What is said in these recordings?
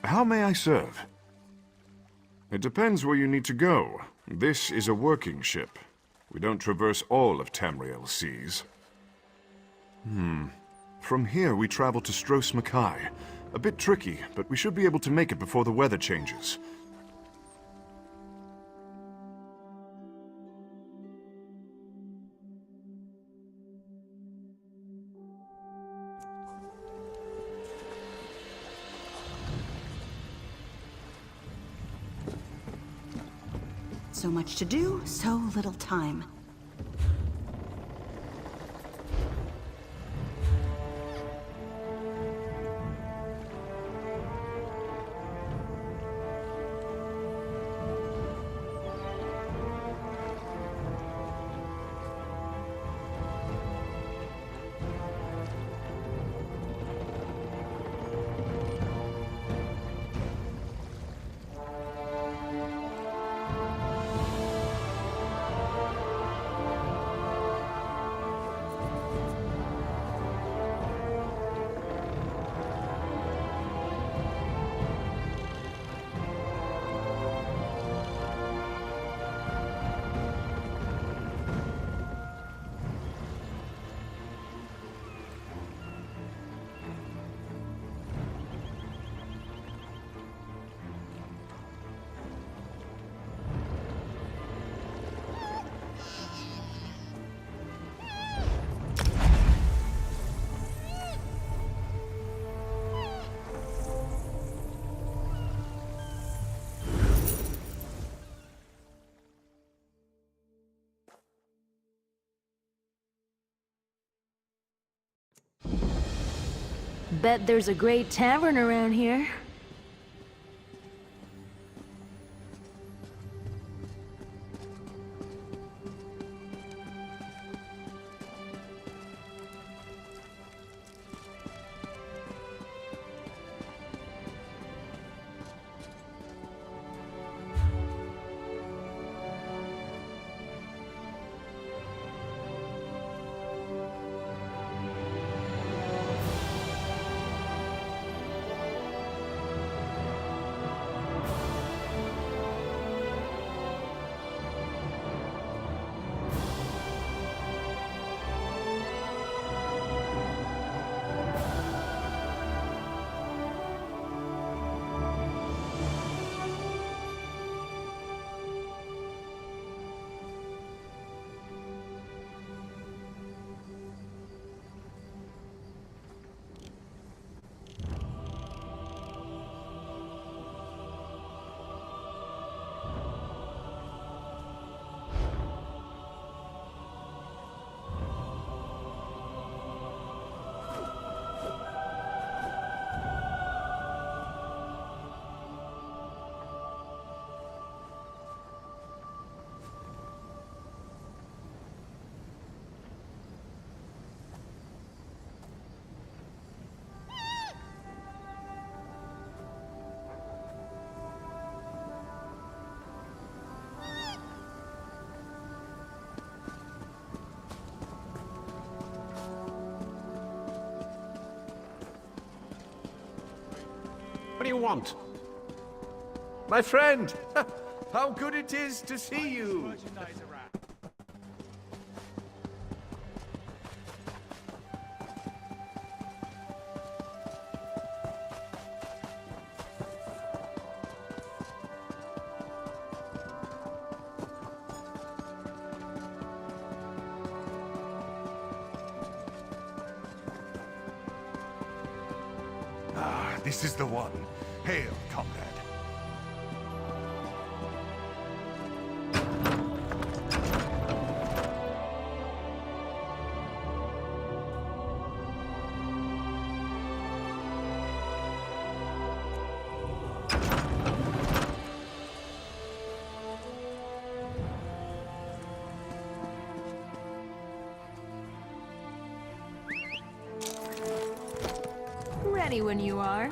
How may I serve? It depends where you need to go. This is a working ship. We don't traverse all of Tamriel's seas. From here, we travel to Stros M'Kai. A bit tricky, but we should be able to make it before the weather changes. So much to do, so little time. Bet there's a great tavern around here. What do you want? My friend! How good it is to see you! Ah, this is the one. Hail, comrade. Ready when you are.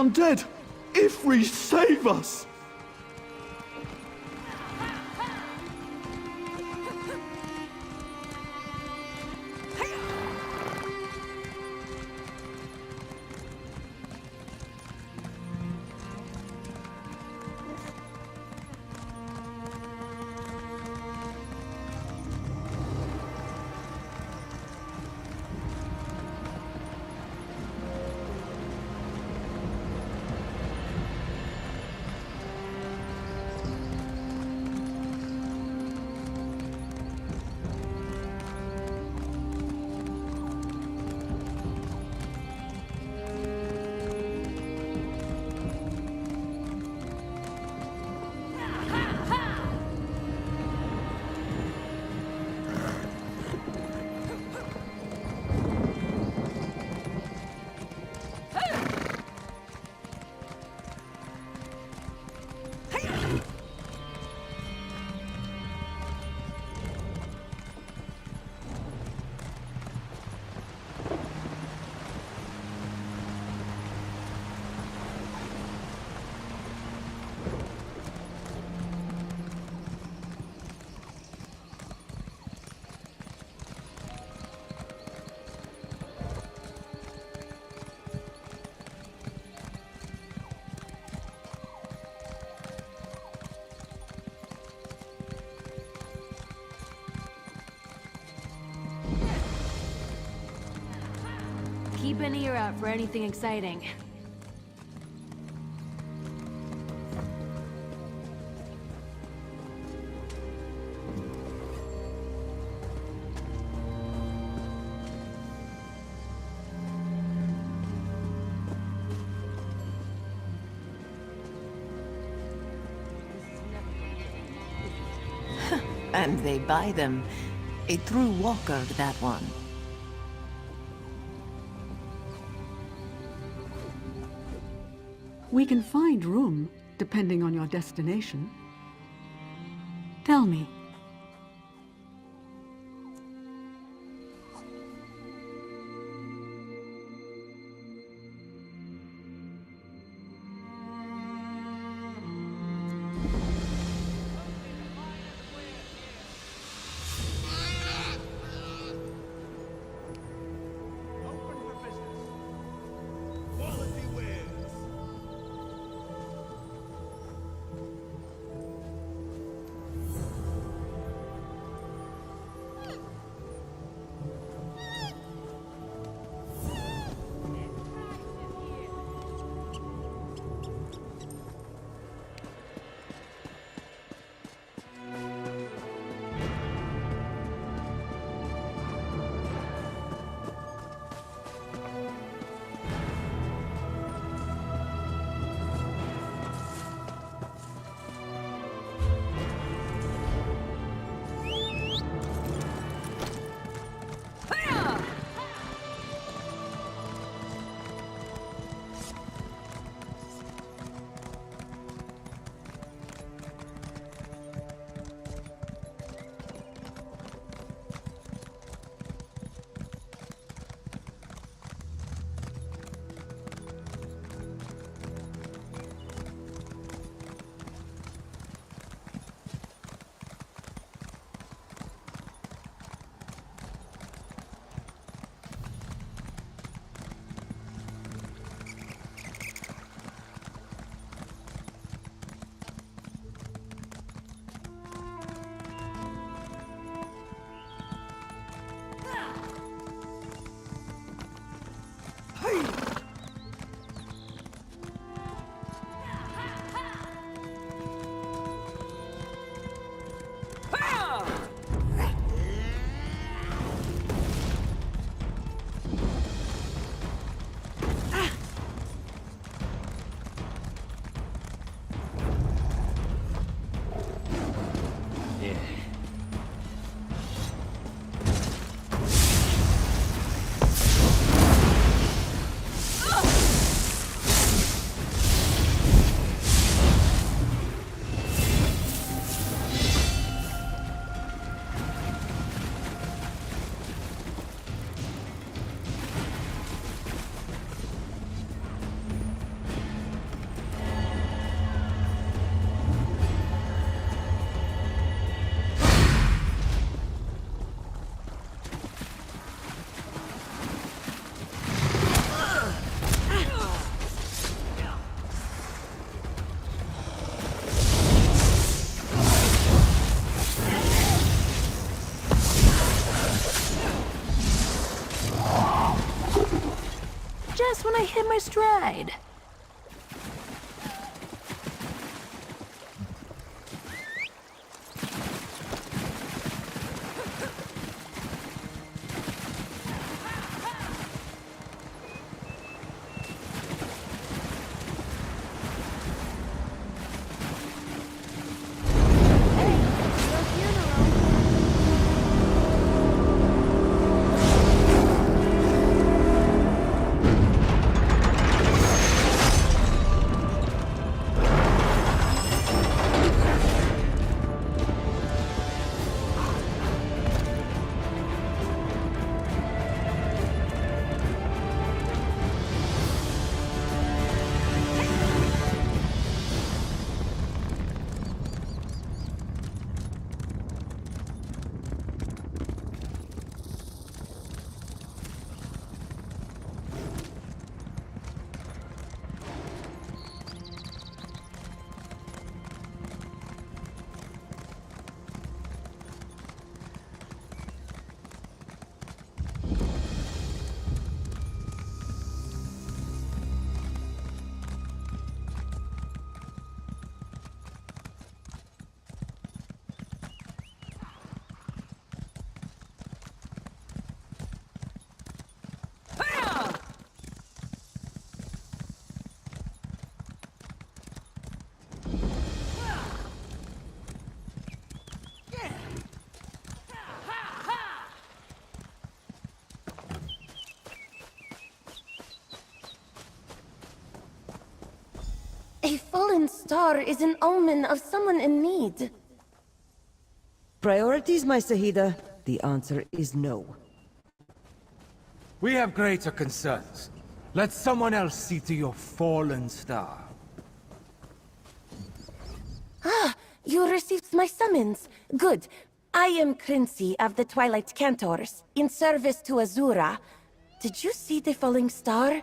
undead! Ifri, save us! Keep an ear out for anything exciting. And they buy them. A true walker, that one. We can find room, depending on your destination. Tell me. my stride. A fallen star is an omen of someone in need. Priorities, my Sahida? The answer is no. We have greater concerns. Let someone else see to your fallen star. Ah, you received my summons. Good. I am Quincy of the Twilight Cantors, in service to Azura. Did you see the falling star?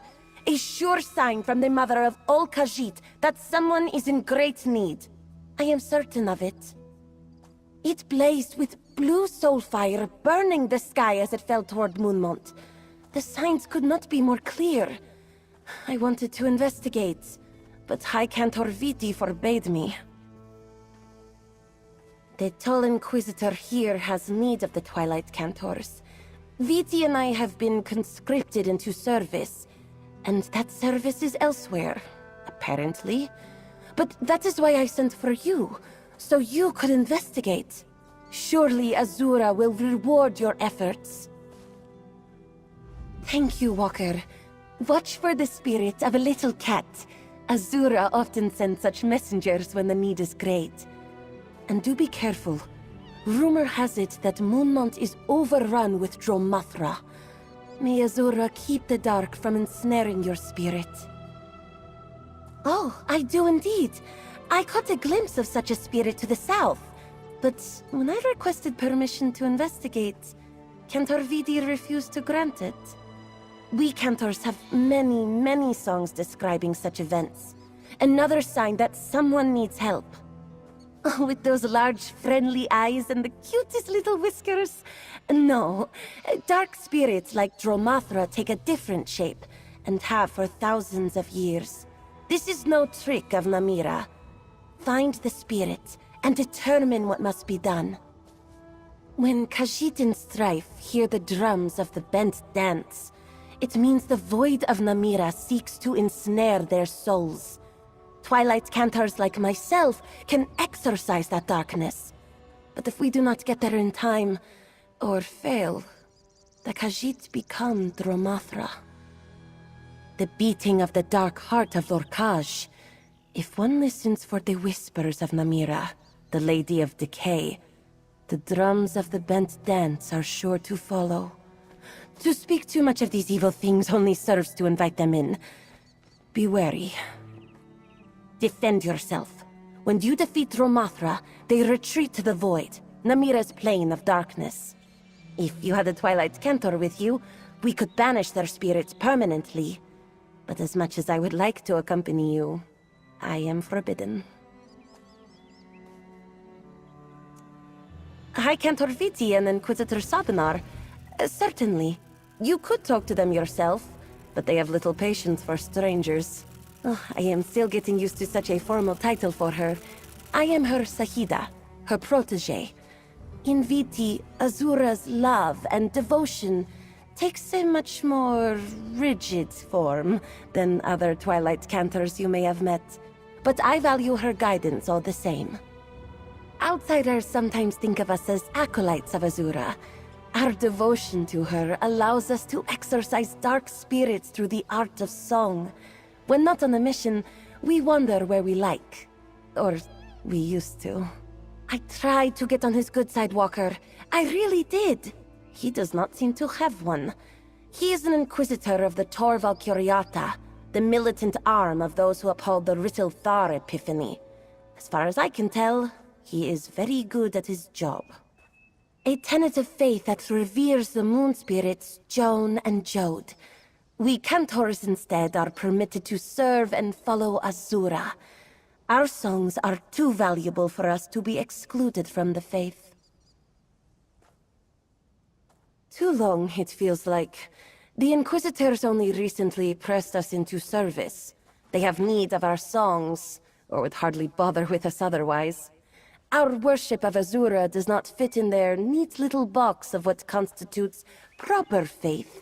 A sure sign from the mother of all Khajiit that someone is in great need. I am certain of it. It blazed with blue soul fire, burning the sky as it fell toward Moonmont. The signs could not be more clear. I wanted to investigate, but High Cantor Viti forbade me. The tall Inquisitor here has need of the Twilight Cantors. Viti and I have been conscripted into service, and that service is elsewhere, apparently. But that is why I sent for you, so you could investigate. Surely Azura will reward your efforts. Thank you, Walker. Watch for the spirit of a little cat. Azura often sends such messengers when the need is great. And do be careful. Rumor has it that Moonmont is overrun with Dromathra. May Azura keep the dark from ensnaring your spirit. Oh, I do indeed. I caught a glimpse of such a spirit to the south. But when I requested permission to investigate, Cantor Viti refused to grant it. We Cantors have many, many songs describing such events. Another sign that someone needs help. With those large, friendly eyes and the cutest little whiskers. No, dark spirits like Dromathra take a different shape, and have for thousands of years. This is no trick of Namira. Find the spirit, and determine what must be done. When Khajiit in strife hear the drums of the bent dance, it means the void of Namira seeks to ensnare their souls. Twilight Cantors like myself can exorcise that darkness. But if we do not get there in time, or fail, the Khajiit become Dromathra. The beating of the dark heart of Lorkaj. If one listens for the whispers of Namira, the Lady of Decay, the drums of the bent dance are sure to follow. To speak too much of these evil things only serves to invite them in. Be wary. Defend yourself. When you defeat Dromathra, they retreat to the void, Namira's plane of darkness. If you had a Twilight Cantor with you, we could banish their spirits permanently. But as much as I would like to accompany you, I am forbidden. High Cantor Viti and Inquisitor Sabinar. Certainly. You could talk to them yourself. but they have little patience for strangers. Oh, I am still getting used to such a formal title for her. I am her Sahida, her protege. In Viti, Azura's love and devotion takes a much more rigid form than other Twilight Cantors you may have met. But I value her guidance all the same. Outsiders sometimes think of us as acolytes of Azura. Our devotion to her allows us to exorcise dark spirits through the art of song. When not on a mission, we wander where we like. Or we used to. I tried to get on his good side, Walker. I really did. He does not seem to have one. He is an inquisitor of the Tor Valkyriata, the militant arm of those who uphold the Rittil Thar epiphany. As far as I can tell, he is very good at his job. A tenet of faith that reveres the moon spirits, Joan and Jode. We Cantors instead are permitted to serve and follow Azura. Our songs are too valuable for us to be excluded from the faith. Too long, it feels like. The Inquisitors only recently pressed us into service. They have need of our songs, or would hardly bother with us otherwise. Our worship of Azura does not fit in their neat little box of what constitutes proper faith.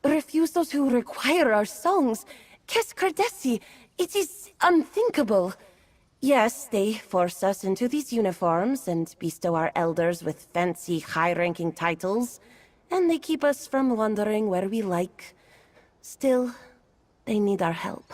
Refuse those who require our songs? Kes Cardesi, it is unthinkable. Yes, they force us into these uniforms and bestow our elders with fancy, high-ranking titles, and they keep us from wandering where we like. Still, they need our help.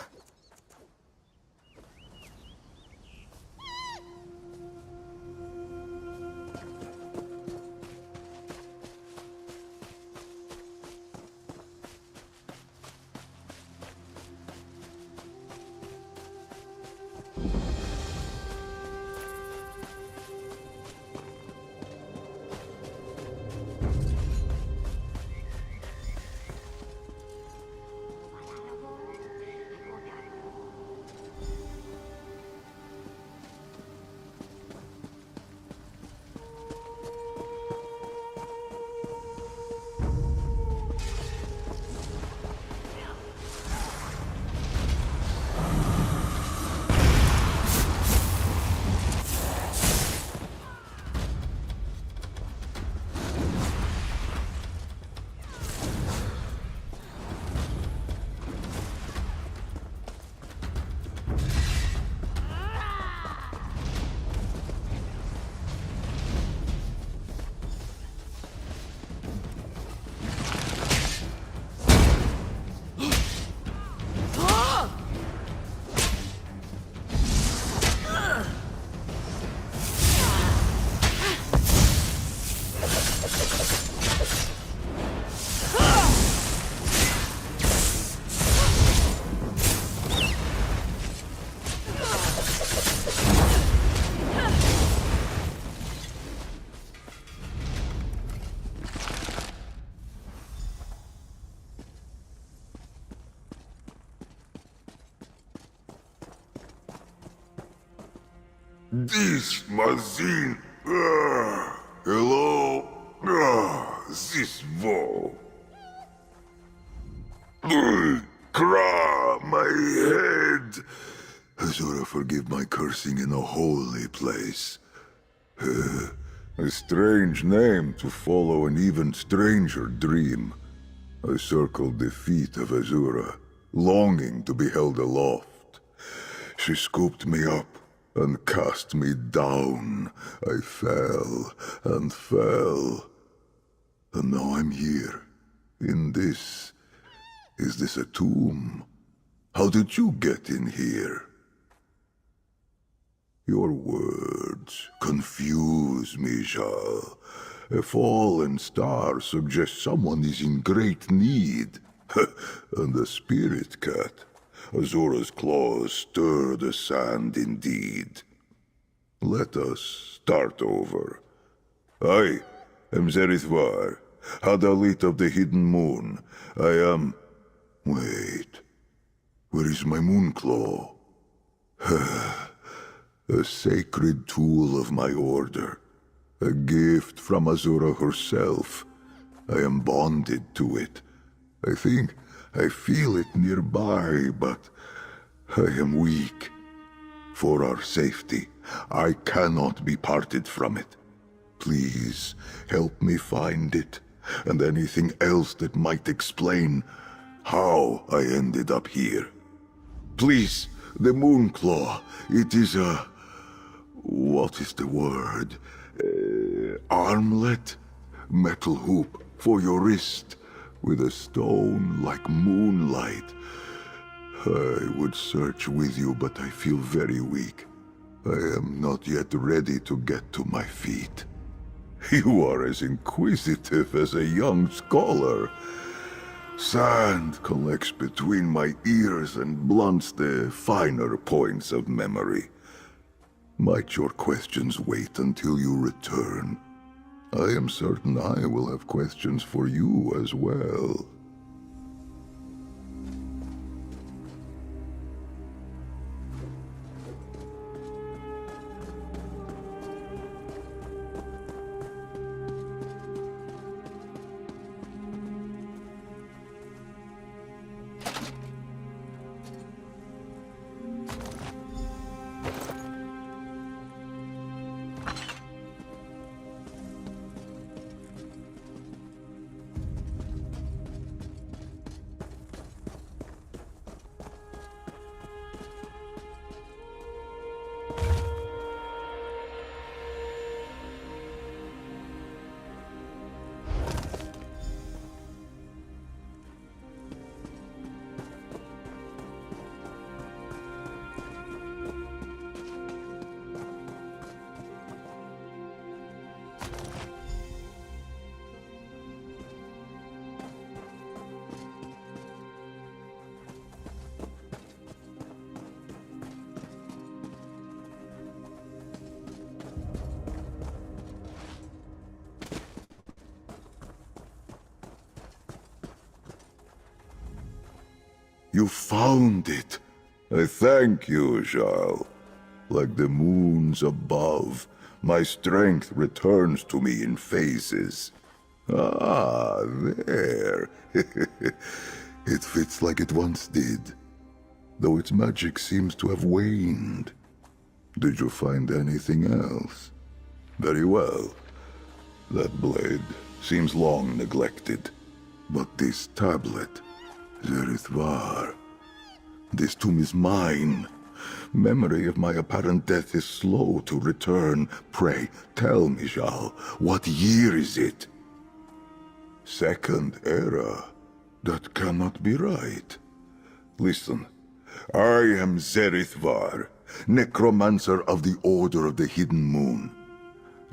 This Mazin. Hello? This wall. Kra, my head. Azura, forgive my cursing in a holy place. A strange name to follow an even stranger dream. I circled the feet of Azura, longing to be held aloft. She scooped me up and cast me down. I fell and fell. And now I'm here, in this. Is this a tomb? How did you get in here? Your words confuse me, Jal. A fallen star suggests someone is in great need. And a spirit cat. Azura's claws stir the sand indeed. Let us start over. I am Zerithwar, Hadalit of the Hidden Moon. I am... Wait. Where is my Moonclaw? A sacred tool of my order. A gift from Azura herself. I am bonded to it. I think I feel it nearby, but I am weak. For our safety, I cannot be parted from it. Please, help me find it, and anything else that might explain how I ended up here. Please, the Moonclaw, it is a... what is the word? Armlet? Metal hoop for your wrist, with a stone like moonlight. I would search with you, but I feel very weak. I am not yet ready to get to my feet. You are as inquisitive as a young scholar. Sand collects between my ears and blunts the finer points of memory. Might your questions wait until you return? I am certain I will have questions for you as well. You found it. I thank you, Jarl. Like the moons above, my strength returns to me in phases. Ah, there. It fits like it once did, though its magic seems to have waned. Did you find anything else? Very well. That blade seems long neglected, but this tablet... Zerith Var. This tomb is mine. Memory of my apparent death is slow to return. Pray, tell me, Jarl, what year is it? Second Era. That cannot be right. Listen, I am Zerith Var, necromancer of the Order of the Hidden Moon.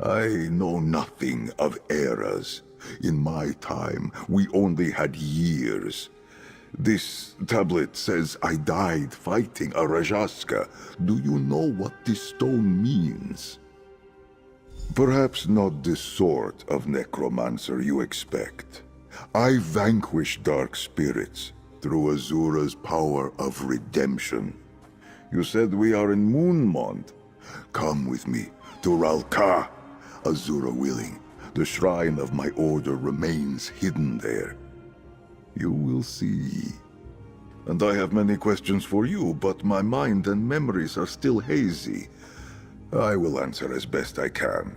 I know nothing of eras. In my time, we only had years. This tablet says I died fighting a Rajaska. Do you know what this stone means? Perhaps not the sort of necromancer you expect. I vanquish dark spirits through Azura's power of redemption. You said we are in Moonmont. Come with me to Ralka. Azura willing, the shrine of my order remains hidden there. You will see. And I have many questions for you, but my mind and memories are still hazy. I will answer as best I can.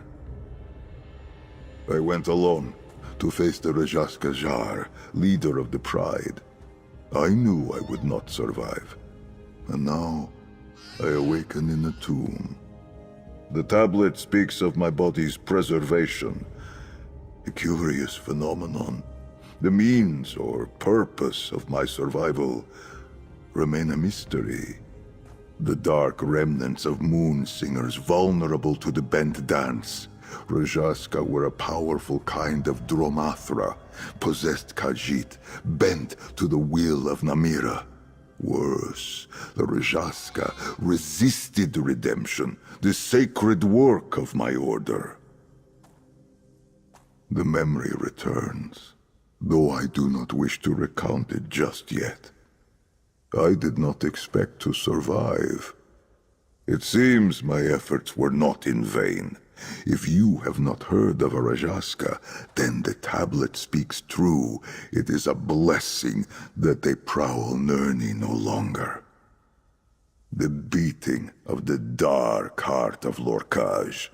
I went alone to face the Rajaska Jar, leader of the Pride. I knew I would not survive. And now, I awaken in a tomb. The tablet speaks of my body's preservation. A curious phenomenon. The means or purpose of my survival remain a mystery. The dark remnants of moon singers vulnerable to the bent dance. Rajaska were a powerful kind of Dromathra, possessed Khajiit, bent to the will of Namira. Worse, the Rajaska resisted redemption, the sacred work of my order. The memory returns, though I do not wish to recount it just yet. I did not expect to survive. It seems my efforts were not in vain. If you have not heard of a Rajaska, then the tablet speaks true. It is a blessing that they prowl Nirni no longer. The beating of the dark heart of Lorkaj.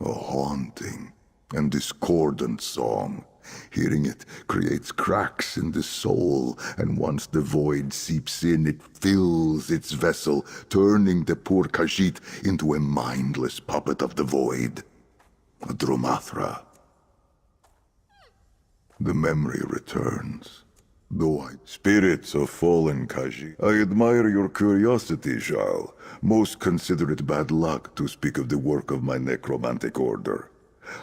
A haunting and discordant song. Hearing it creates cracks in the soul, and once the void seeps in, it fills its vessel, turning the poor Khajiit into a mindless puppet of the void. A Dromathra. The memory returns. Spirits of fallen Khajiit, I admire your curiosity, Jarl. Most consider it bad luck to speak of the work of my necromantic order.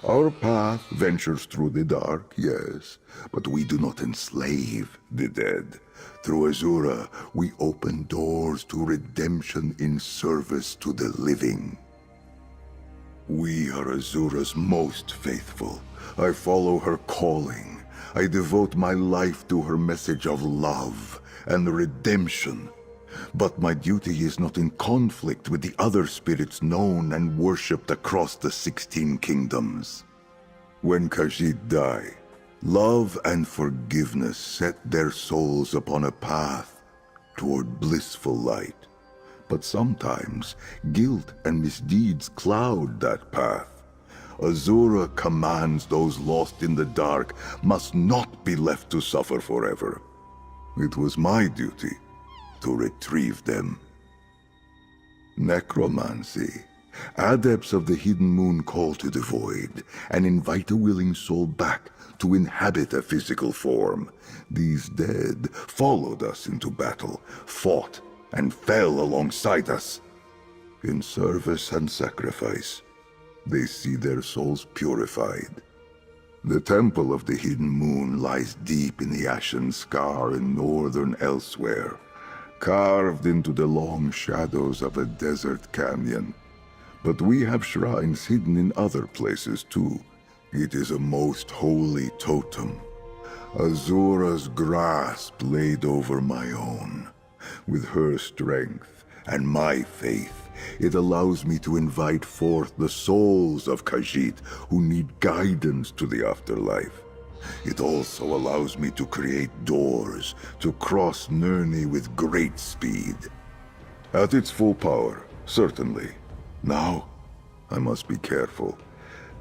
Our path ventures through the dark, yes, but we do not enslave the dead. Through Azura, we open doors to redemption in service to the living. We are Azura's most faithful. I follow her calling. I devote my life to her message of love and redemption. But my duty is not in conflict with the other spirits known and worshipped across the 16 kingdoms. When Khajiit die, love and forgiveness set their souls upon a path toward blissful light. But sometimes, guilt and misdeeds cloud that path. Azura commands those lost in the dark must not be left to suffer forever. It was my duty to retrieve them. Necromancy. Adepts of the Hidden Moon call to the void and invite a willing soul back to inhabit a physical form. These dead followed us into battle, fought, and fell alongside us. In service and sacrifice, they see their souls purified. The Temple of the Hidden Moon lies deep in the Ashen Scar in northern Elsewhere, carved into the long shadows of a desert canyon. But we have shrines hidden in other places too. It is a most holy totem. Azura's grasp laid over my own. With her strength and my faith, it allows me to invite forth the souls of Khajiit who need guidance to the afterlife. It also allows me to create doors to cross Nirni with great speed. At its full power, certainly. Now, I must be careful.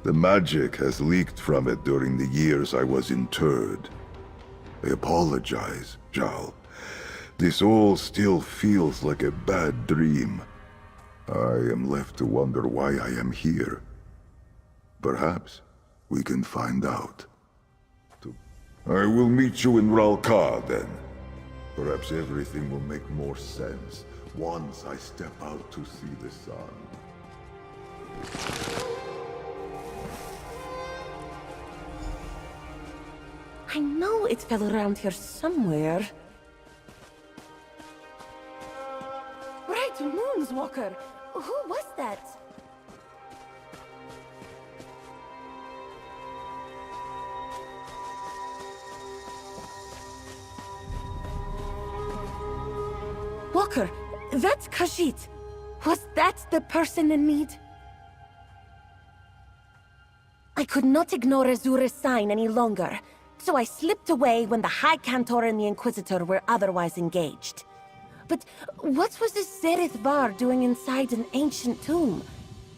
The magic has leaked from it during the years I was interred. I apologize, Jarl. This all still feels like a bad dream. I am left to wonder why I am here. Perhaps we can find out. I will meet you in Ralka, then. Perhaps everything will make more sense once I step out to see the sun. I know it fell around here somewhere. Bright moons, Walker! Who was that? Walker, that's Khajiit. Was that the person in need? I could not ignore Azura's sign any longer, so I slipped away when the High Cantor and the Inquisitor were otherwise engaged. But what was this Zerith Var doing inside an ancient tomb?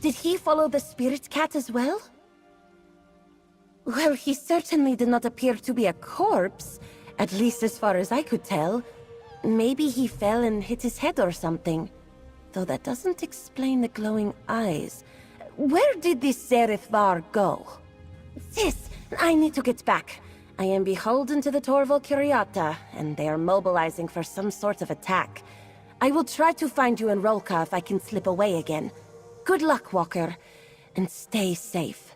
Did he follow the Spirit Cat as well? Well, he certainly did not appear to be a corpse, at least as far as I could tell. Maybe he fell and hit his head or something. Though that doesn't explain the glowing eyes. Where did this Zerith Var go? Sis, I need to get back. I am beholden to the Torval Curiata, and they are mobilizing for some sort of attack. I will try to find you in Rolka if I can slip away again. Good luck, Walker, and stay safe.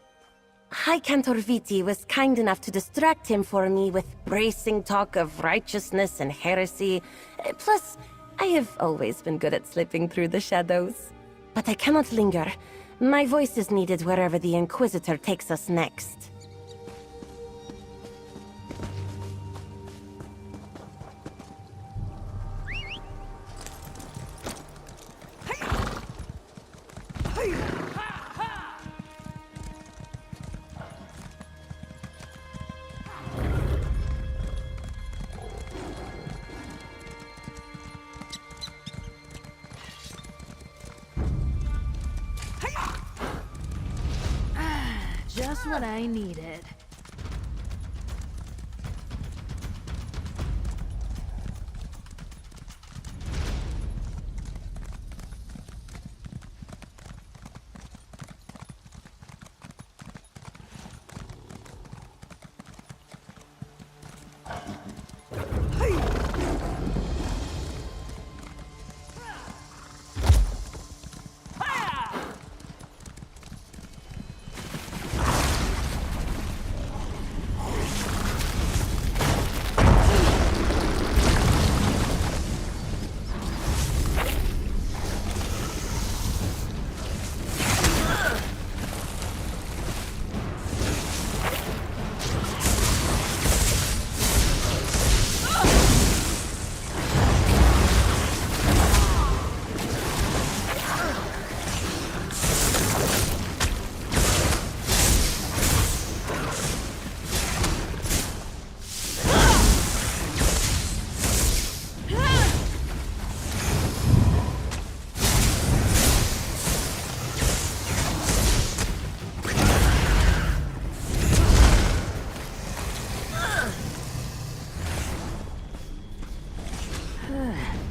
High Cantor Viti was kind enough to distract him for me with bracing talk of righteousness and heresy. Plus, I have always been good at slipping through the shadows. But I cannot linger. My voice is needed wherever the Inquisitor takes us next. just what I needed.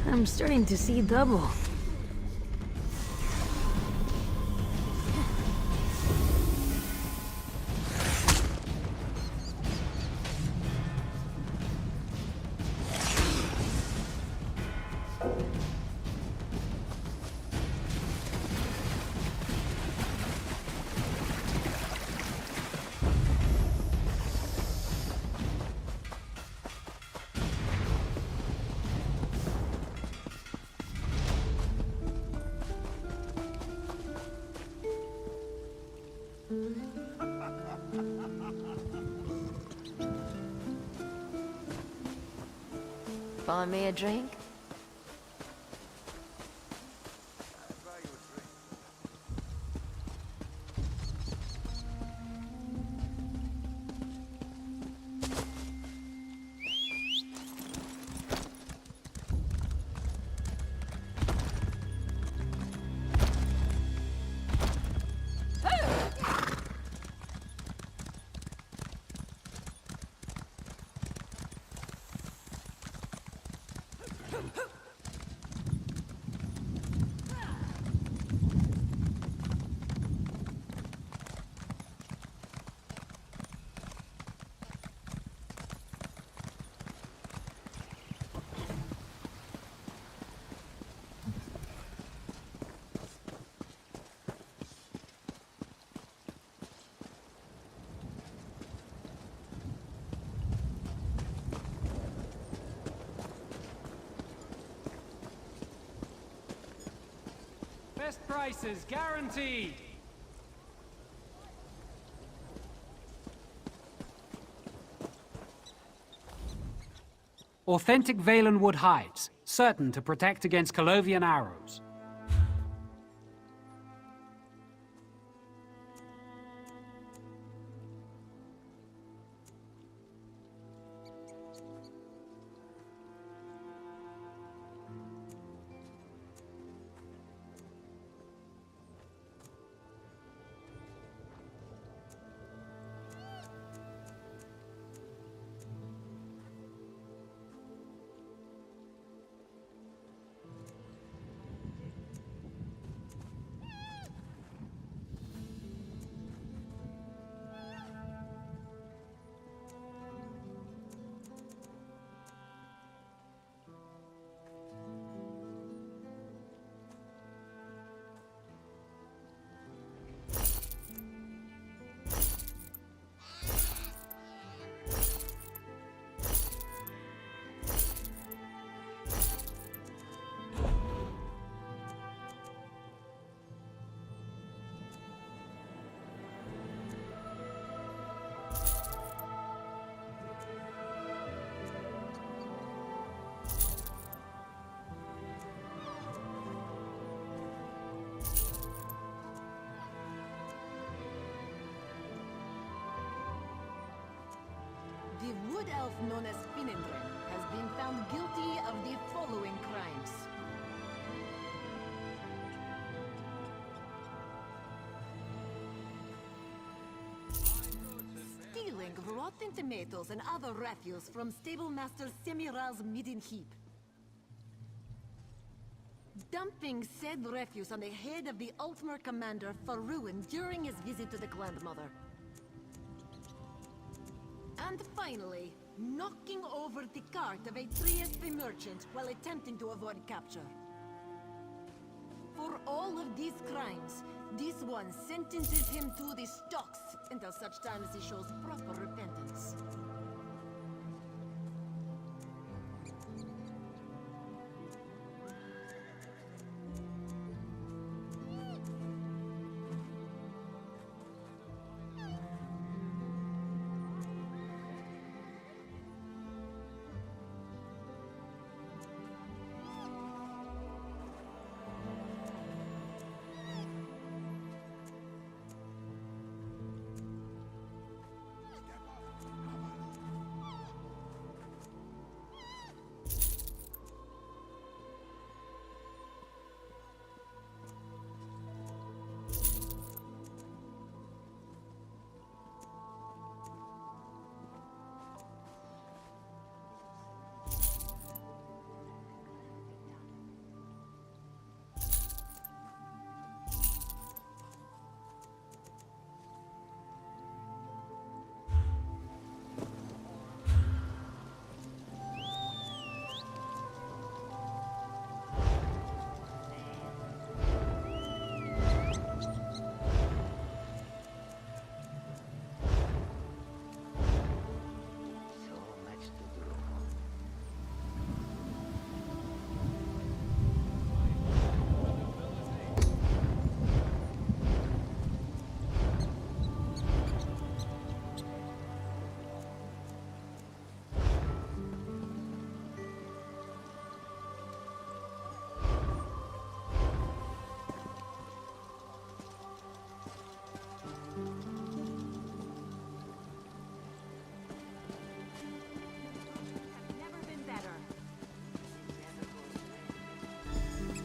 I'm starting to see double. Buy me a drink? Best prices guaranteed! Authentic Valenwood hides, certain to protect against Colovian arrows. The wood elf known as Finendren has been found guilty of the following crimes. dumping rotten tomatoes and other refuse from Stable Master Semiral's midden heap. Dumping said refuse on the head of the Altmer commander for ruin during his visit to the Grandmother. And finally, knocking over the cart of a Trieste merchant while attempting to avoid capture. For all of these crimes, this one sentences him to the stocks until such time as he shows proper repentance.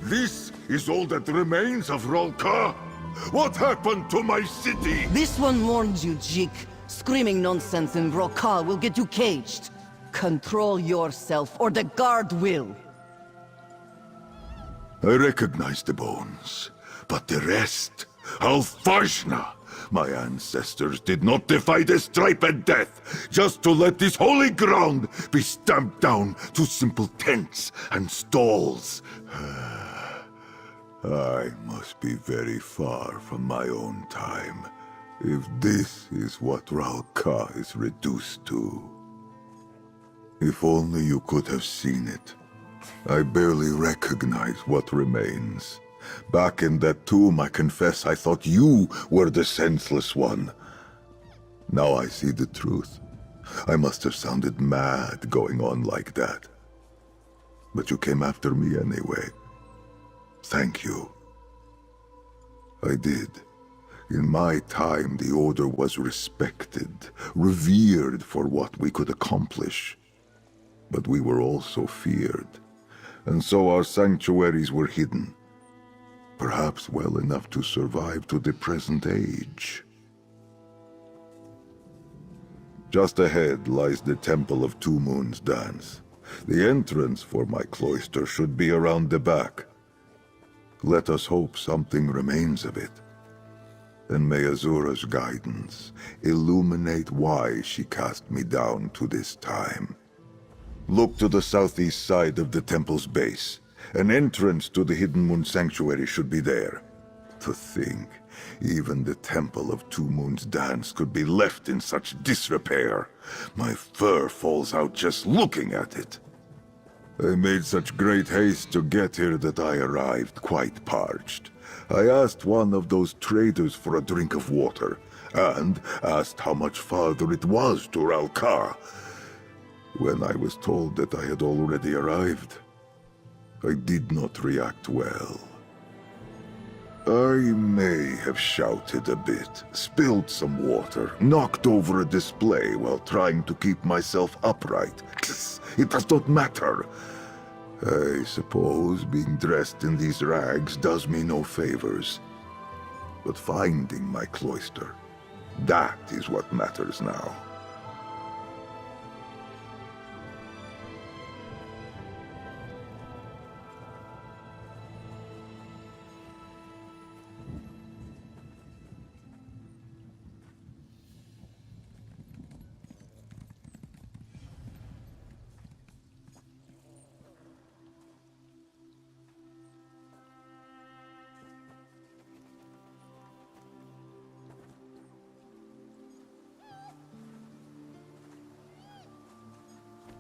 This is all that remains of Ralka? What happened to my city? This one warns you, Jik. Screaming nonsense in Rokar will get you caged. Control yourself, or the guard will. I recognize the bones, but the rest... Alfashna! My ancestors did not defy the striped death, just to let this holy ground be stamped down to simple tents and stalls. I must be very far from my own time, if this is what Ralka is reduced to. If only you could have seen it. I barely recognize what remains. Back in that tomb, I confess I thought you were the senseless one. Now I see the truth. I must have sounded mad going on like that. But you came after me anyway. Thank you. I did. In my time, the Order was respected, revered for what we could accomplish. But we were also feared, and so our sanctuaries were hidden. Perhaps well enough to survive to the present age. Just ahead lies the Temple of Two Moons Dance. The entrance for my cloister should be around the back. Let us hope something remains of it. And may Azura's guidance illuminate why she cast me down to this time. Look to the southeast side of the temple's base. An entrance to the Hidden Moon Sanctuary should be there. To think, even the Temple of Two Moons Dance could be left in such disrepair. My fur falls out just looking at it. I made such great haste to get here that I arrived quite parched. I asked one of those traders for a drink of water, and asked how much farther it was to Ralka. When I was told that I had already arrived, I did not react well. I may have shouted a bit, spilled some water, knocked over a display while trying to keep myself upright. It does not matter. I suppose being dressed in these rags does me no favors. But finding my cloister, that is what matters now.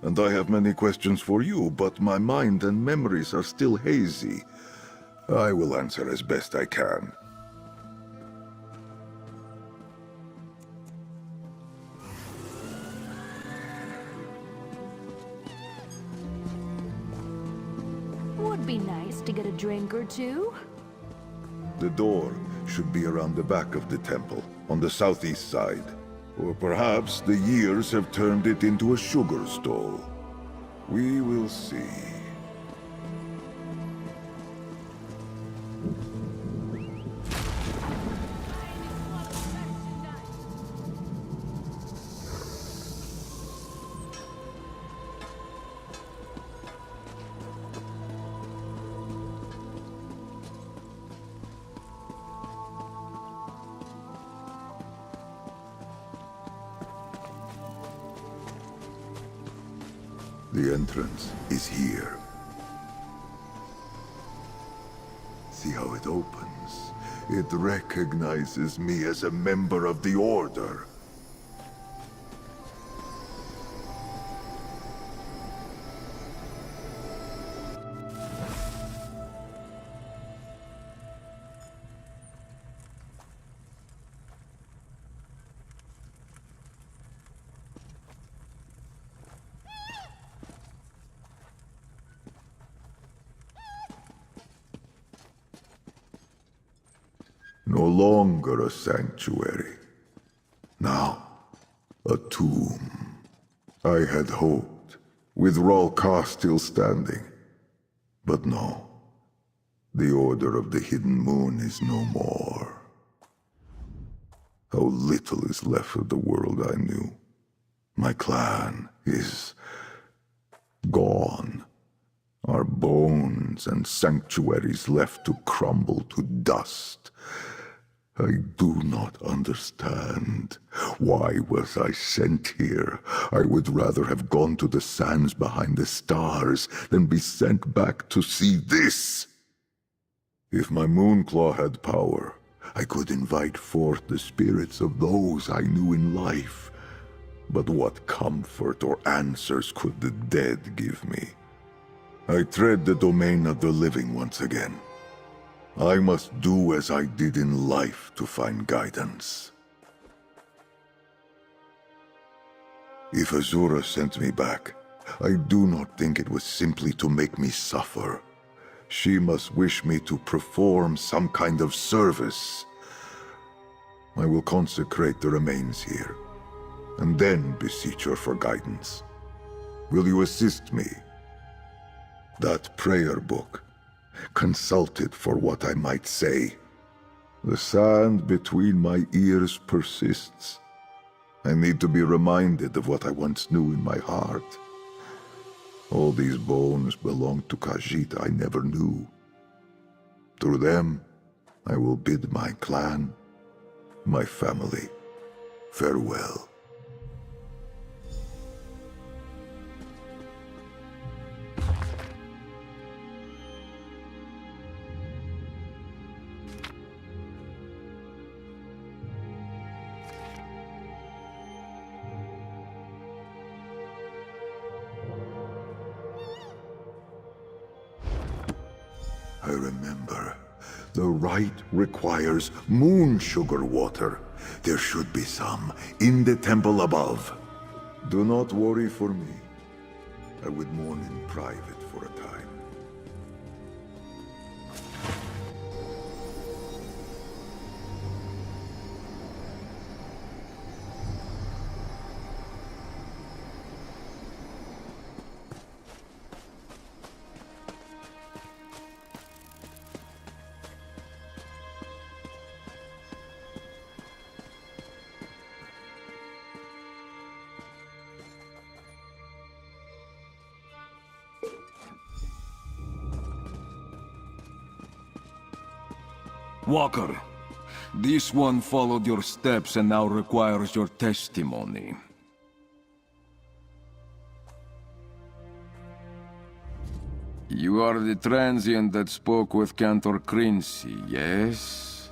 and I have many questions for you, but my mind and memories are still hazy. I will answer as best I can. Would be nice to get a drink or two. The door should be around the back of the temple, on the southeast side. Or perhaps the years have turned it into a sugar stall. We will see. The entrance is here. See how it opens? It recognizes me as a member of the Order. No longer a sanctuary. Now, a tomb. I had hoped, with Ralkar still standing. But no. The Order of the Hidden Moon is no more. How little is left of the world I knew. My clan is gone. Our bones and sanctuaries left to crumble to dust. I do not understand. Why was I sent here? I would rather have gone to the sands behind the stars than be sent back to see this. If my Moonclaw had power, I could invite forth the spirits of those I knew in life. But what comfort or answers could the dead give me? I tread the domain of the living once again. I must do as I did in life to find guidance. If Azura sent me back, I do not think it was simply to make me suffer. She must wish me to perform some kind of service. I will consecrate the remains here, and then beseech her for guidance. Will you assist me? That prayer book. Consult it for what I might say. The sand between my ears persists. I need to be reminded of what I once knew in my heart. All these bones belong to Khajiit I never knew. Through them, I will bid my clan, my family, farewell. I remember. The rite requires moon sugar water. There should be some in the temple above. Do not worry for me. I would mourn in private for a time. Walker, this one followed your steps and now requires your testimony. You are the transient that spoke with Cantor Quincy, yes?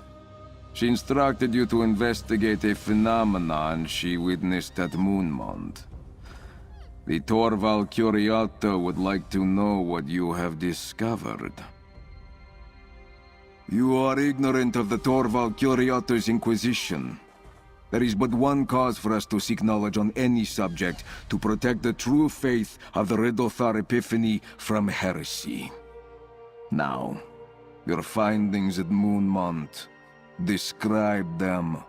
She instructed you to investigate a phenomenon she witnessed at Moonmont. The Torval Curiato would like to know what you have discovered. You are ignorant of the Torval Curiato's Inquisition. There is but one cause for us to seek knowledge on any subject, to protect the true faith of the Riddlethar Epiphany from heresy. Now, your findings at Moonmont. Describe them.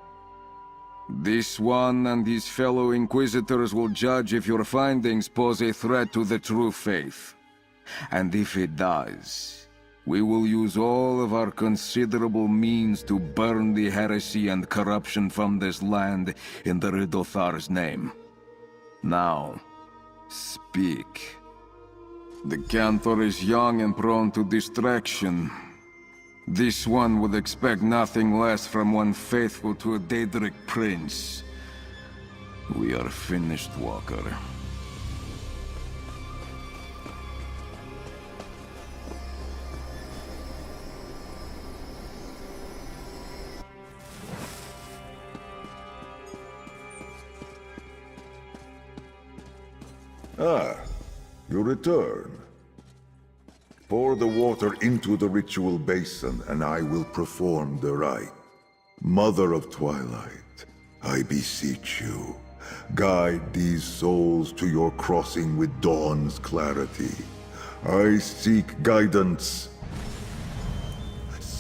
This one and his fellow Inquisitors will judge if your findings pose a threat to the true faith. And if it does, we will use all of our considerable means to burn the heresy and corruption from this land in the Riddlethar's name. Now, speak. The Cantor is young and prone to distraction. This one would expect nothing less from one faithful to a Daedric prince. We are finished, Walker. Ah, you return. Pour the water into the ritual basin, and I will perform the rite. Mother of Twilight, I beseech you, guide these souls to your crossing with dawn's clarity. I seek guidance.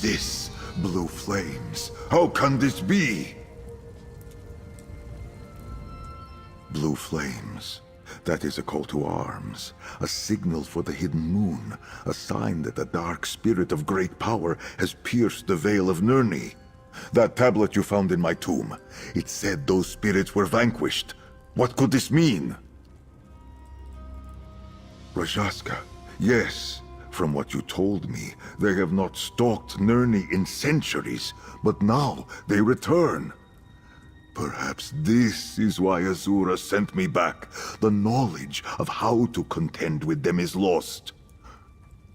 This blue flames, how can this be? Blue flames. That is a call to arms, a signal for the hidden moon, a sign that the dark spirit of great power has pierced the veil of Nirni. That tablet you found in my tomb, it said those spirits were vanquished. What could this mean? Rajaska, yes. From what you told me, they have not stalked Nirni in centuries, but now they return. Perhaps this is why Azura sent me back. The knowledge of how to contend with them is lost.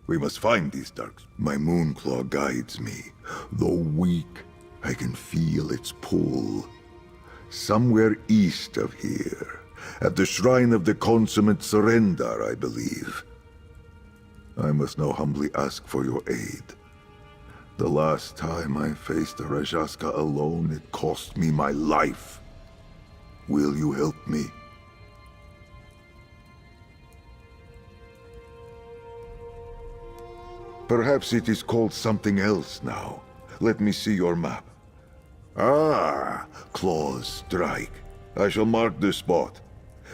We must find these darks. My Moonclaw guides me. Though weak, I can feel its pull. Somewhere east of here, at the Shrine of the Consummate Surrender, I believe. I must now humbly ask for your aid. The last time I faced a Rajaska alone, it cost me my life. Will you help me? Perhaps it is called something else now. Let me see your map. Ah, Claw's Strike. I shall mark the spot.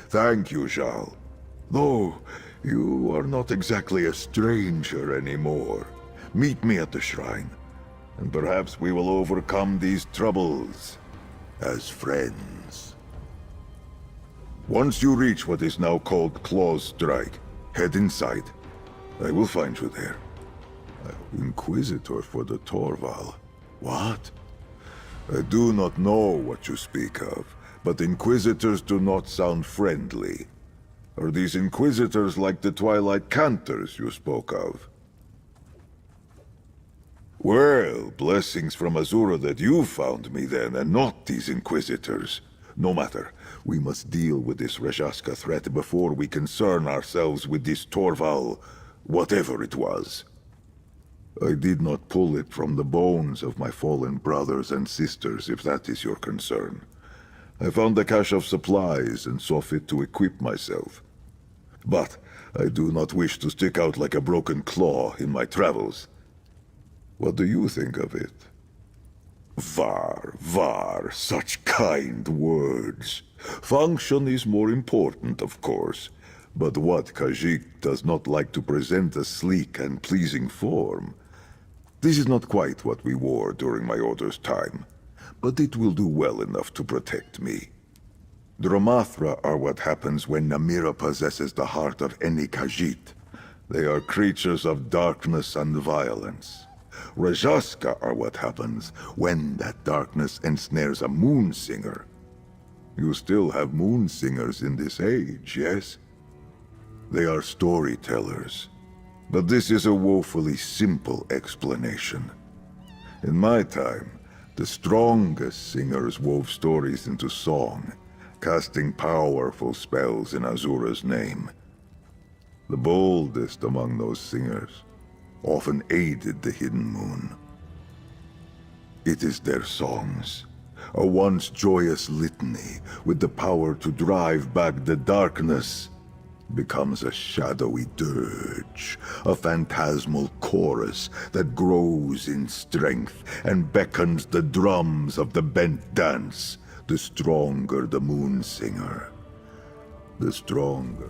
Thank you, Jarl. Though, you are not exactly a stranger anymore. Meet me at the shrine, and perhaps we will overcome these troubles as friends. Once you reach what is now called Claw's Strike, head inside. I will find you there. Inquisitor for the Torval. What? I do not know what you speak of, but Inquisitors do not sound friendly. Are these Inquisitors like the Twilight Cantors you spoke of? Well, blessings from Azura that you found me then, and not these Inquisitors. No matter, we must deal with this Rajaska threat before we concern ourselves with this Torval, whatever it was. I did not pull it from the bones of my fallen brothers and sisters, if that is your concern. I found a cache of supplies and saw fit to equip myself. But I do not wish to stick out like a broken claw in my travels. What do you think of it? Var, such kind words. Function is more important, of course. But what Khajiit does not like to present a sleek and pleasing form. This is not quite what we wore during my order's time, but it will do well enough to protect me. Dromathra are what happens when Namira possesses the heart of any Khajiit. They are creatures of darkness and violence. Rajaska are what happens when that darkness ensnares a Moonsinger. You still have Moonsingers in this age, yes? They are storytellers. But this is a woefully simple explanation. In my time, the strongest singers wove stories into song, casting powerful spells in Azura's name. The boldest among those singers often aided the Hidden Moon. It is their songs, a once joyous litany with the power to drive back the darkness, becomes a shadowy dirge, a phantasmal chorus that grows in strength and beckons the drums of the bent dance. The stronger the moon singer, the stronger.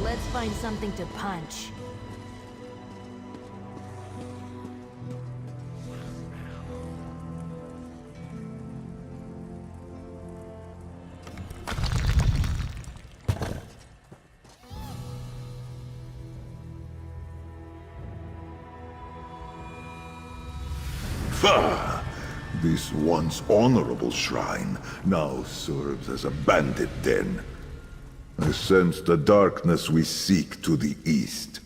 Let's find something to punch. This once honorable shrine now serves as a bandit den. I sense the darkness we seek to the east.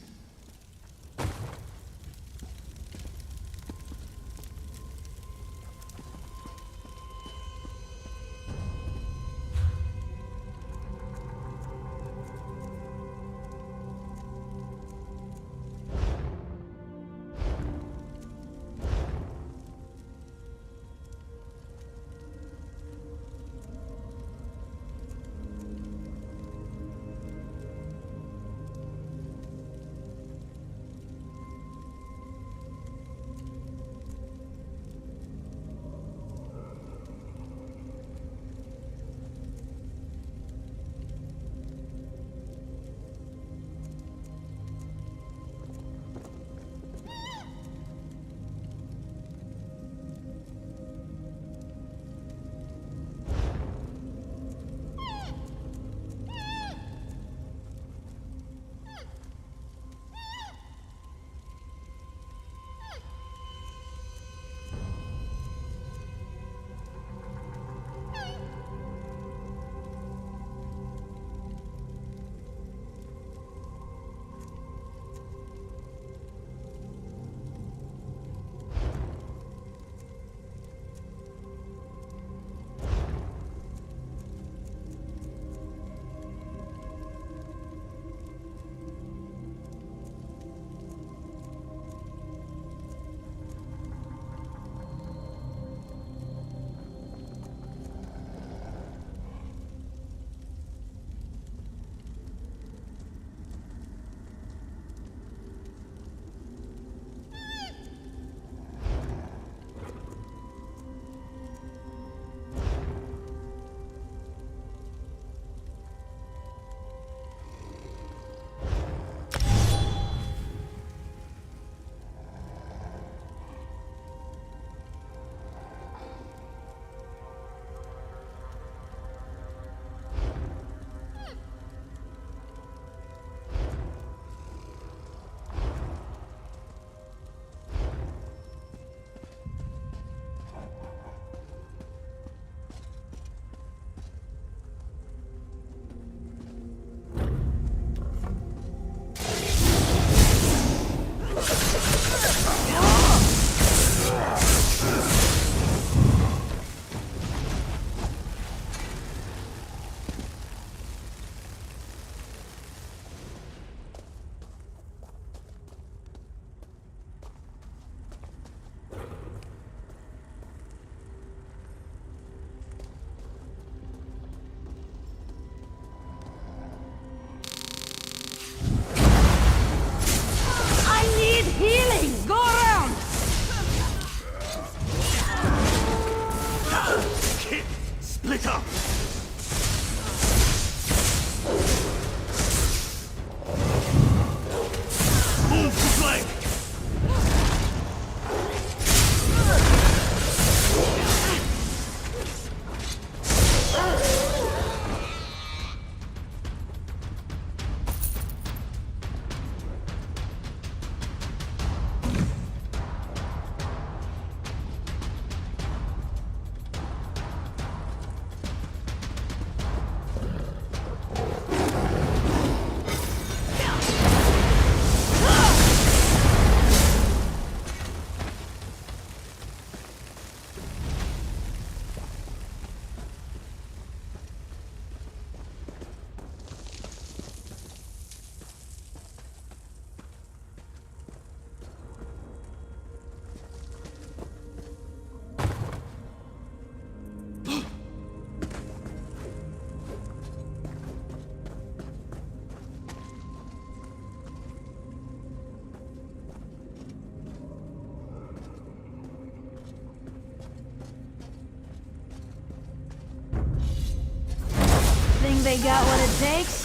they got what it takes?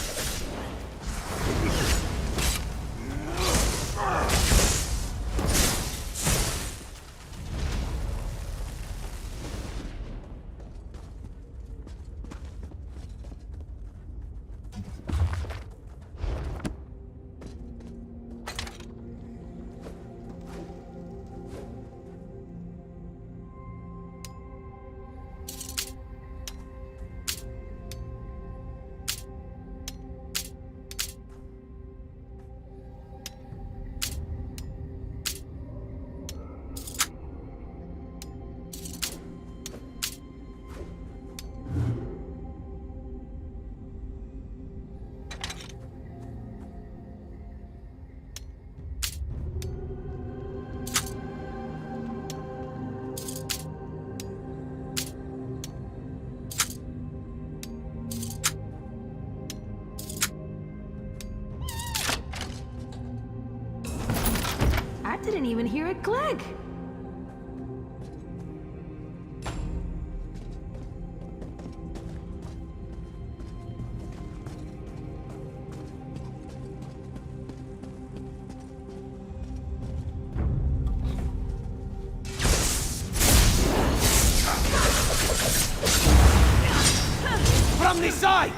I didn't even hear it click. From the side!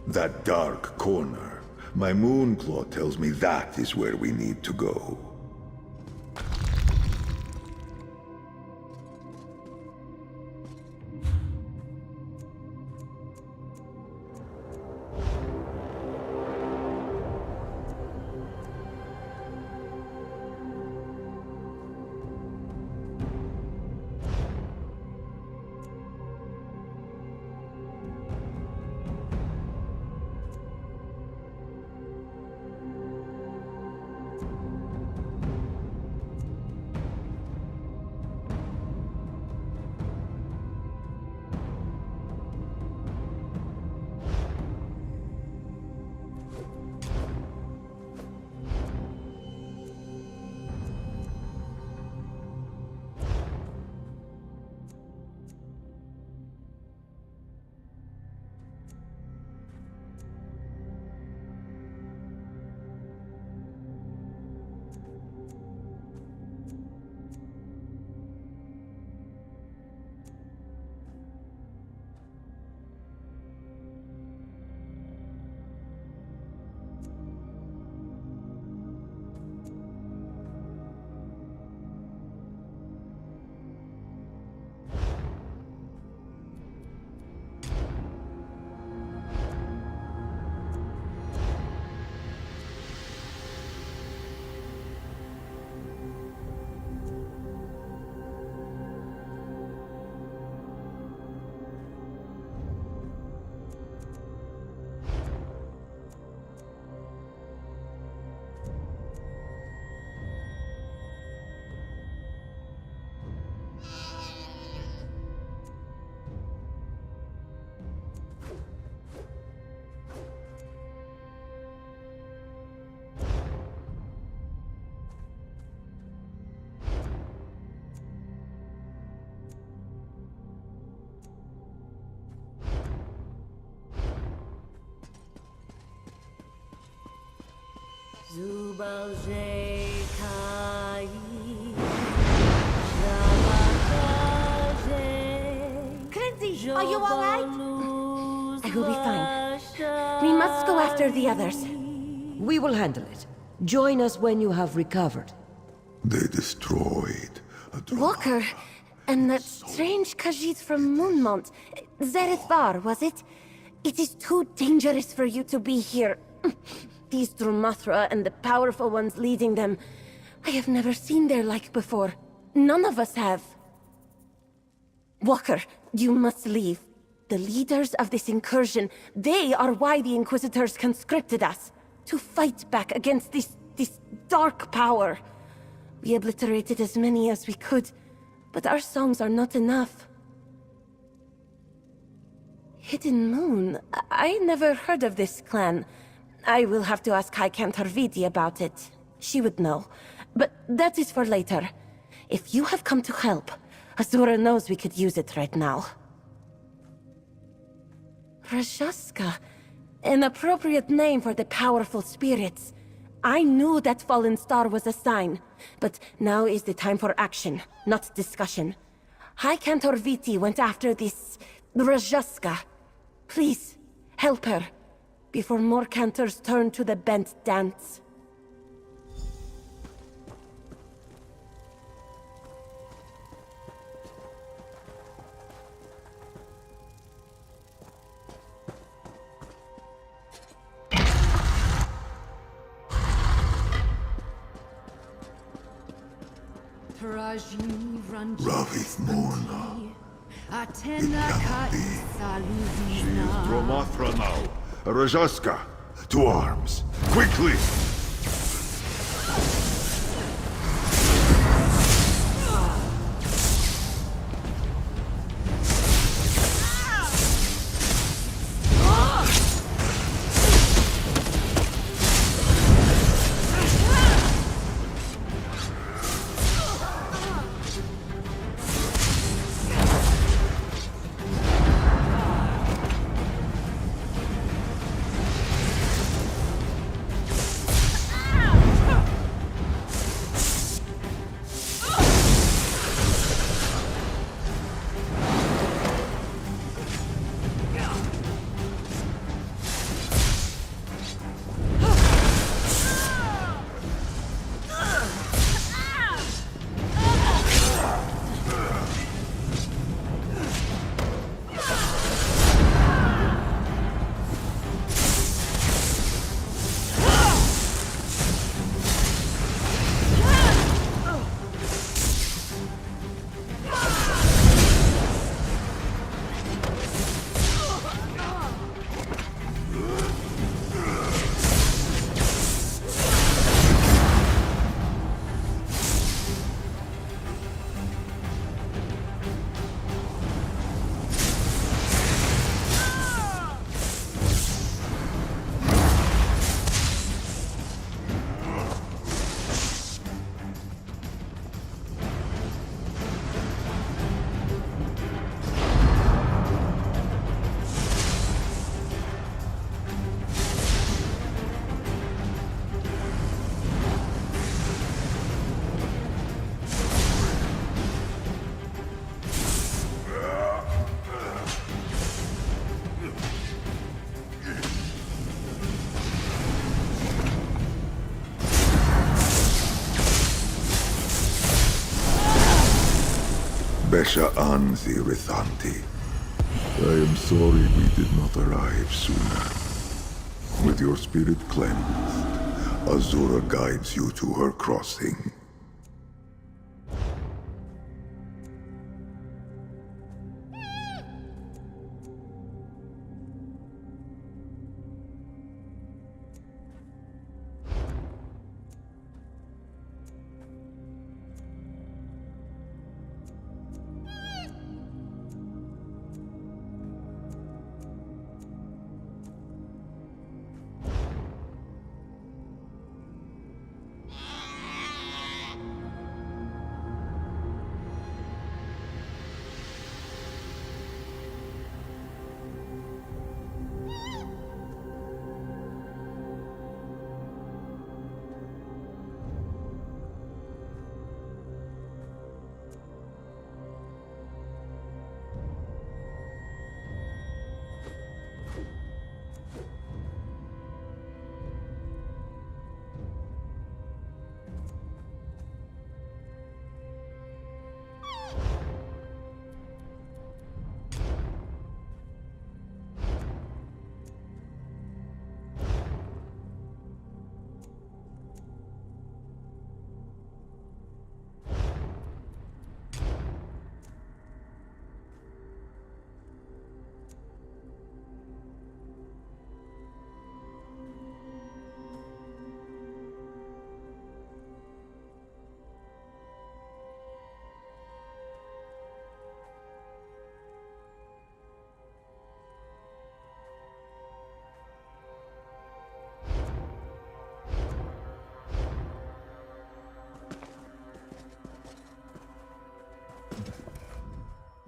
That dark corner. My Moonclaw tells me that is where we need to go. Clancy, are you all right? I will be fine. We must go after the others. We will handle it. Join us when you have recovered. They destroyed Walker, and that strange Khajiit from Moonmont. Zareth Var, was it? It is too dangerous for you to be here. These Drumathra and the powerful ones leading them. I have never seen their like before. None of us have. Walker, you must leave. The leaders of this incursion, they are why the Inquisitors conscripted us. To fight back against this dark power. We obliterated as many as we could, but our songs are not enough. Hidden Moon? I never heard of this clan. I will have to ask High Cantor Viti about it. She would know. But that is for later. If you have come to help, Azura knows we could use it right now. Rajaska. An appropriate name for the powerful spirits. I knew that fallen star was a sign, but now is the time for action, not discussion. High Cantor Viti went after this Rajaska. Please, help her, before more cantors turn to the bent dance. Ravith Morna. She is Dromothra now. Rajaska, to arms. Quickly! Besha Anzi Rithanti. I am sorry we did not arrive sooner. With your spirit cleansed, Azura guides you to her crossing.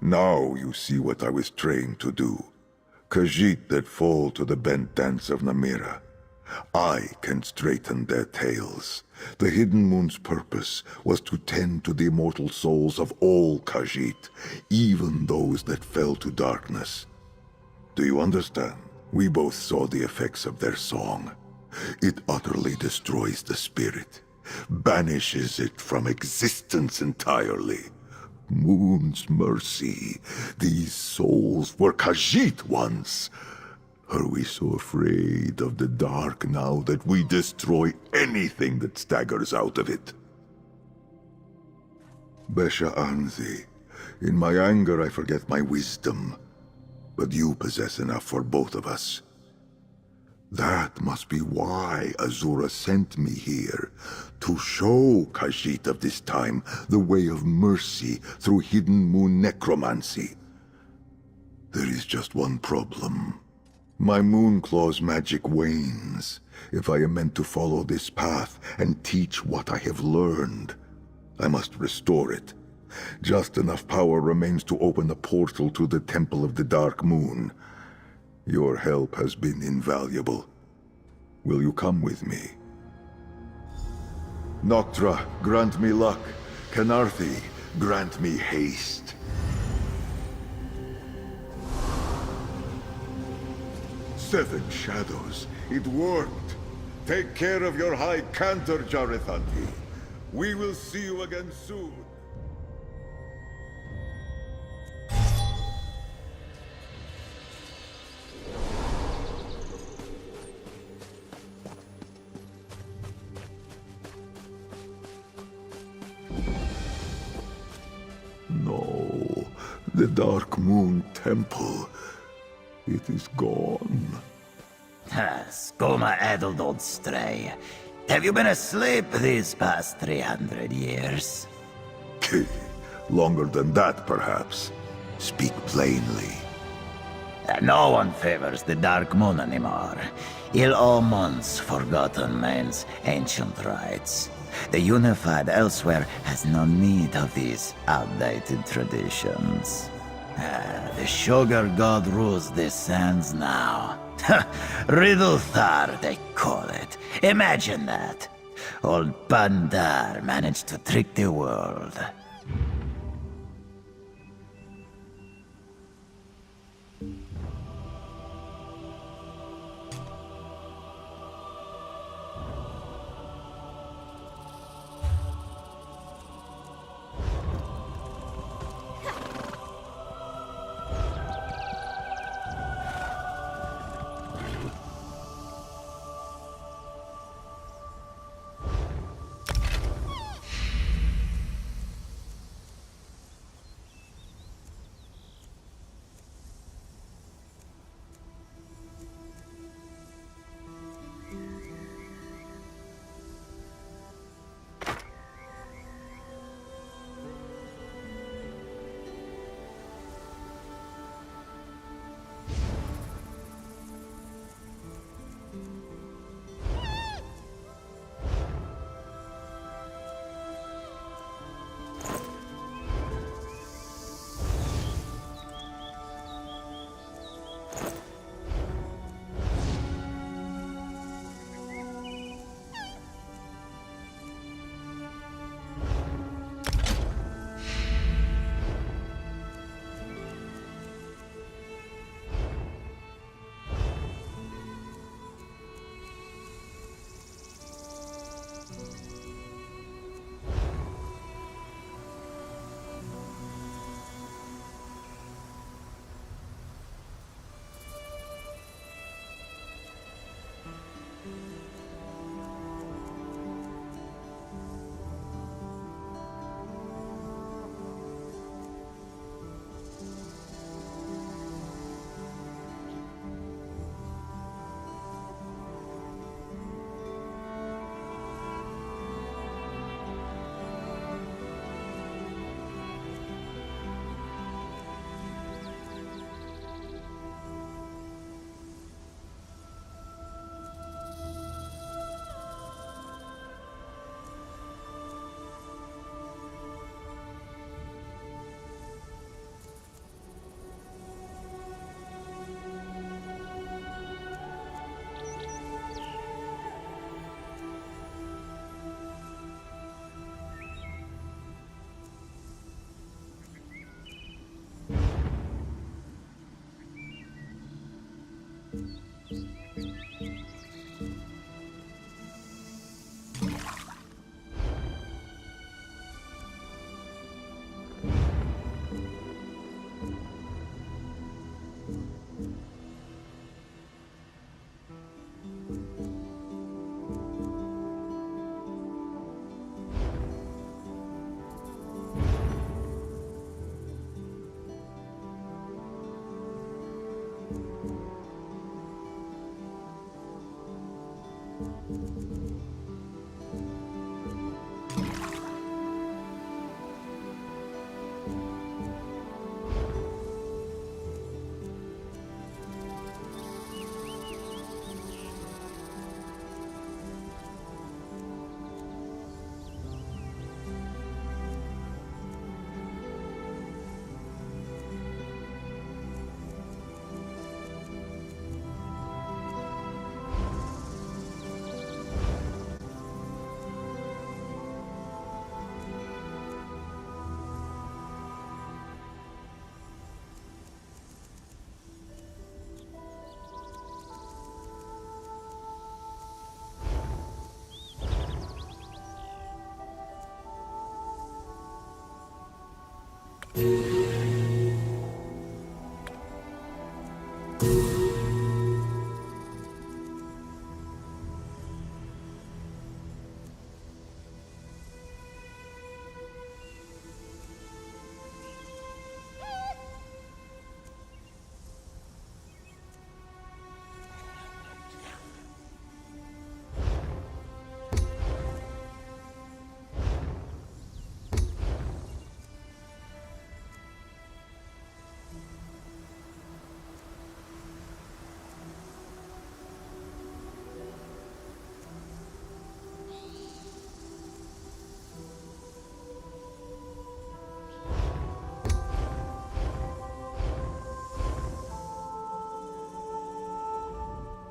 Now you see what I was trained to do. Khajiit that fall to the bent dance of Namira. I can straighten their tails. The Hidden Moon's purpose was to tend to the immortal souls of all Khajiit, even those that fell to darkness. Do you understand? We both saw the effects of their song. It utterly destroys the spirit, banishes it from existence entirely. Moon's mercy. These souls were Khajiit once. Are we so afraid of the dark now that we destroy anything that staggers out of it? Besha Anzi, in my anger I forget my wisdom, but you possess enough for both of us. That must be why Azura sent me here, to show Khajiit of this time the way of mercy through Hidden Moon necromancy. There is just one problem. My Moonclaw's magic wanes. If I am meant to follow this path and teach what I have learned, I must restore it. Just enough power remains to open a portal to the Temple of the Dark Moon. Your help has been invaluable. Will you come with me? Noctra, grant me luck. Canarthi, grant me haste. Seven Shadows. It worked. Take care of your high canter, Jarethanti. We will see you again soon. No, the Dark Moon Temple. It is gone. Skoma Adeldod Stray. Have you been asleep these past 300 years? Longer than that, perhaps. Speak plainly. No one favors the Dark Moon anymore. Il Omon's forgotten man's ancient rites. The Unified elsewhere has no need of these outdated traditions. The Sugar God rules the sands now. Riddlethar, they call it. Imagine that. Old Bandar managed to trick the world.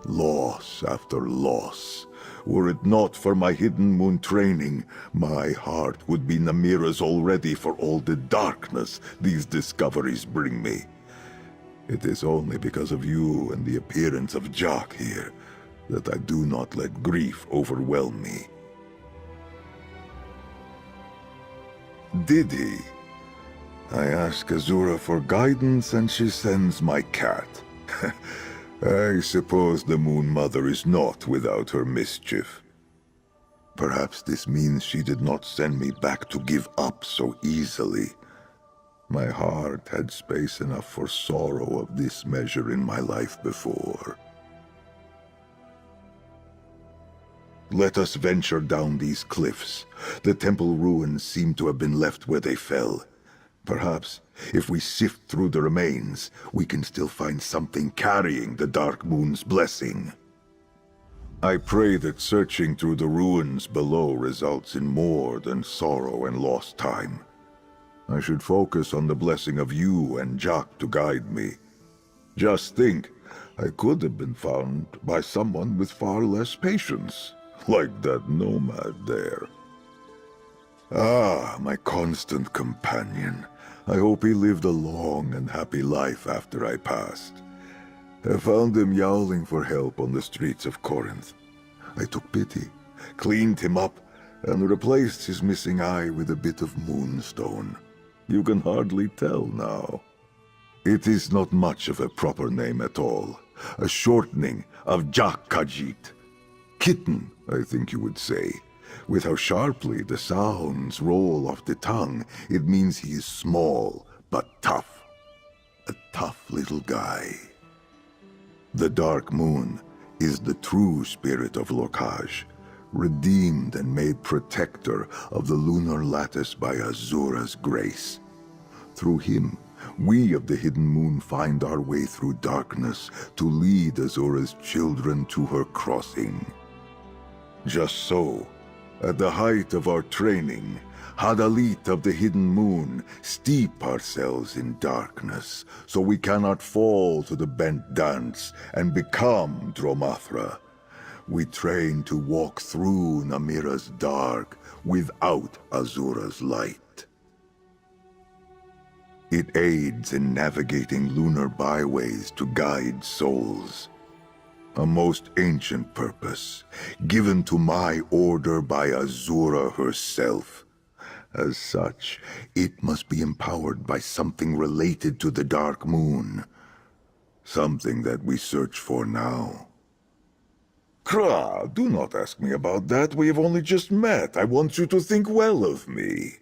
Loss after loss. Were it not for my Hidden Moon training, my heart would be Namira's already for all the darkness these discoveries bring me. It is only because of you and the appearance of Jock here that I do not let grief overwhelm me. Did he? I ask Azura for guidance and she sends my cat. I suppose the Moon Mother is not without her mischief. Perhaps this means she did not send me back to give up so easily. My heart had space enough for sorrow of this measure in my life before. Let us venture down these cliffs. The temple ruins seem to have been left where they fell. Perhaps, if we sift through the remains, we can still find something carrying the Dark Moon's blessing. I pray that searching through the ruins below results in more than sorrow and lost time. I should focus on the blessing of you and Jock to guide me. Just think, I could have been found by someone with far less patience, like that nomad there. Ah, my constant companion. I hope he lived a long and happy life after I passed. I found him yowling for help on the streets of Corinth. I took pity, cleaned him up, and replaced his missing eye with a bit of moonstone. You can hardly tell now. It is not much of a proper name at all. A shortening of Jock Khajiit. Kitten, I think you would say. With how sharply the sounds roll off the tongue, it means he is small, but tough. A tough little guy. The Dark Moon is the true spirit of Lorkhaj, redeemed and made protector of the lunar lattice by Azura's grace. Through him, we of the Hidden Moon find our way through darkness to lead Azura's children to her crossing. Just so, at the height of our training, Hadalit of the Hidden Moon, steep ourselves in darkness, so we cannot fall to the bent dance and become Dromathra. We train to walk through Namira's dark without Azura's light. It aids in navigating lunar byways to guide souls. A most ancient purpose, given to my order by Azura herself. As such, it must be empowered by something related to the Dark Moon. Something that we search for now. Kra, do not ask me about that. We have only just met. I want you to think well of me.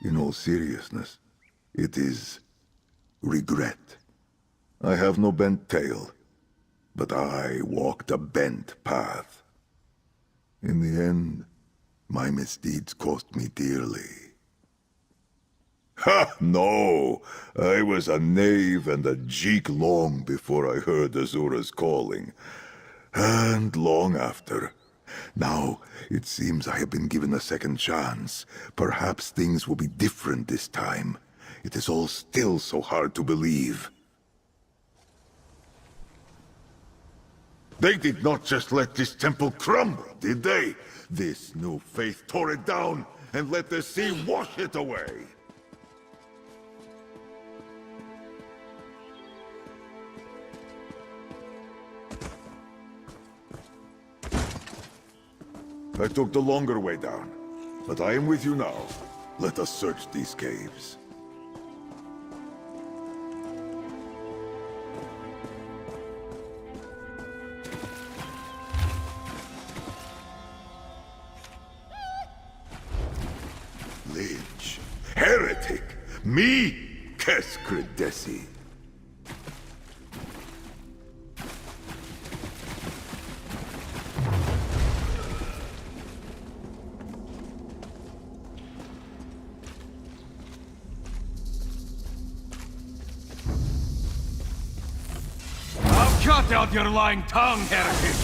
In all seriousness, it is regret. I have no bent tail. But I walked a bent path. In the end, my misdeeds cost me dearly. Ha! No! I was a knave and a jeek long before I heard Azura's calling. And long after. Now, it seems I have been given a second chance. Perhaps things will be different this time. It is all still so hard to believe. They did not just let this temple crumble, did they? This new faith tore it down and let the sea wash it away. I took the longer way down, but I am with you now. Let us search these caves. Lich. Heretic! Me? Keskridesi. Cut out your lying tongue, heretic!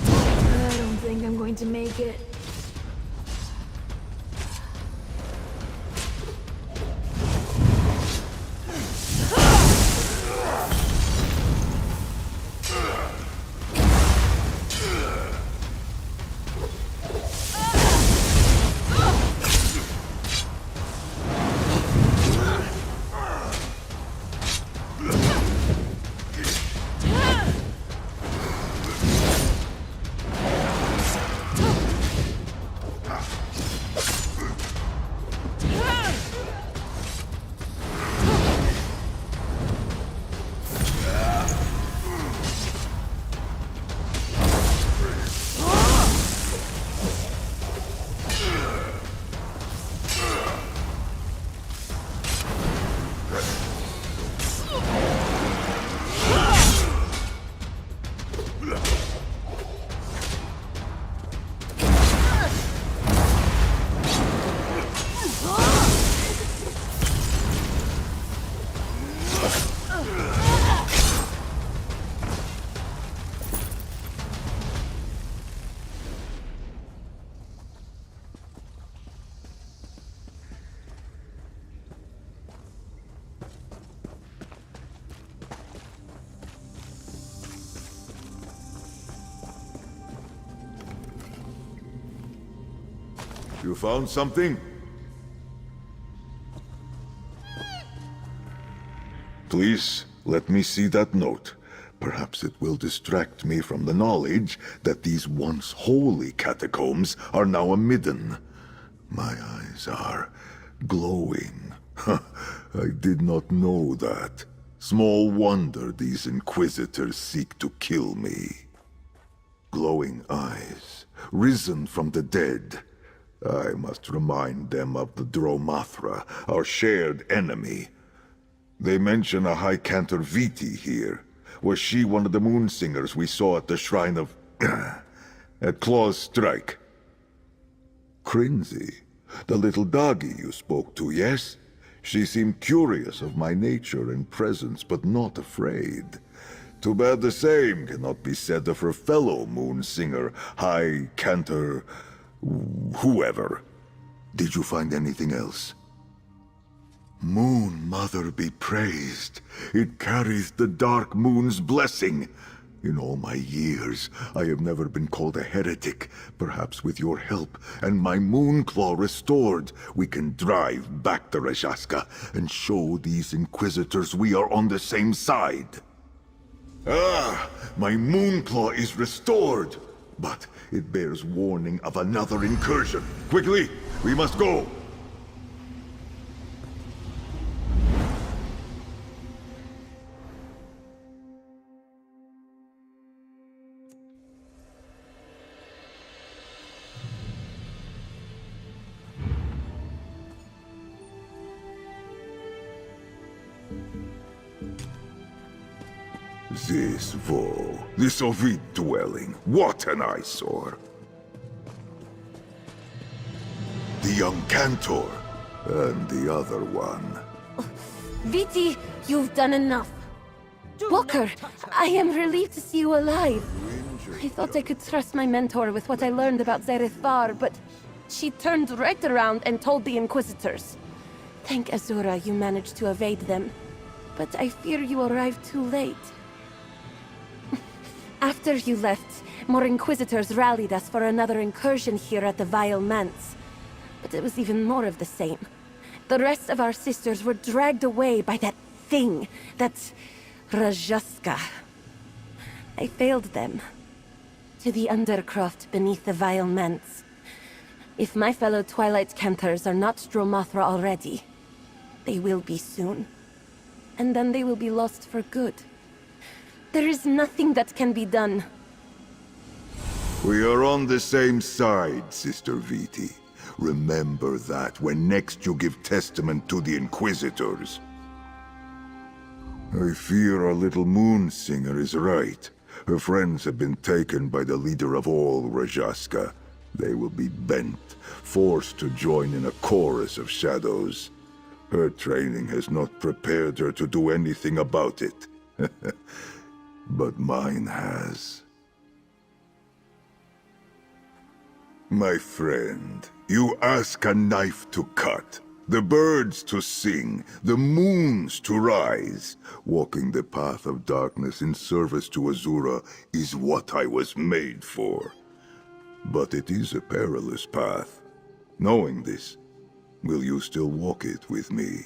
I don't think I'm going to make it. You found something? Please, let me see that note. Perhaps it will distract me from the knowledge that these once holy catacombs are now a midden. My eyes are glowing. I did not know that. Small wonder these Inquisitors seek to kill me. Glowing eyes, risen from the dead. I must remind them of the Dromathra, our shared enemy. They mention a High Cantor Viti here. Was she one of the moon singers we saw at the shrine of... at Claw's Strike? Crinzy, the little doggy you spoke to, yes? She seemed curious of my nature and presence, but not afraid. Too bad the same cannot be said of her fellow moon singer, High Cantor... whoever. Did you find anything else? Moon Mother be praised. It carries the Dark Moon's blessing. In all my years, I have never been called a heretic. Perhaps with your help and my Moonclaw restored, we can drive back the Rajaska and show these Inquisitors we are on the same side. Ah, my Moonclaw is restored. But it bears warning of another incursion. Quickly, we must go! This Vo, this Ovid dwelling, what an eyesore! The young Cantor, and the other one. Viti, you've done enough. Walker, I am relieved to see you alive. I thought I could trust my mentor with what I learned about Zerethar, but she turned right around and told the Inquisitors. Thank Azura you managed to evade them, but I fear you arrived too late. After you left, more Inquisitors rallied us for another incursion here at the Vile Manse. But it was even more of the same. The rest of our sisters were dragged away by that thing, that Rajaska. I failed them. To the Undercroft beneath the Vile Manse. If my fellow Twilight Cantors are not Stromothra already, they will be soon. And then they will be lost for good. There is nothing that can be done. We are on the same side, Sister Viti. Remember that when next you give testament to the Inquisitors. I fear our little moon singer is right. Her friends have been taken by the leader of all Rajaska. They will be bent, forced to join in a chorus of shadows. Her training has not prepared her to do anything about it. But mine has. My friend, you ask a knife to cut, the birds to sing, the moons to rise. Walking the path of darkness in service to Azura is what I was made for. But it is a perilous path. Knowing this, will you still walk it with me?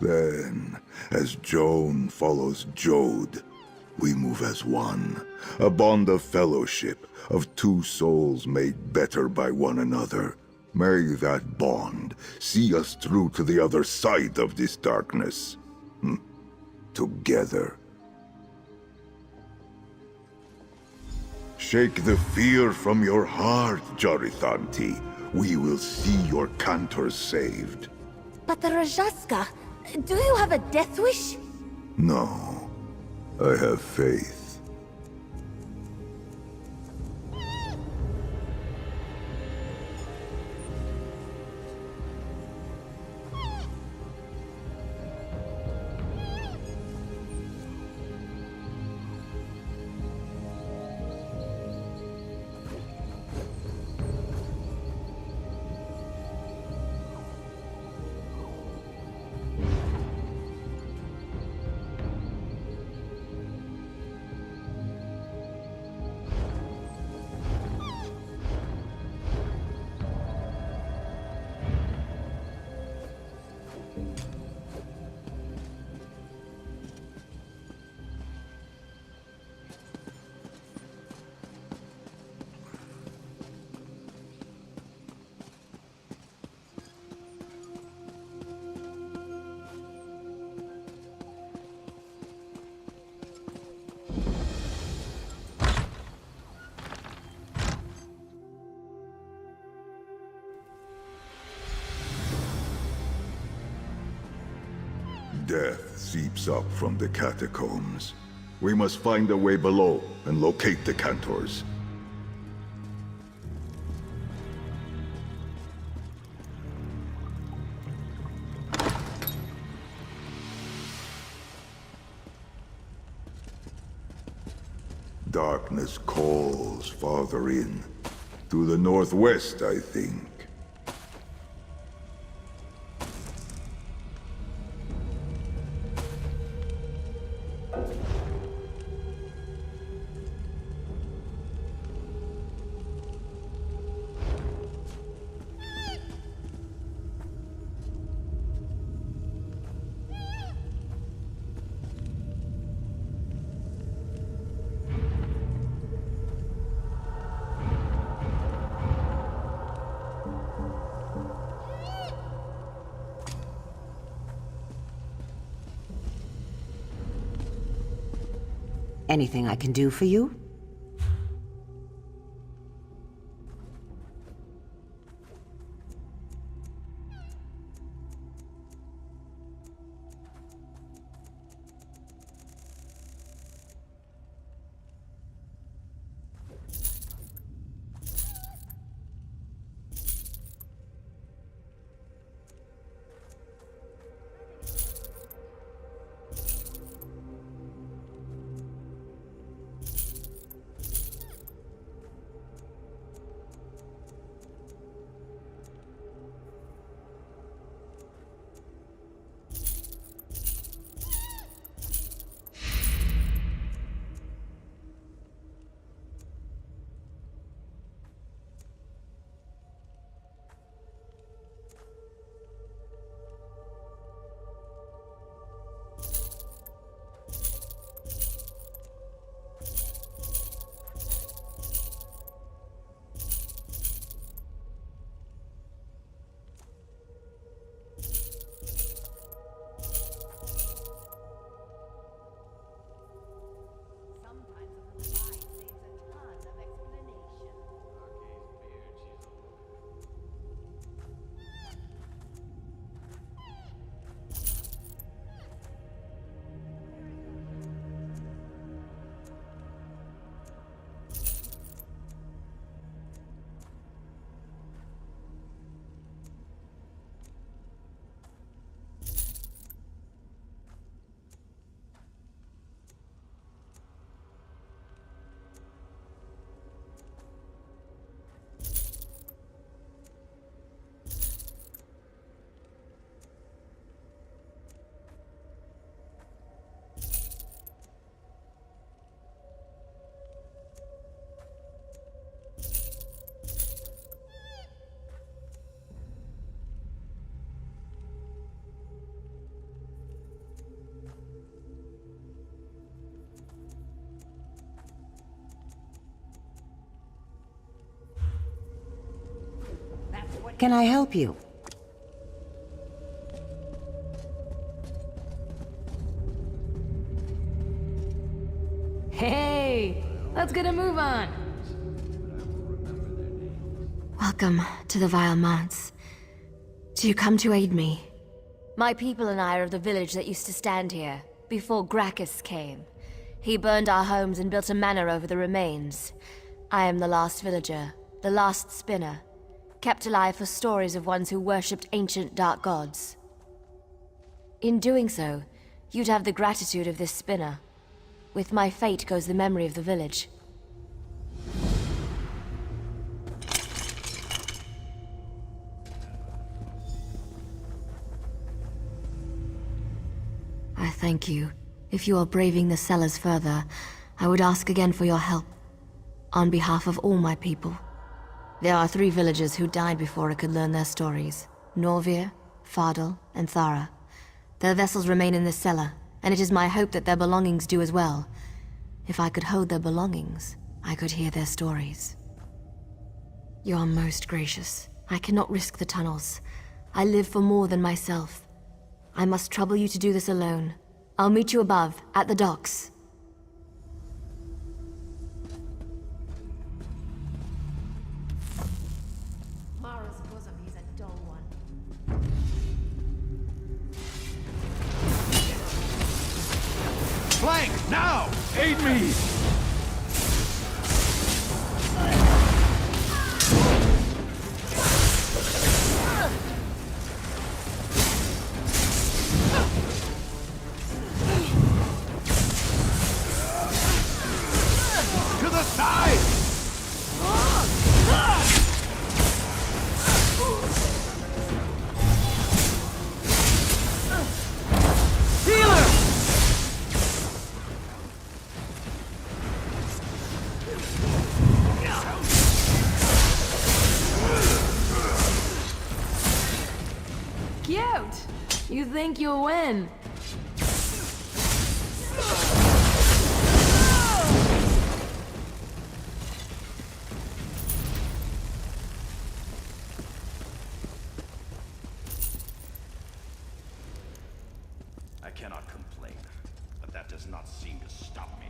Then, as Joan follows Jode, we move as one, a bond of fellowship, of two souls made better by one another. May that bond see us through to the other side of this darkness. Together. Shake the fear from your heart, Jarithanti. We will see your Cantors saved. But the Rajaska, do you have a death wish? No, I have faith. Death seeps up from the catacombs. We must find a way below and locate the Cantors. Darkness calls farther in. To the northwest, I think. Anything I can do for you? can I help you? Hey, let's get a move on. Welcome to the Vile Mounts. Do you come to aid me? My people and I are of the village that used to stand here, before Gracchus came. He burned our homes and built a manor over the remains. I am the last villager, the last spinner, kept alive for stories of ones who worshipped ancient dark gods. In doing so, you'd have the gratitude of this spinner. With my fate goes the memory of the village. I thank you. If you are braving the cellars further, I would ask again for your help. On behalf of all my people. There are 3 villagers who died before I could learn their stories. Norvir, Fardel, and Thara. Their vessels remain in this cellar, and it is my hope that their belongings do as well. If I could hold their belongings, I could hear their stories. You are most gracious. I cannot risk the tunnels. I live for more than myself. I must trouble you to do this alone. I'll meet you above, at the docks. Mara's bosom is a dull one. Flank, now! Aid me! To the side! Cute! You think you'll win? I cannot complain, but that does not seem to stop me.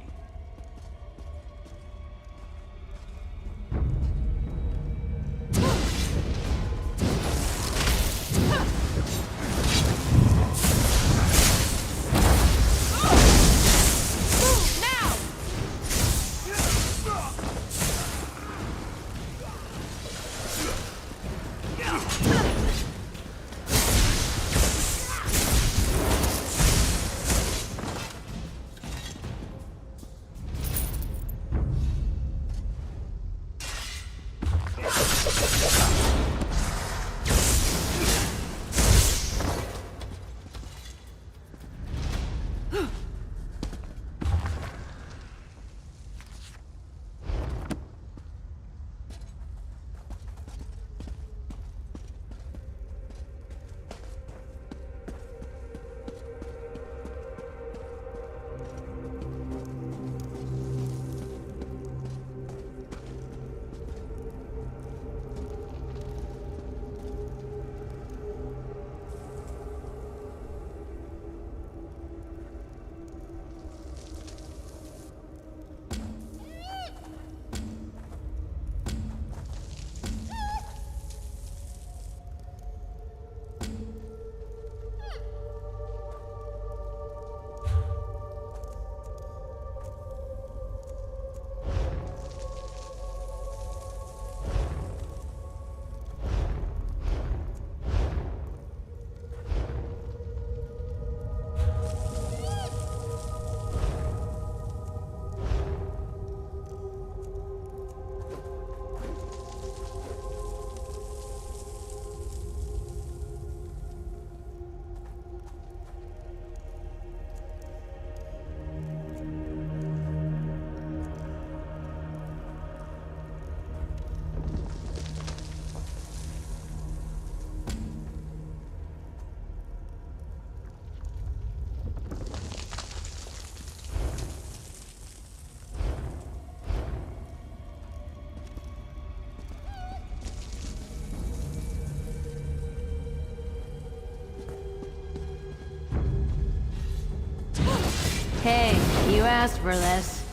Hey, you asked for this.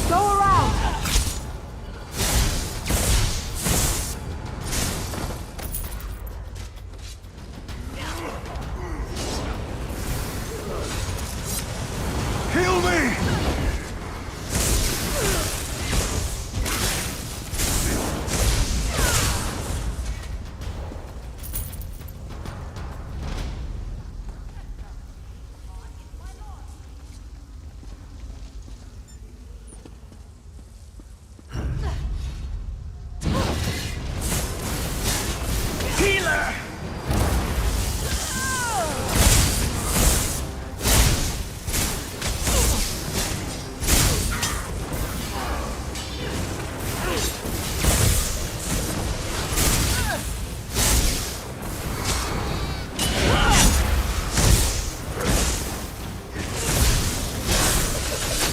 Go around! Heal me! Healer!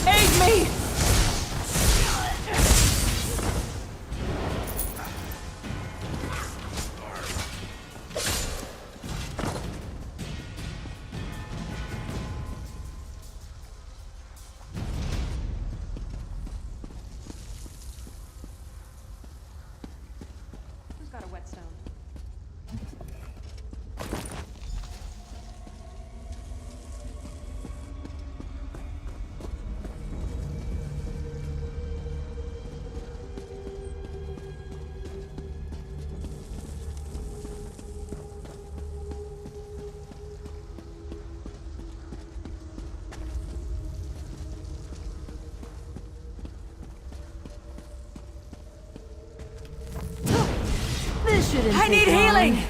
Aid me! Who's got a whetstone? This shouldn't I need take long. healing!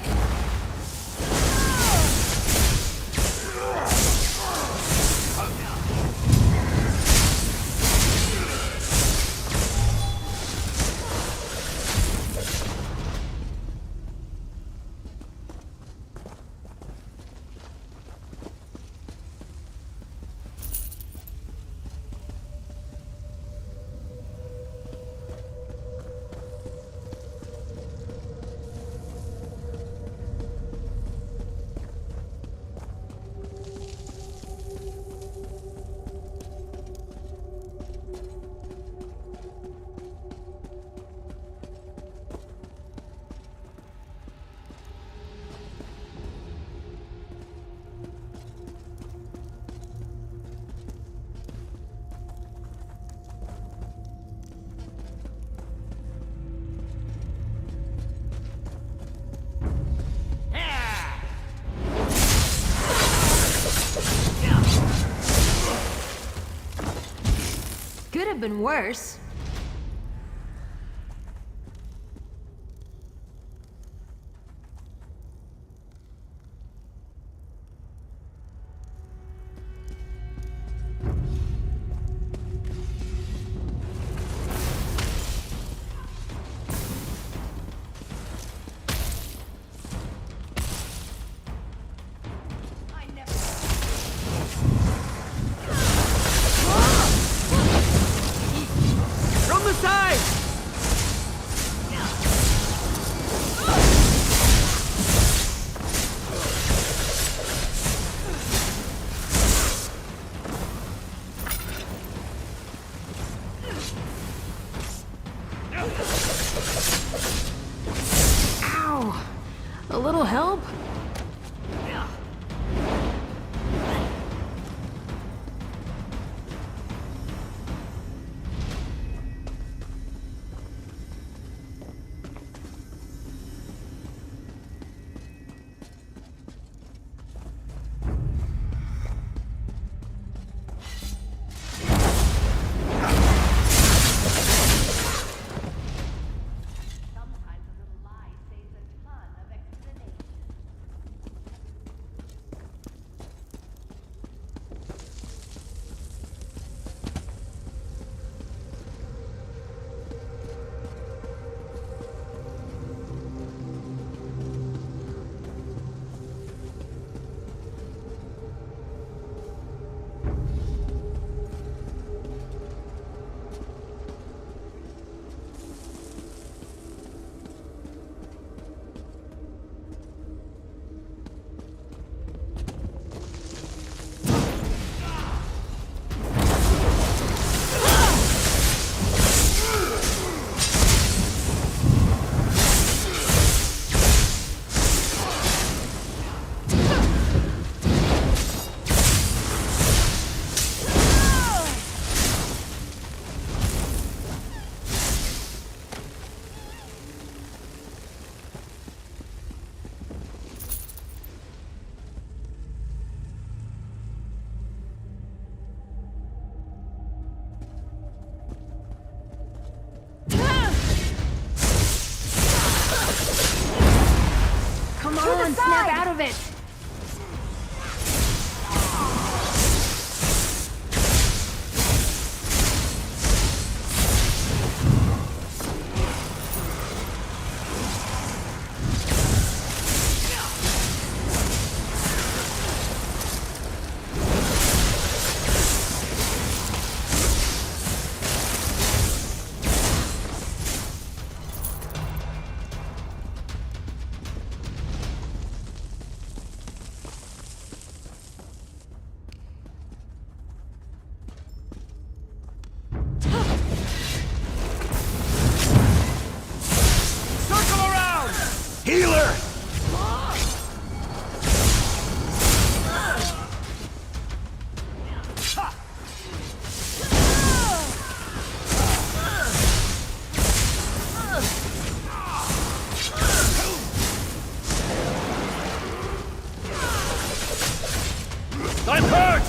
Could have been worse. From the side! Ow! A little help? on, snap out of it! Healer! I'm hurt!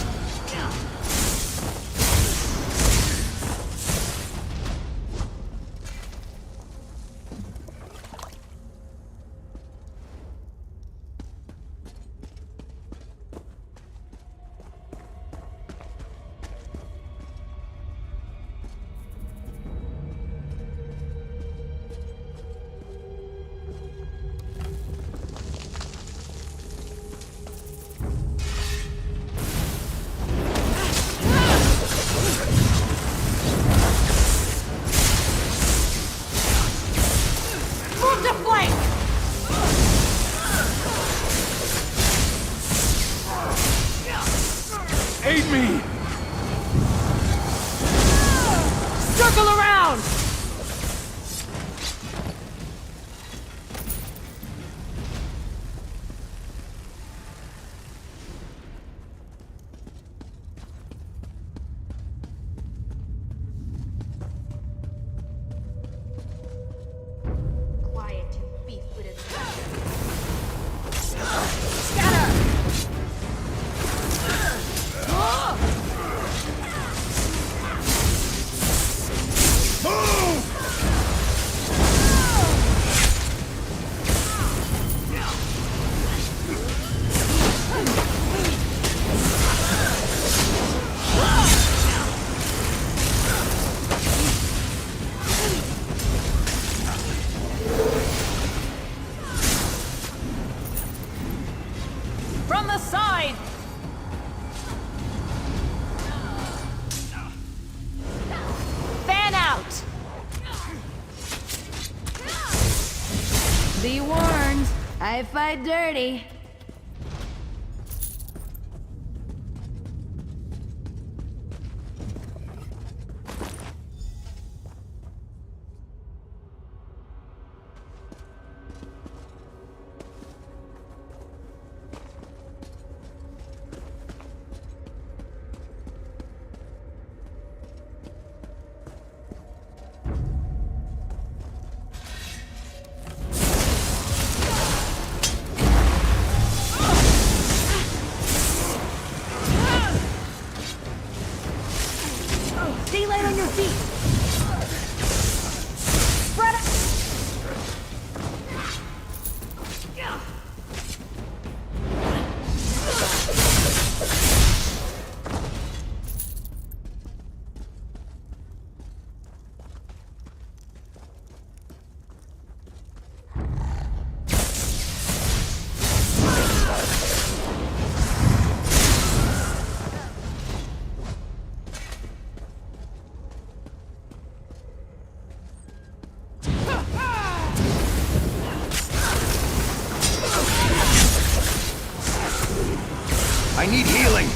Move to flank! Aid me! Circle around! Quiet, you beef-witted Scatter! From the side! Fan out! Be warned, I fight dirty. Stay light on your feet! Spread it! I need healing!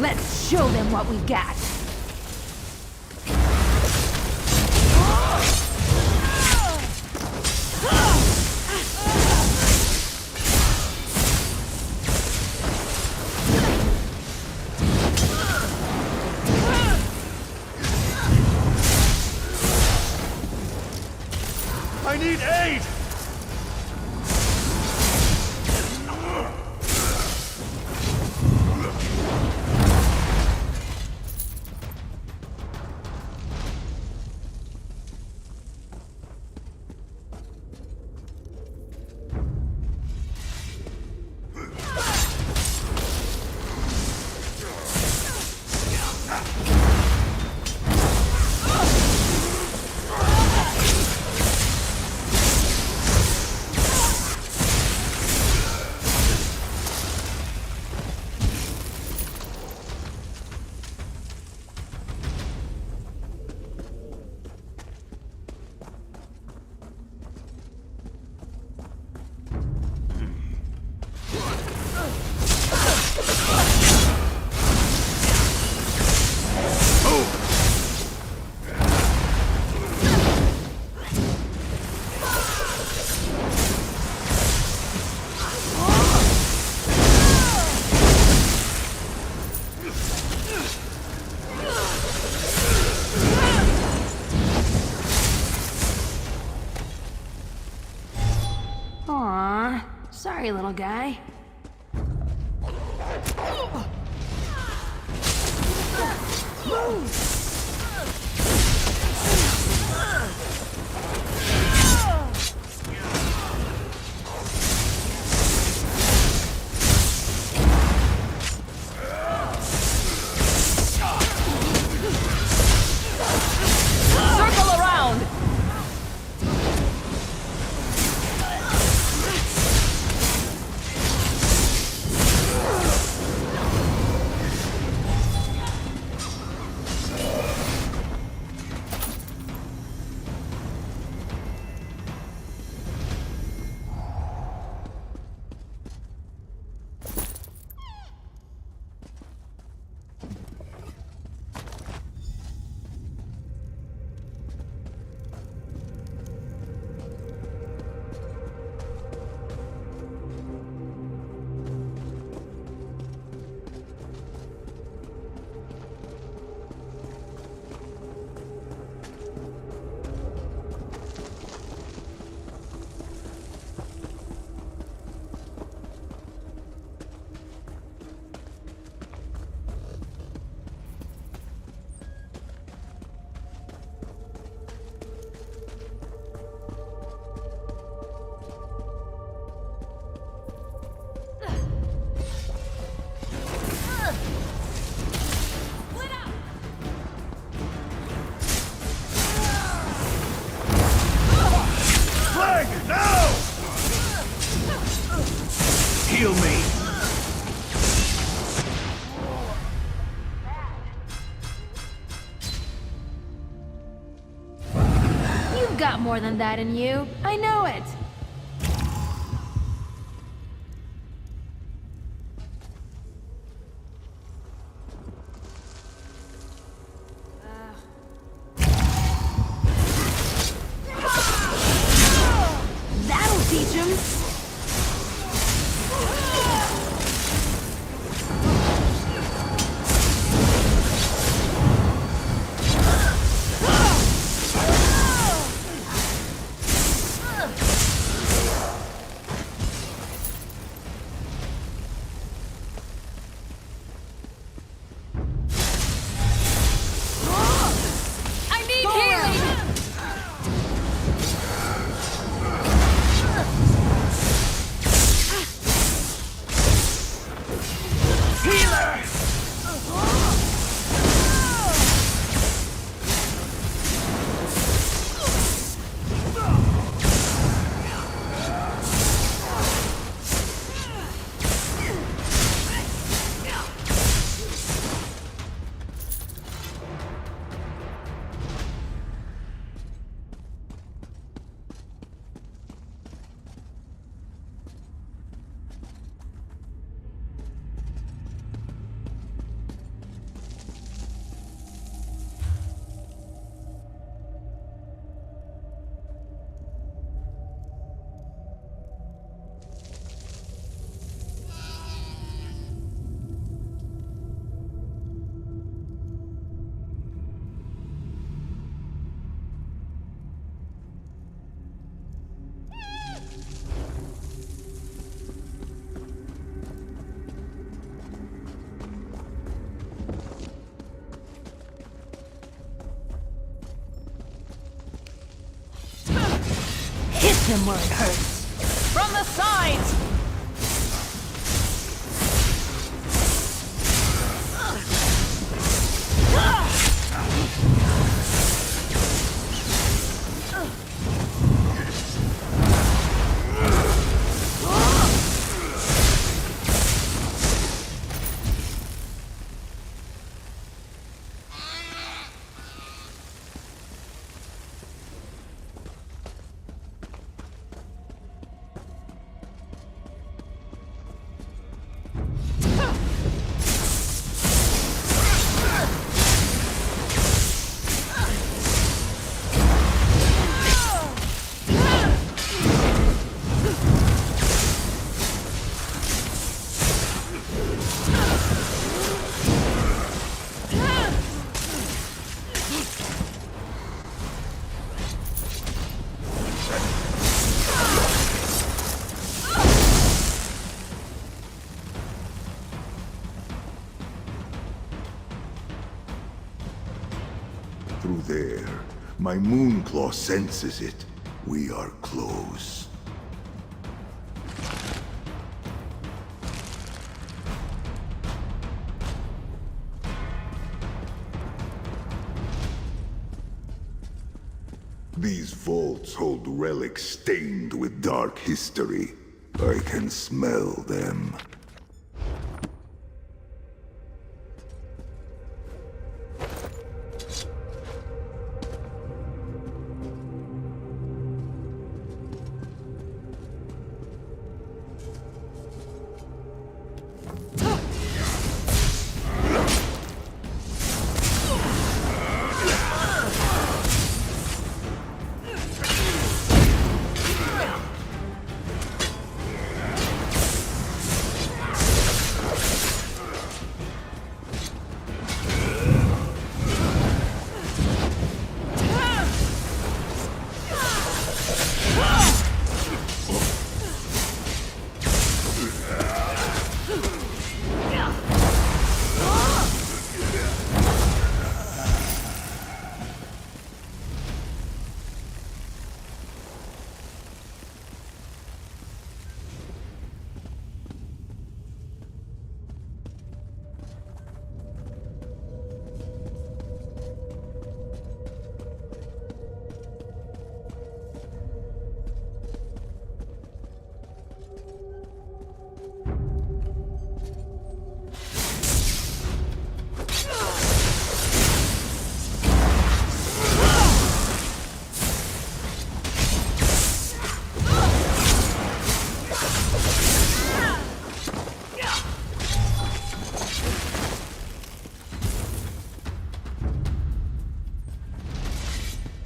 Let's show them what we got. I need aid! Aww. Sorry, little guy. Circle around! Heal me! You've got more than that in you. I know it. That'll teach him! I need healing! him where it hurts. From the sides! Through there. My Moonclaw senses it. We are close. These vaults hold relics stained with dark history. I can smell them.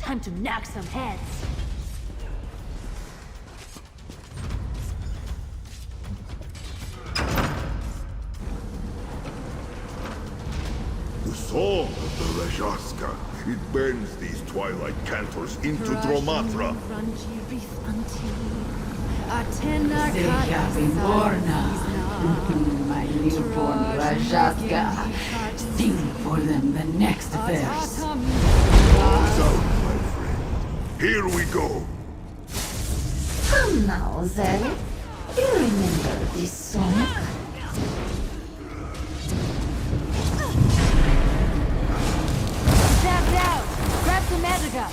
Time to knock some heads. The song of the Rajaska. It bends these twilight cantors into Dromatra. My newborn Rajaska. Sing for them the next verse. Close out, my friend. Here we go. Come now, Zed. You remember this song? Tapped out! Grab some magica!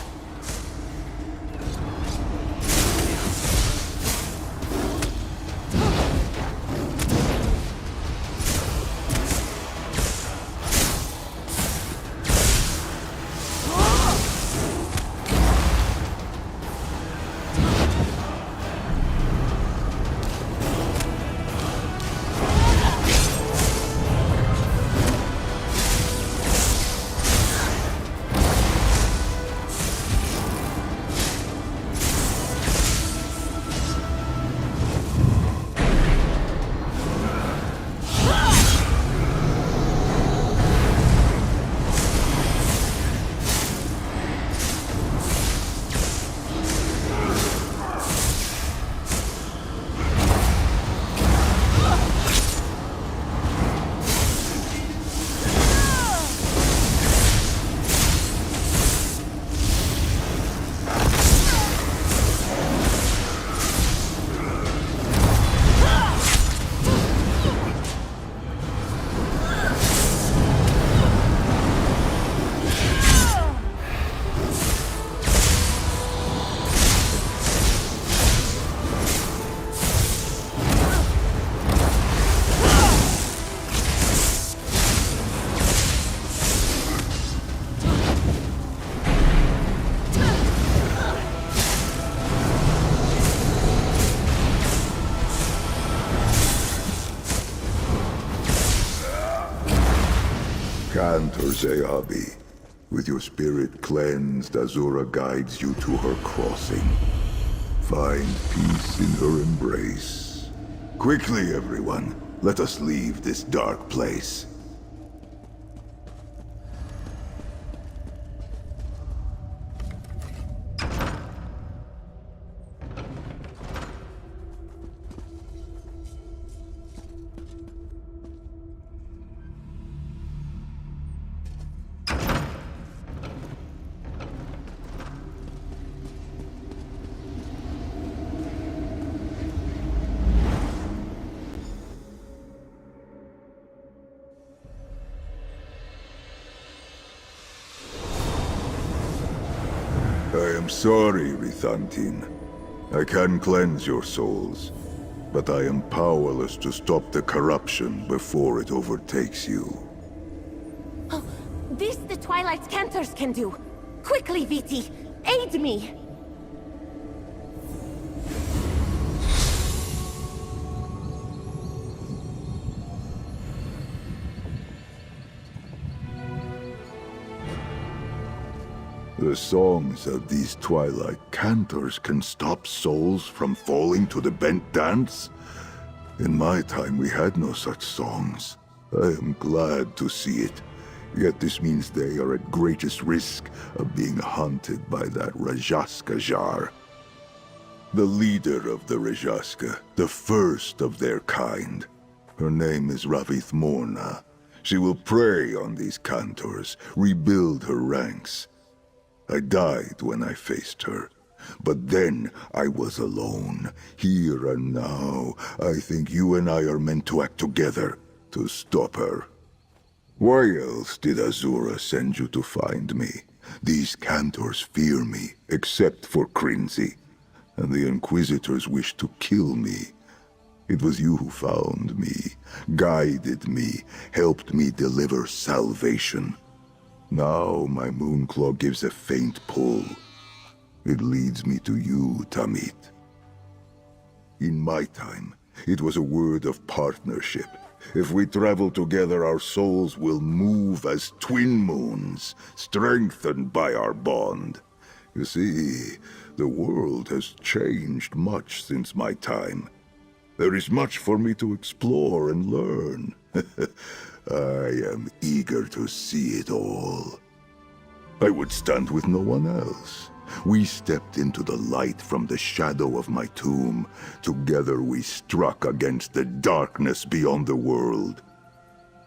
Cantor Zeabi. With your spirit cleansed, Azura guides you to her crossing. Find peace in her embrace. Quickly, everyone. Let us leave this dark place. I am sorry, Rithantin. I can cleanse your souls, but I am powerless to stop the corruption before it overtakes you. Oh, this the Twilight's Cantors can do. Quickly, Viti, aid me! The songs of these Twilight Cantors can stop souls from falling to the bent dance? In my time, we had no such songs. I am glad to see it. Yet this means they are at greatest risk of being hunted by that Rajaska Jar. The leader of the Rajaska, the first of their kind. Her name is Ravith Morna. She will prey on these Cantors, rebuild her ranks. I died when I faced her. But then I was alone. Here and now, I think you and I are meant to act together to stop her. Why else did Azura send you to find me? These Cantors fear me, except for Krinzi. And the Inquisitors wish to kill me. It was you who found me, guided me, helped me deliver salvation. Now my Moonclaw gives a faint pull. It leads me to you, Tamit. In my time, it was a word of partnership. If we travel together, our souls will move as twin moons, strengthened by our bond. You see, the world has changed much since my time. There is much for me to explore and learn. I am eager to see it all. I would stand with no one else. We stepped into the light from the shadow of my tomb. Together we struck against the darkness beyond the world.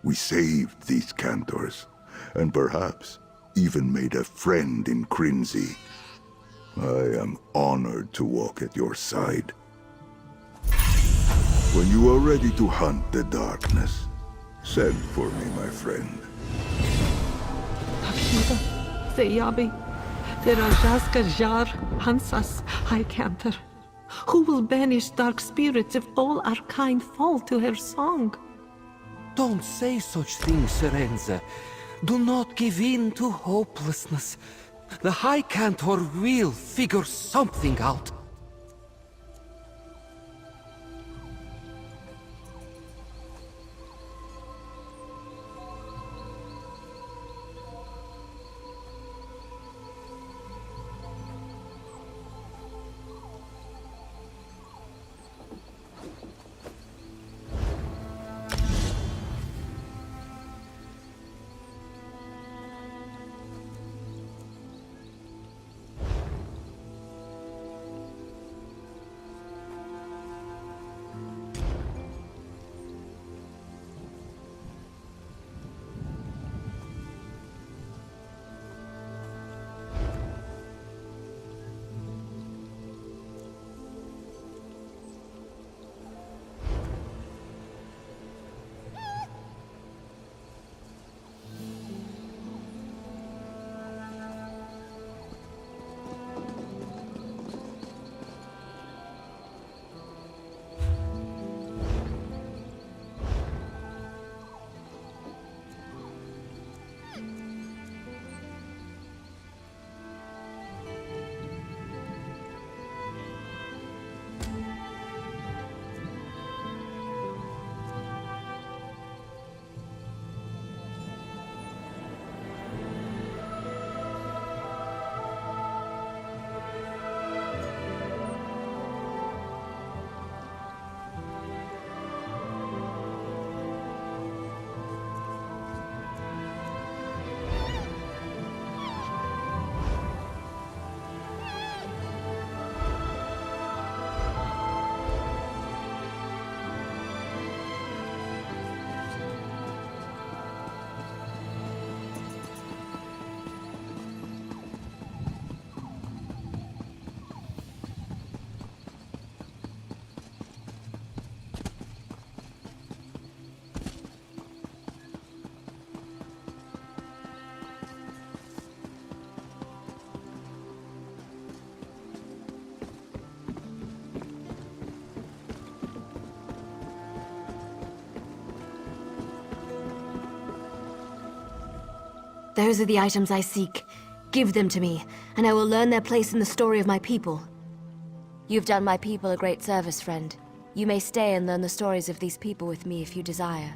We saved these Cantors, and perhaps even made a friend in Krinzi. I am honored to walk at your side. When you are ready to hunt the darkness, send for me, my friend. Akiva, Zeyabi, the Rajaska Jar hunts us, High Cantor. Who will banish dark spirits if all our kind fall to her song? Don't say such things, Serenza. Do not give in to hopelessness. The High Cantor will figure something out. Those are the items I seek. Give them to me, and I will learn their place in the story of my people. You've done my people a great service, friend. You may stay and learn the stories of these people with me if you desire.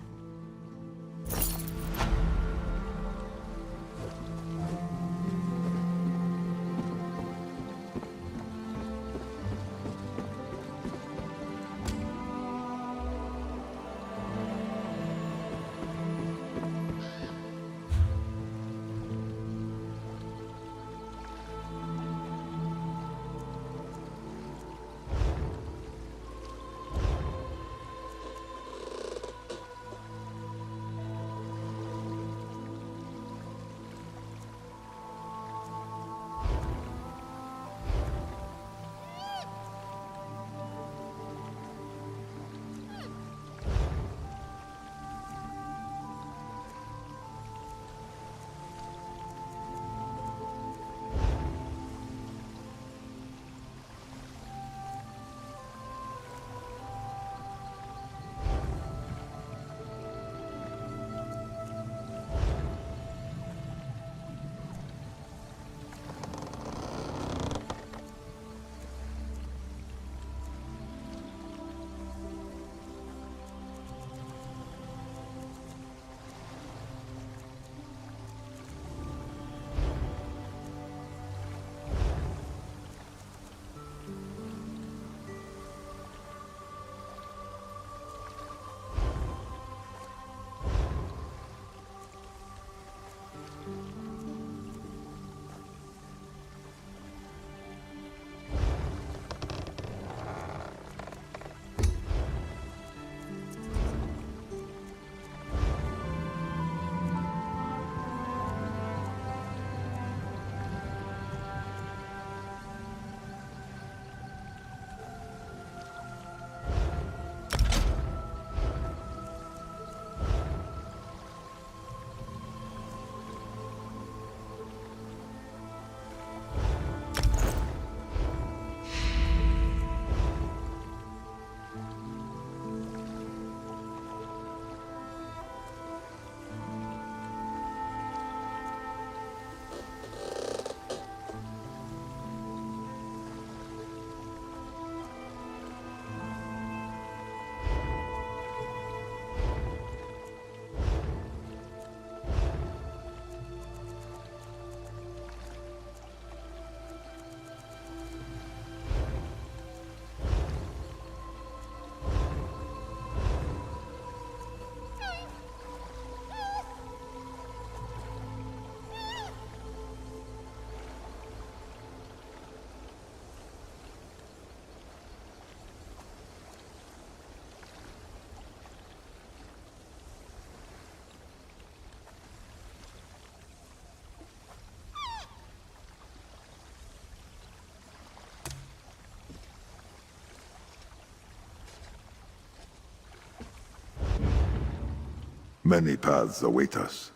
Many paths await us.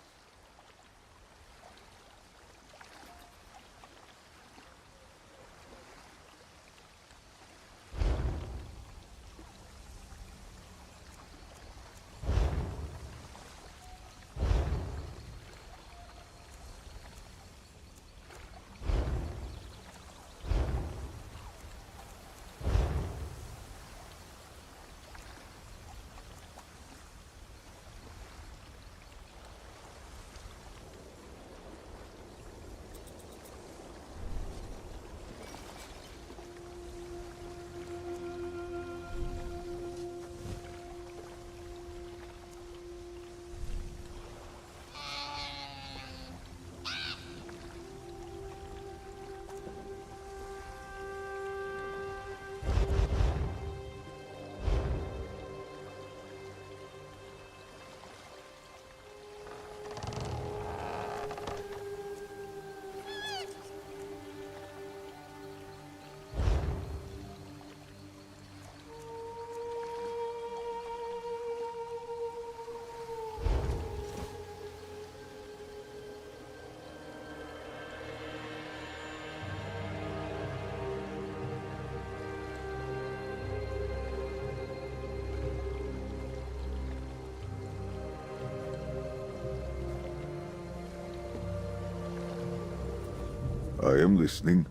I am listening.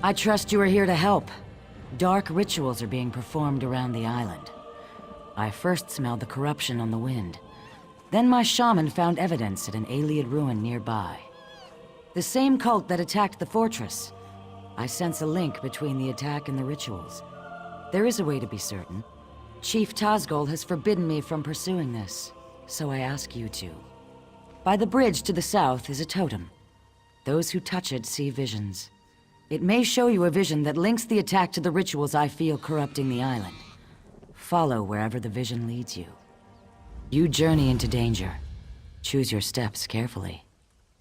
I trust you are here to help. Dark rituals are being performed around the island. I first smelled the corruption on the wind. Then my shaman found evidence at an Ayleid ruin nearby. The same cult that attacked the fortress. I sense a link between the attack and the rituals. There is a way to be certain. Chief Tazgol has forbidden me from pursuing this, so I ask you to. By the bridge to the south is a totem. Those who touch it see visions. It may show you a vision that links the attack to the rituals I feel corrupting the island. Follow wherever the vision leads you. You journey into danger. Choose your steps carefully.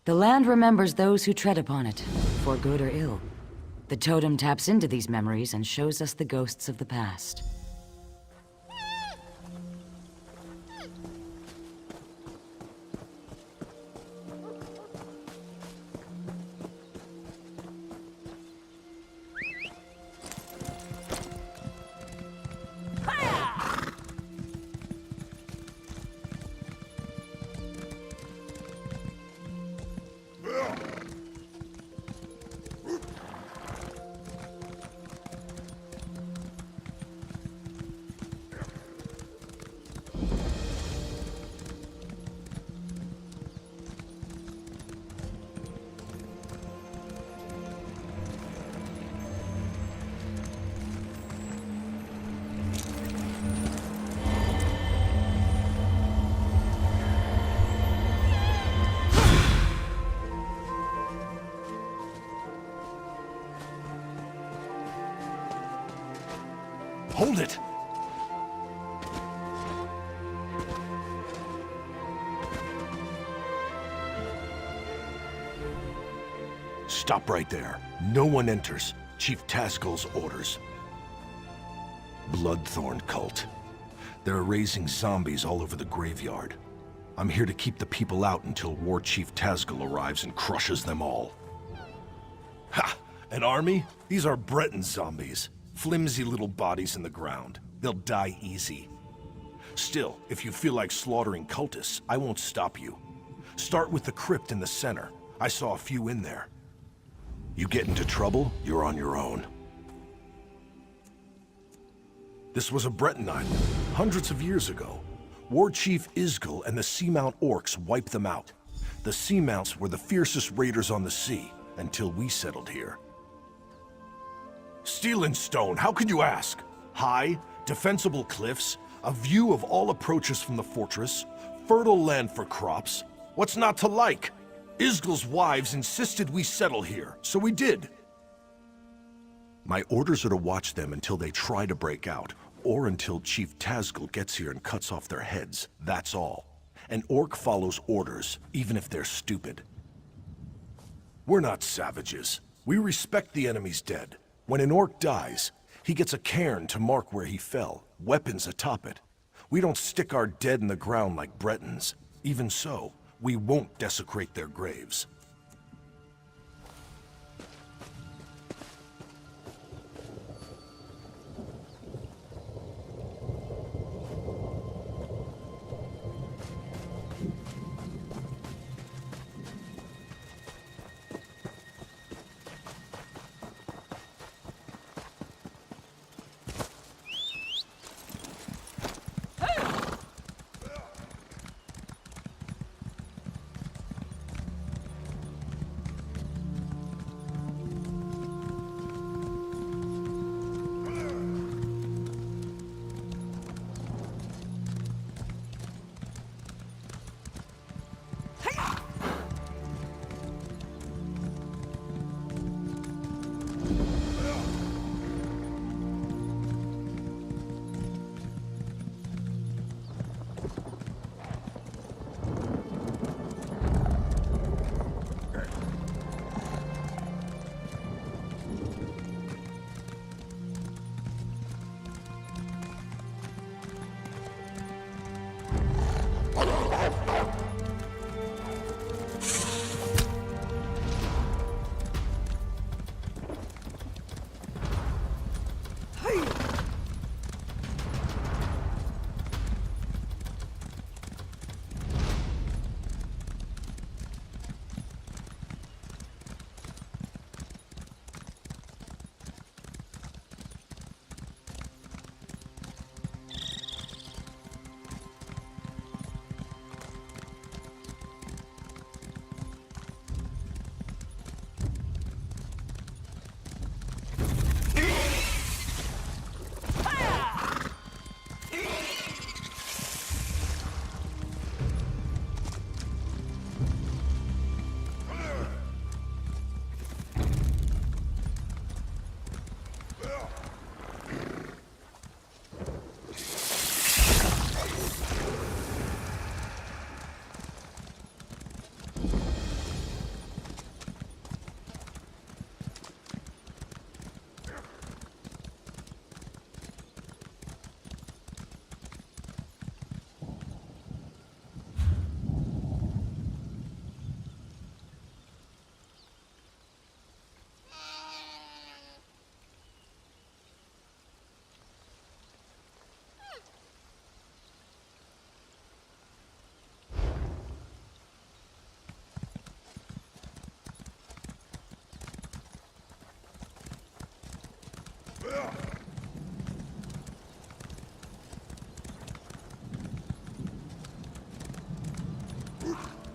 The land remembers those who tread upon it, for good or ill. The totem taps into these memories and shows us the ghosts of the past. Hold it! Stop right there. No one enters. Chief Tazgol's orders. Bloodthorn cult. They're raising zombies all over the graveyard. I'm here to keep the people out until War Chief Tazgol arrives and crushes them all. Ha! An army? These are Breton zombies. Flimsy little bodies in the ground. They'll die easy. Still, if you feel like slaughtering cultists, I won't stop you. Start with the crypt in the center. I saw a few in there. You get into trouble, you're on your own. This was a Breton island, hundreds of years ago. War Chief Isgil and the Seamount Orcs wiped them out. The Seamounts were the fiercest raiders on the sea, until we settled here. Steel and stone, how could you ask? High, defensible cliffs, a view of all approaches from the fortress, fertile land for crops. What's not to like? Isgil's wives insisted we settle here, so we did. My orders are to watch them until they try to break out, or until Chief Tazgil gets here and cuts off their heads. That's all. An orc follows orders, even if they're stupid. We're not savages. We respect the enemy's dead. When an orc dies, he gets a cairn to mark where he fell, weapons atop it. We don't stick our dead in the ground like Bretons. Even so, we won't desecrate their graves.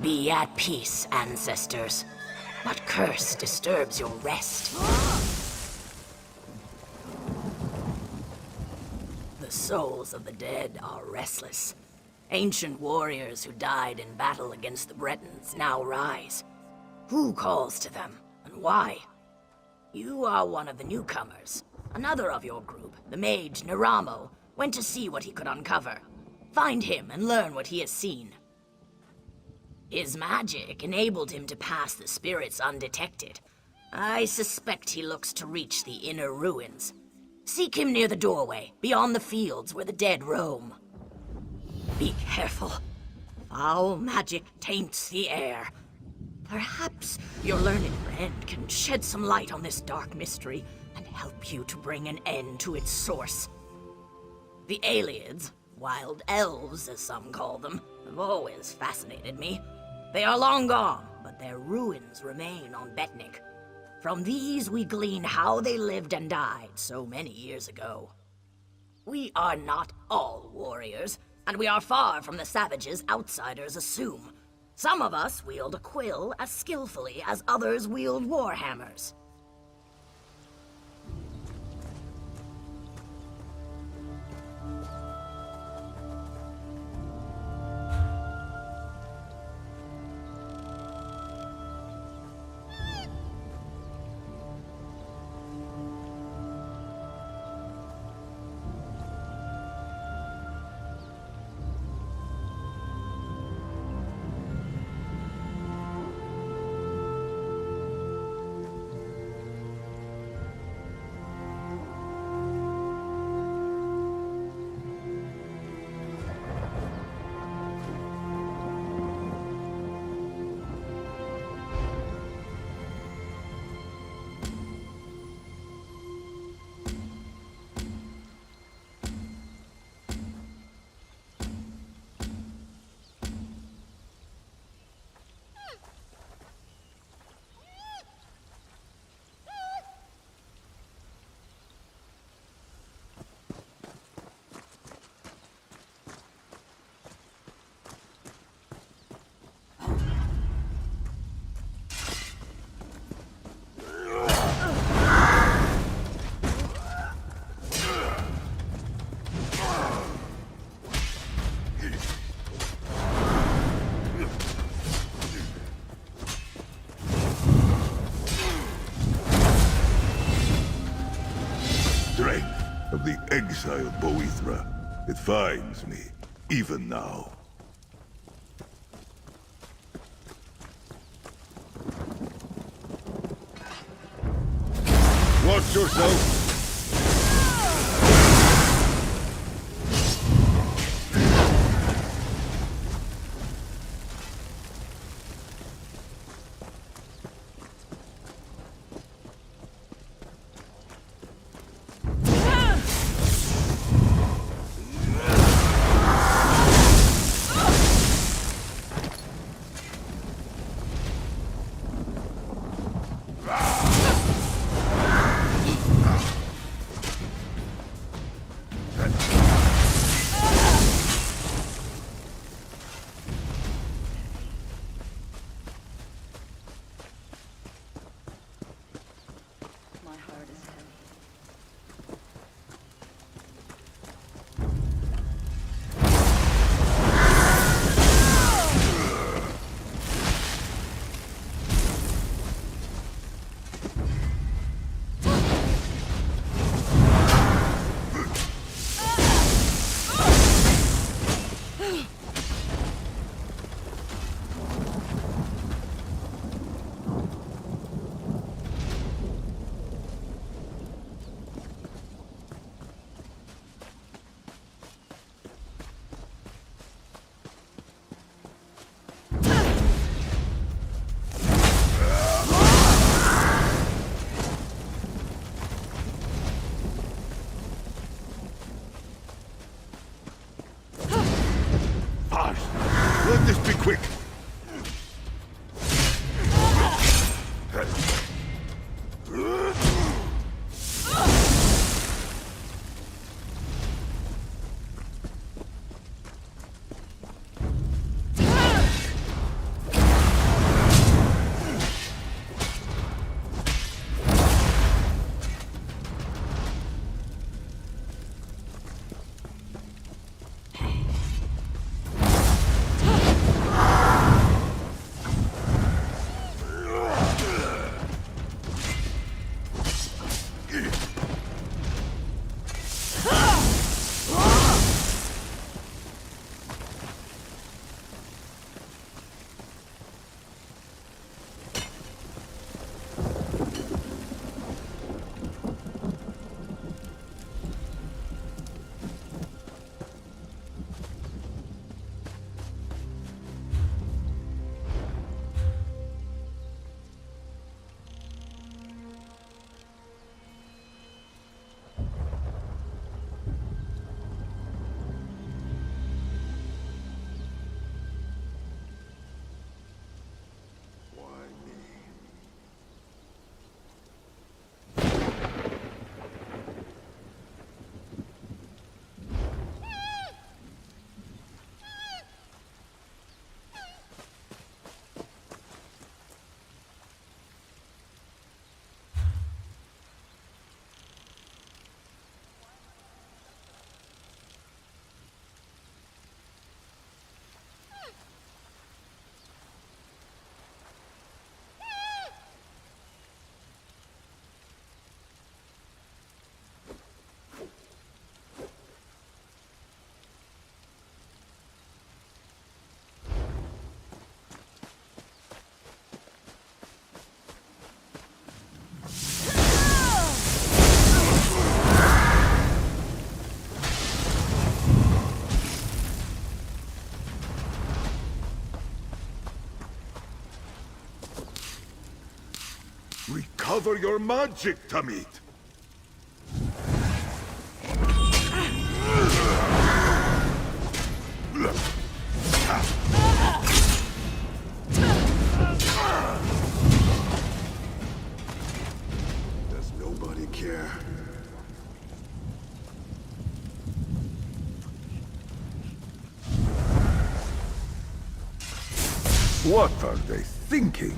Be at peace, ancestors. What curse disturbs your rest? The souls of the dead are restless. Ancient warriors who died in battle against the Bretons now rise. Who calls to them, and why? You are one of the newcomers. Another of your group, the mage Neramo, went to see what he could uncover. Find him and learn what he has seen. His magic enabled him to pass the spirits undetected. I suspect he looks to reach the inner ruins. Seek him near the doorway, beyond the fields where the dead roam. Be careful. Foul magic taints the air. Perhaps your learned friend can shed some light on this dark mystery and help you to bring an end to its source. The Ayleids, wild elves as some call them, have always fascinated me. They are long gone, but their ruins remain on Betnik. From these we glean how they lived and died so many years ago. We are not all warriors, and we are far from the savages outsiders assume. Some of us wield a quill as skillfully as others wield warhammers. exiled Boethra. It finds me, even now. Watch yourself! Let this be quick! Recover your magic, Tamid! Does nobody care? What are they thinking?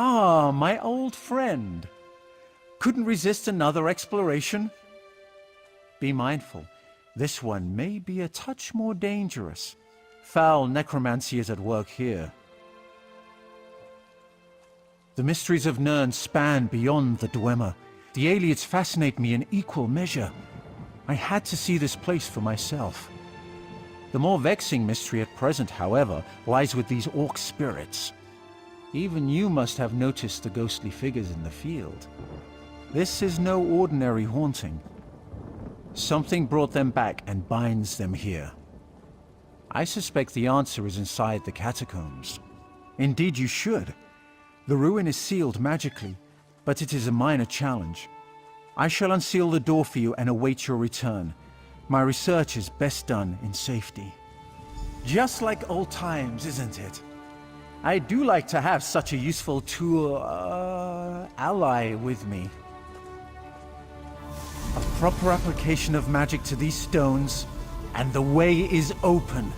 Ah, my old friend. Couldn't resist another exploration? Be mindful, this one may be a touch more dangerous. Foul necromancy is at work here. The mysteries of Nirn span beyond the Dwemer. The Ayleids fascinate me in equal measure. I had to see this place for myself. The more vexing mystery at present, however, lies with these orc spirits. Even you must have noticed the ghostly figures in the field. This is no ordinary haunting. Something brought them back and binds them here. I suspect the answer is inside the catacombs. Indeed you should. The ruin is sealed magically, but it is a minor challenge. I shall unseal the door for you and await your return. My research is best done in safety. Just like old times, isn't it? I do like to have such a useful tool, ally with me. A proper application of magic to these stones, and the way is open.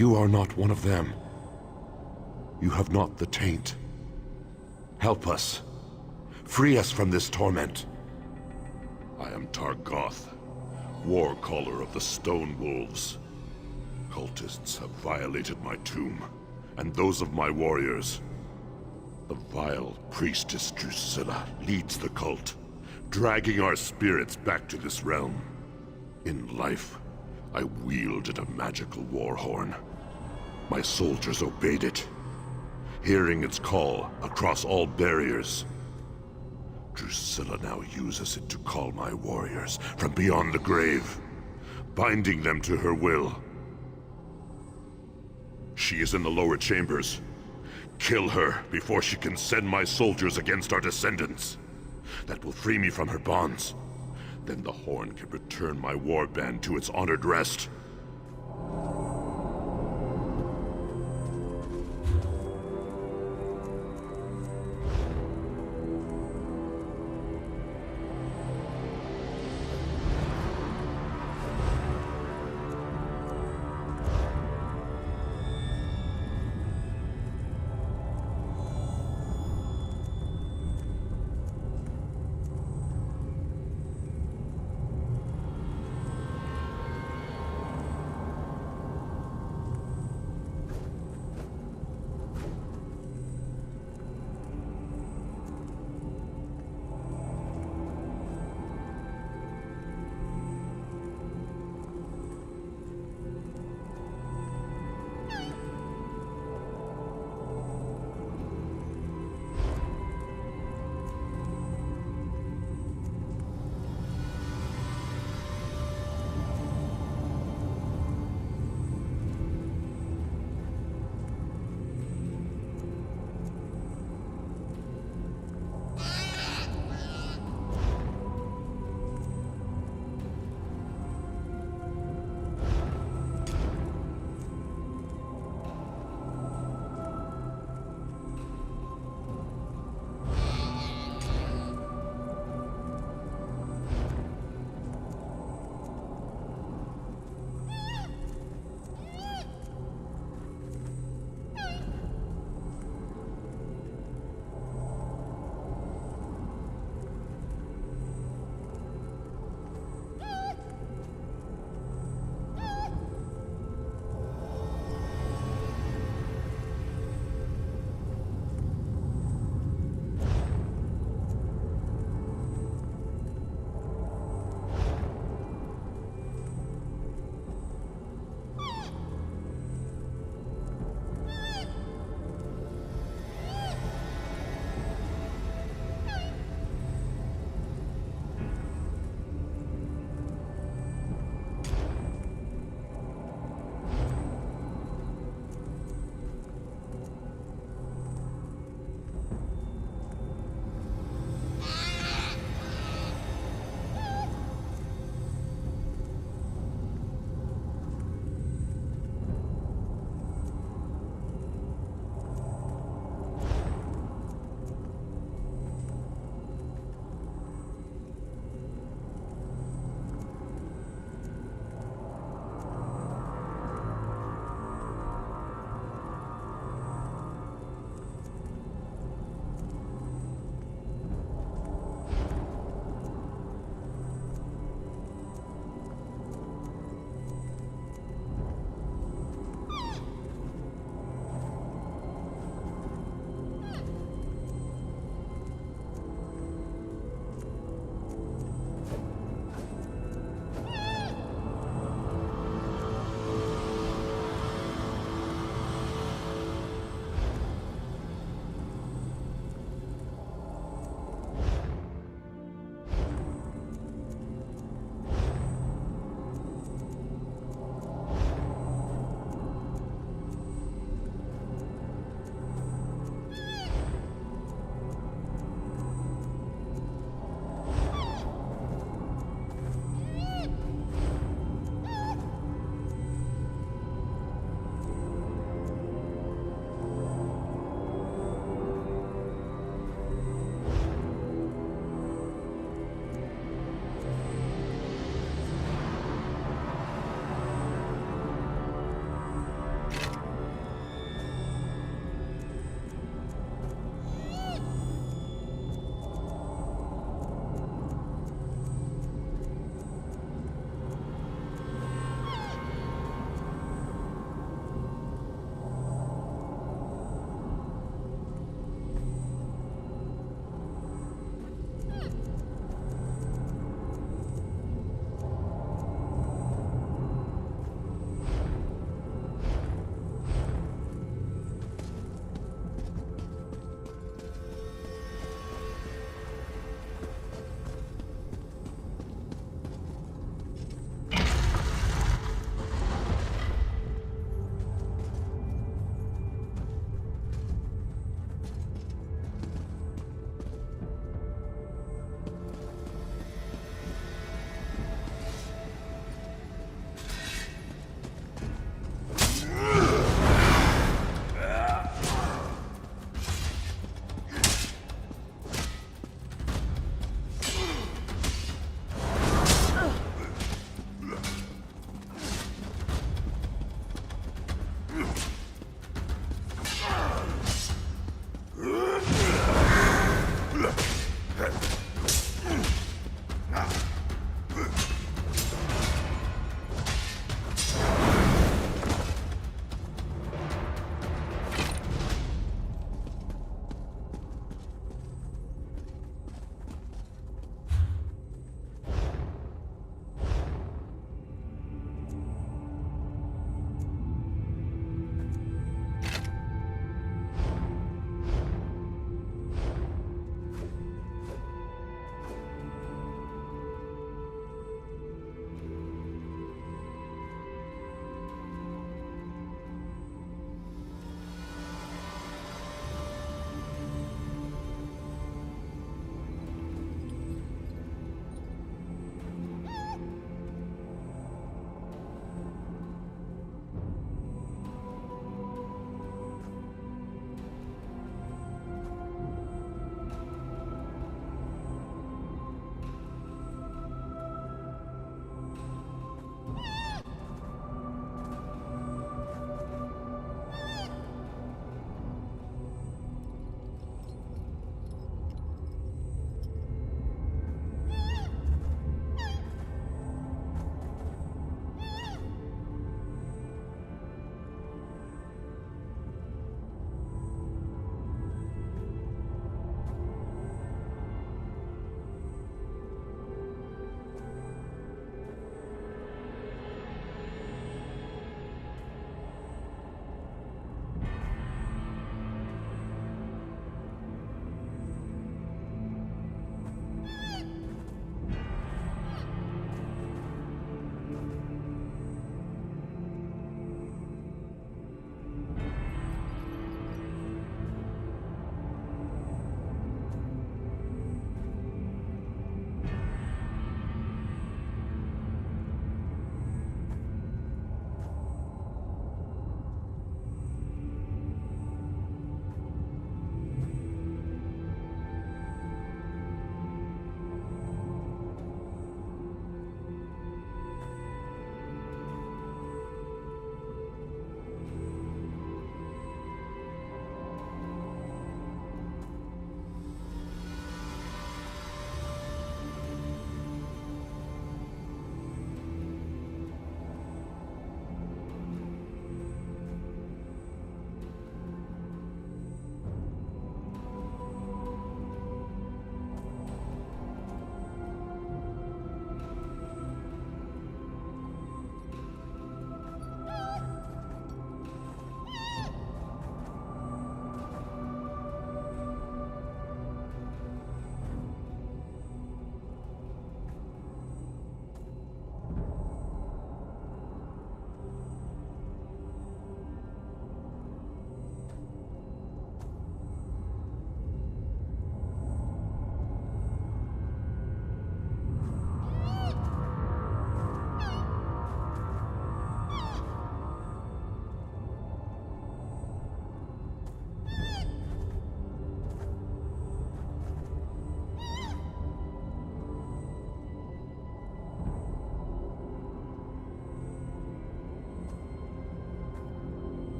You are not one of them. You have not the taint. Help us. Free us from this torment. I am Targoth, war caller of the Stone Wolves. Cultists have violated my tomb, and those of my warriors. The vile priestess Drusilla leads the cult, dragging our spirits back to this realm. In life, I wielded a magical war horn. My soldiers obeyed it, hearing its call across all barriers. Drusilla now uses it to call my warriors from beyond the grave, binding them to her will. She is in the lower chambers. Kill her before she can send my soldiers against our descendants. That will free me from her bonds. Then the horn can return my warband to its honored rest.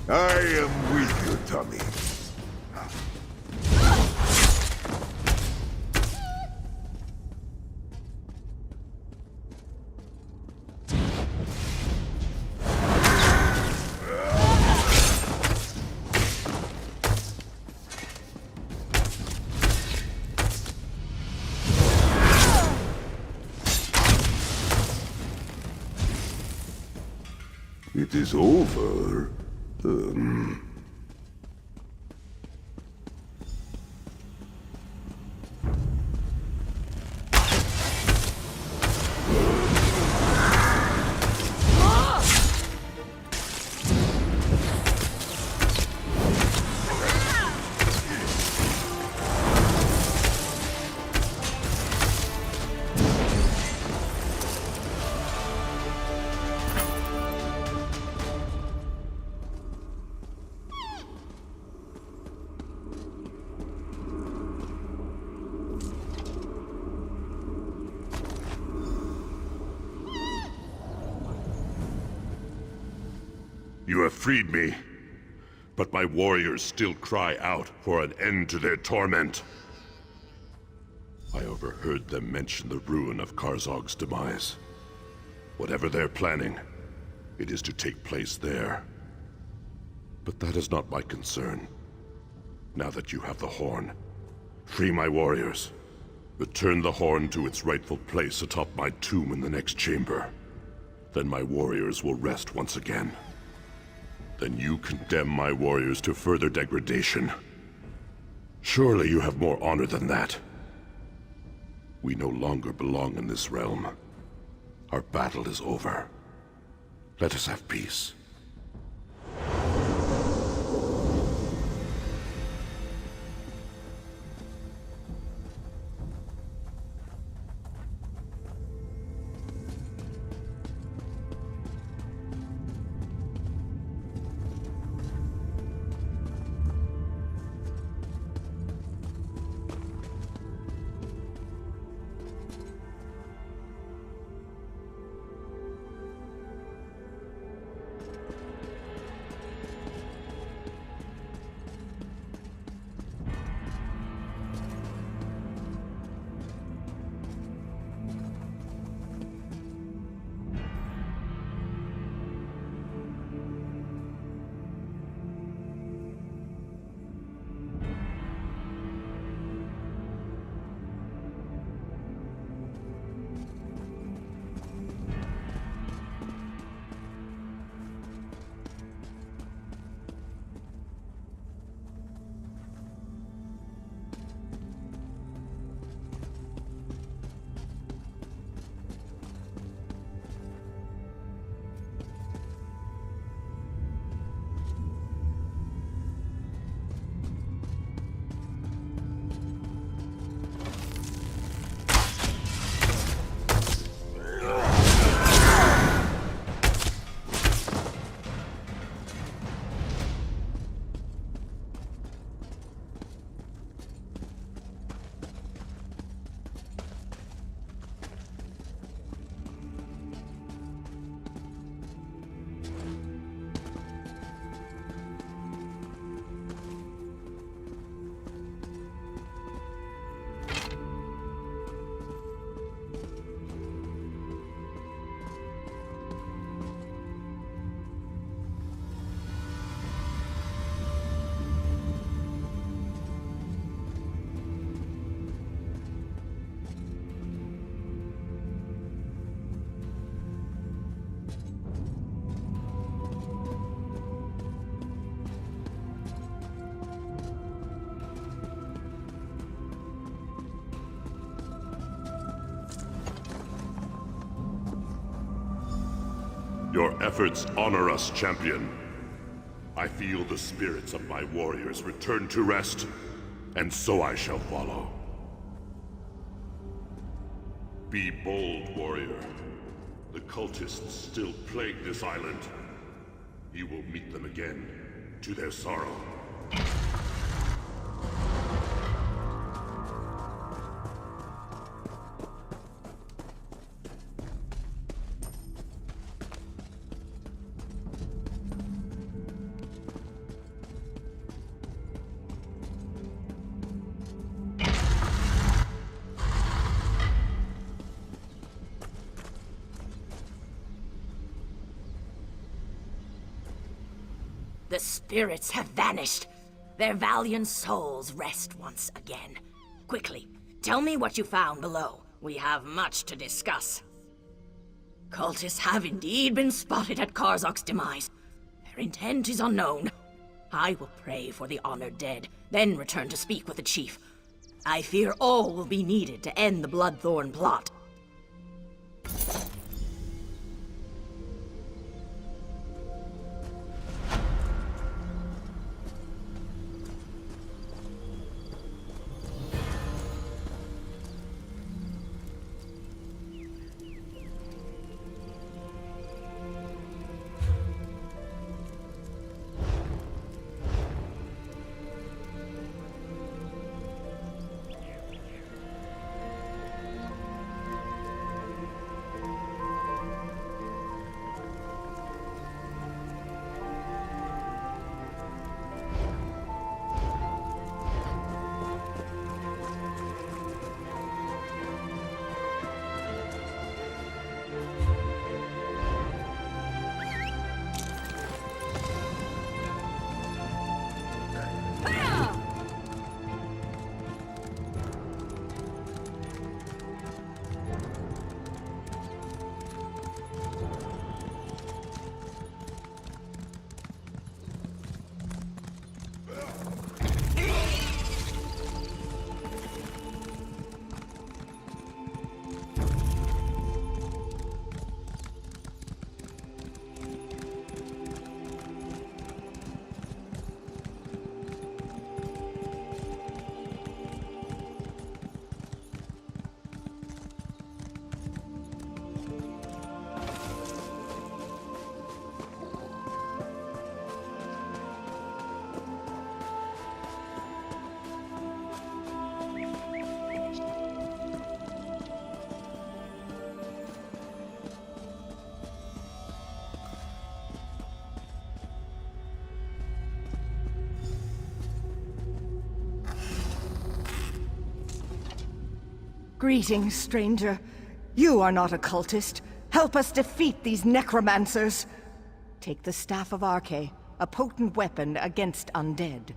I am with you, Tommy. It is over. You have freed me, but my warriors still cry out for an end to their torment. I overheard them mention the ruin of Karzog's demise. Whatever they're planning, it is to take place there. But that is not my concern. Now that you have the horn, free my warriors. Return the horn to its rightful place atop my tomb in the next chamber. Then my warriors will rest once again. Then you condemn my warriors to further degradation. Surely you have more honor than that. We no longer belong in this realm. Our battle is over. Let us have peace. Your efforts honor us, champion. I feel the spirits of my warriors return to rest, and so I shall follow. Be bold, warrior. The cultists still plague this island. You will meet them again, to their sorrow. The spirits have vanished. Their valiant souls rest once again. Quickly, tell me what you found below. We have much to discuss. Cultists have indeed been spotted at Karzok's demise. Their intent is unknown. I will pray for the honored dead, then return to speak with the chief. I fear all will be needed to end the Bloodthorn plot. Greetings, stranger. You are not a cultist. Help us defeat these necromancers. Take the Staff of Arkay, a potent weapon against undead.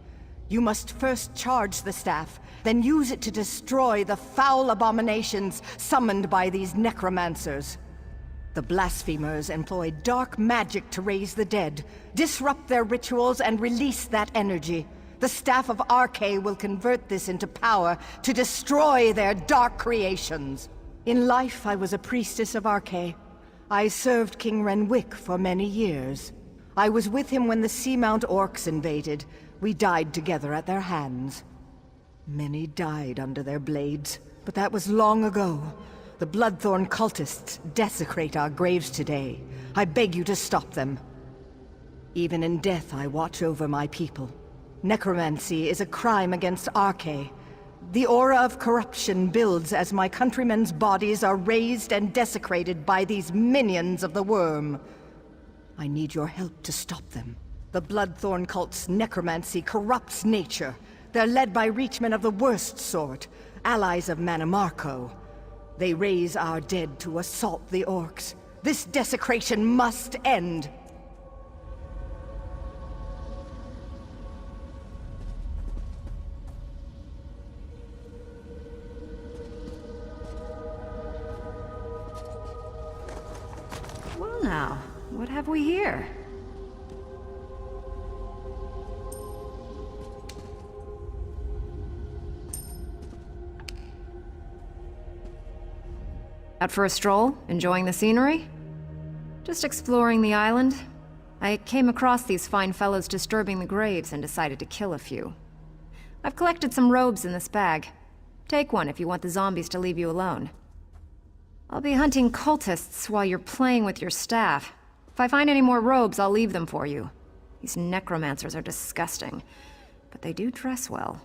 You must first charge the staff, then use it to destroy the foul abominations summoned by these necromancers. The blasphemers employ dark magic to raise the dead, disrupt their rituals, and release that energy. The Staff of Arkay will convert this into power to destroy their dark creations. In life, I was a priestess of Arkay. I served King Renwick for many years. I was with him when the Seamount Orcs invaded. We died together at their hands. Many died under their blades, but that was long ago. The Bloodthorn cultists desecrate our graves today. I beg you to stop them. Even in death, I watch over my people. Necromancy is a crime against Arkay. The aura of corruption builds as my countrymen's bodies are raised and desecrated by these minions of the Worm. I need your help to stop them. The Bloodthorn cult's necromancy corrupts nature. They're led by reachmen of the worst sort, allies of Mannimarco. They raise our dead to assault the orcs. This desecration must end. Well now, what have we here? Out for a stroll? Enjoying the scenery? Just exploring the island. I came across these fine fellows disturbing the graves and decided to kill a few. I've collected some robes in this bag. Take one if you want the zombies to leave you alone. I'll be hunting cultists while you're playing with your staff. If I find any more robes, I'll leave them for you. These necromancers are disgusting, but they do dress well.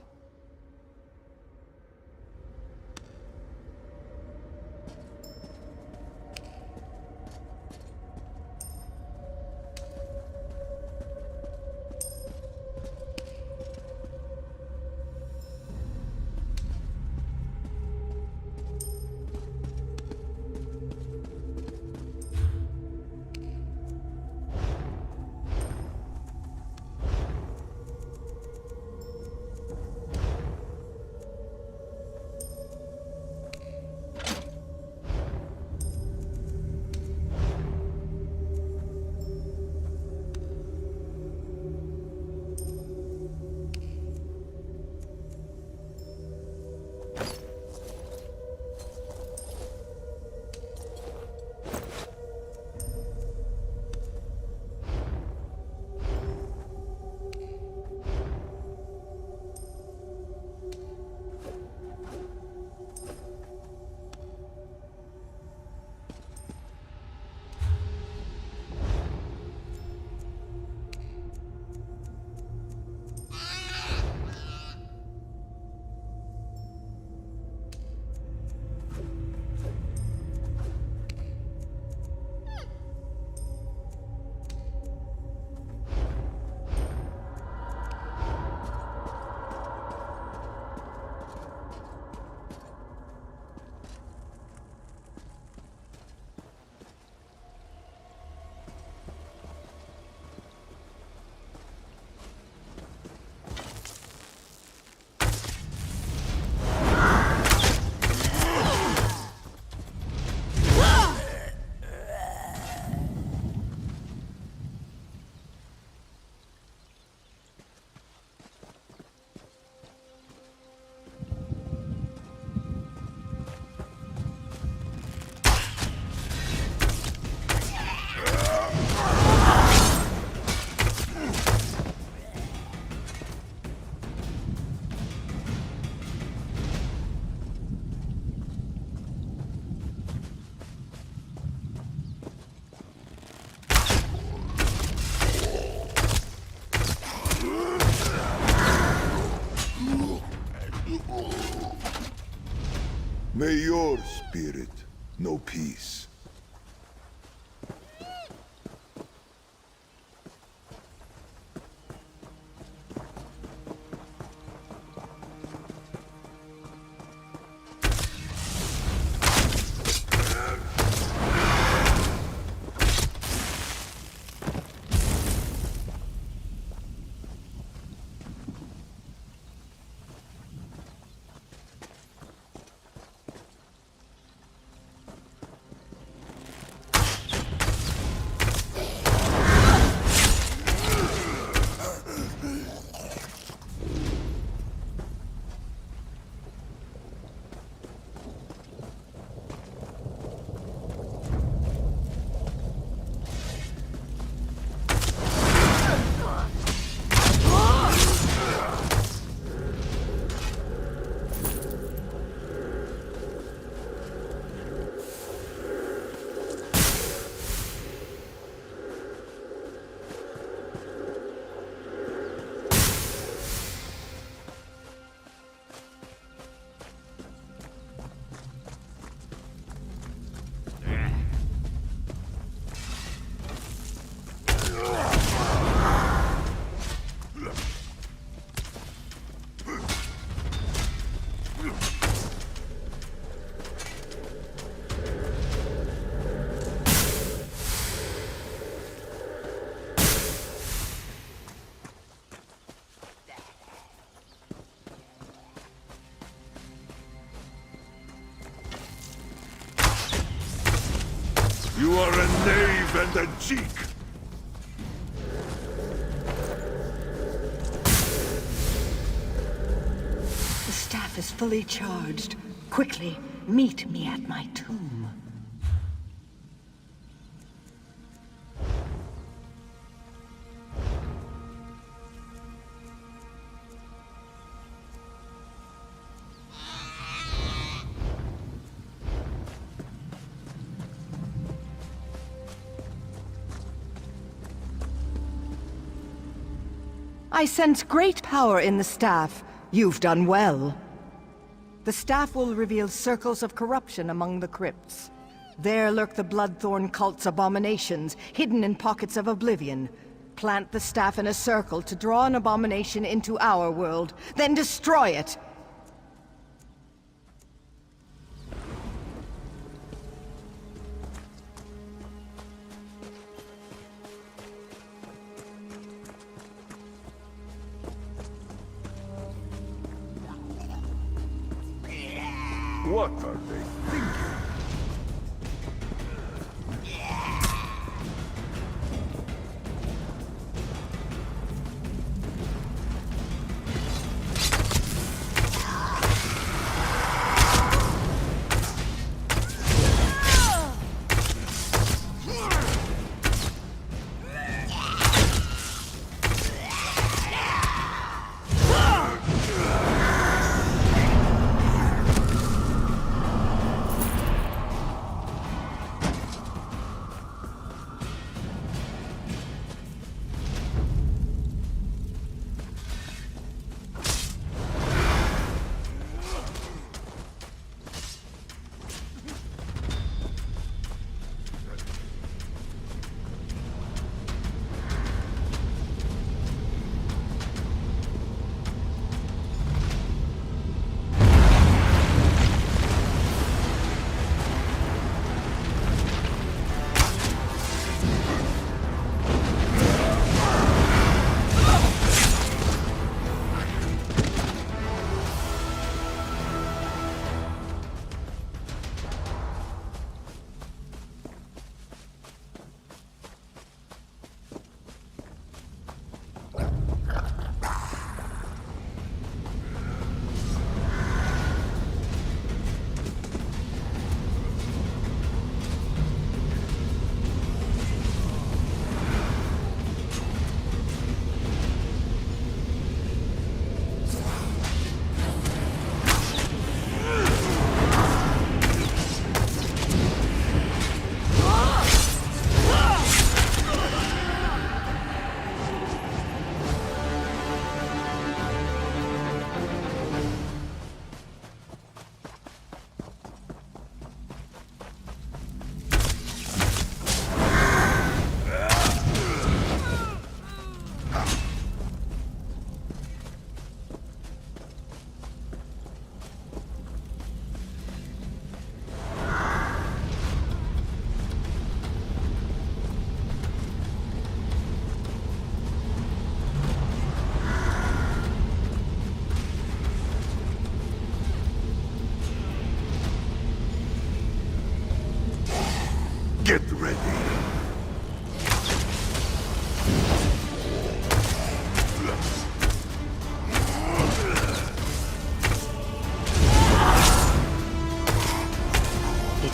May your spirit know peace. You are a knave and a cheek! The staff is fully charged. Quickly, meet me at my tomb. I sense great power in the staff. You've done well. The staff will reveal circles of corruption among the crypts. There lurk the Bloodthorn cult's abominations, hidden in pockets of oblivion. Plant the staff in a circle to draw an abomination into our world, then destroy it! What are they thinking?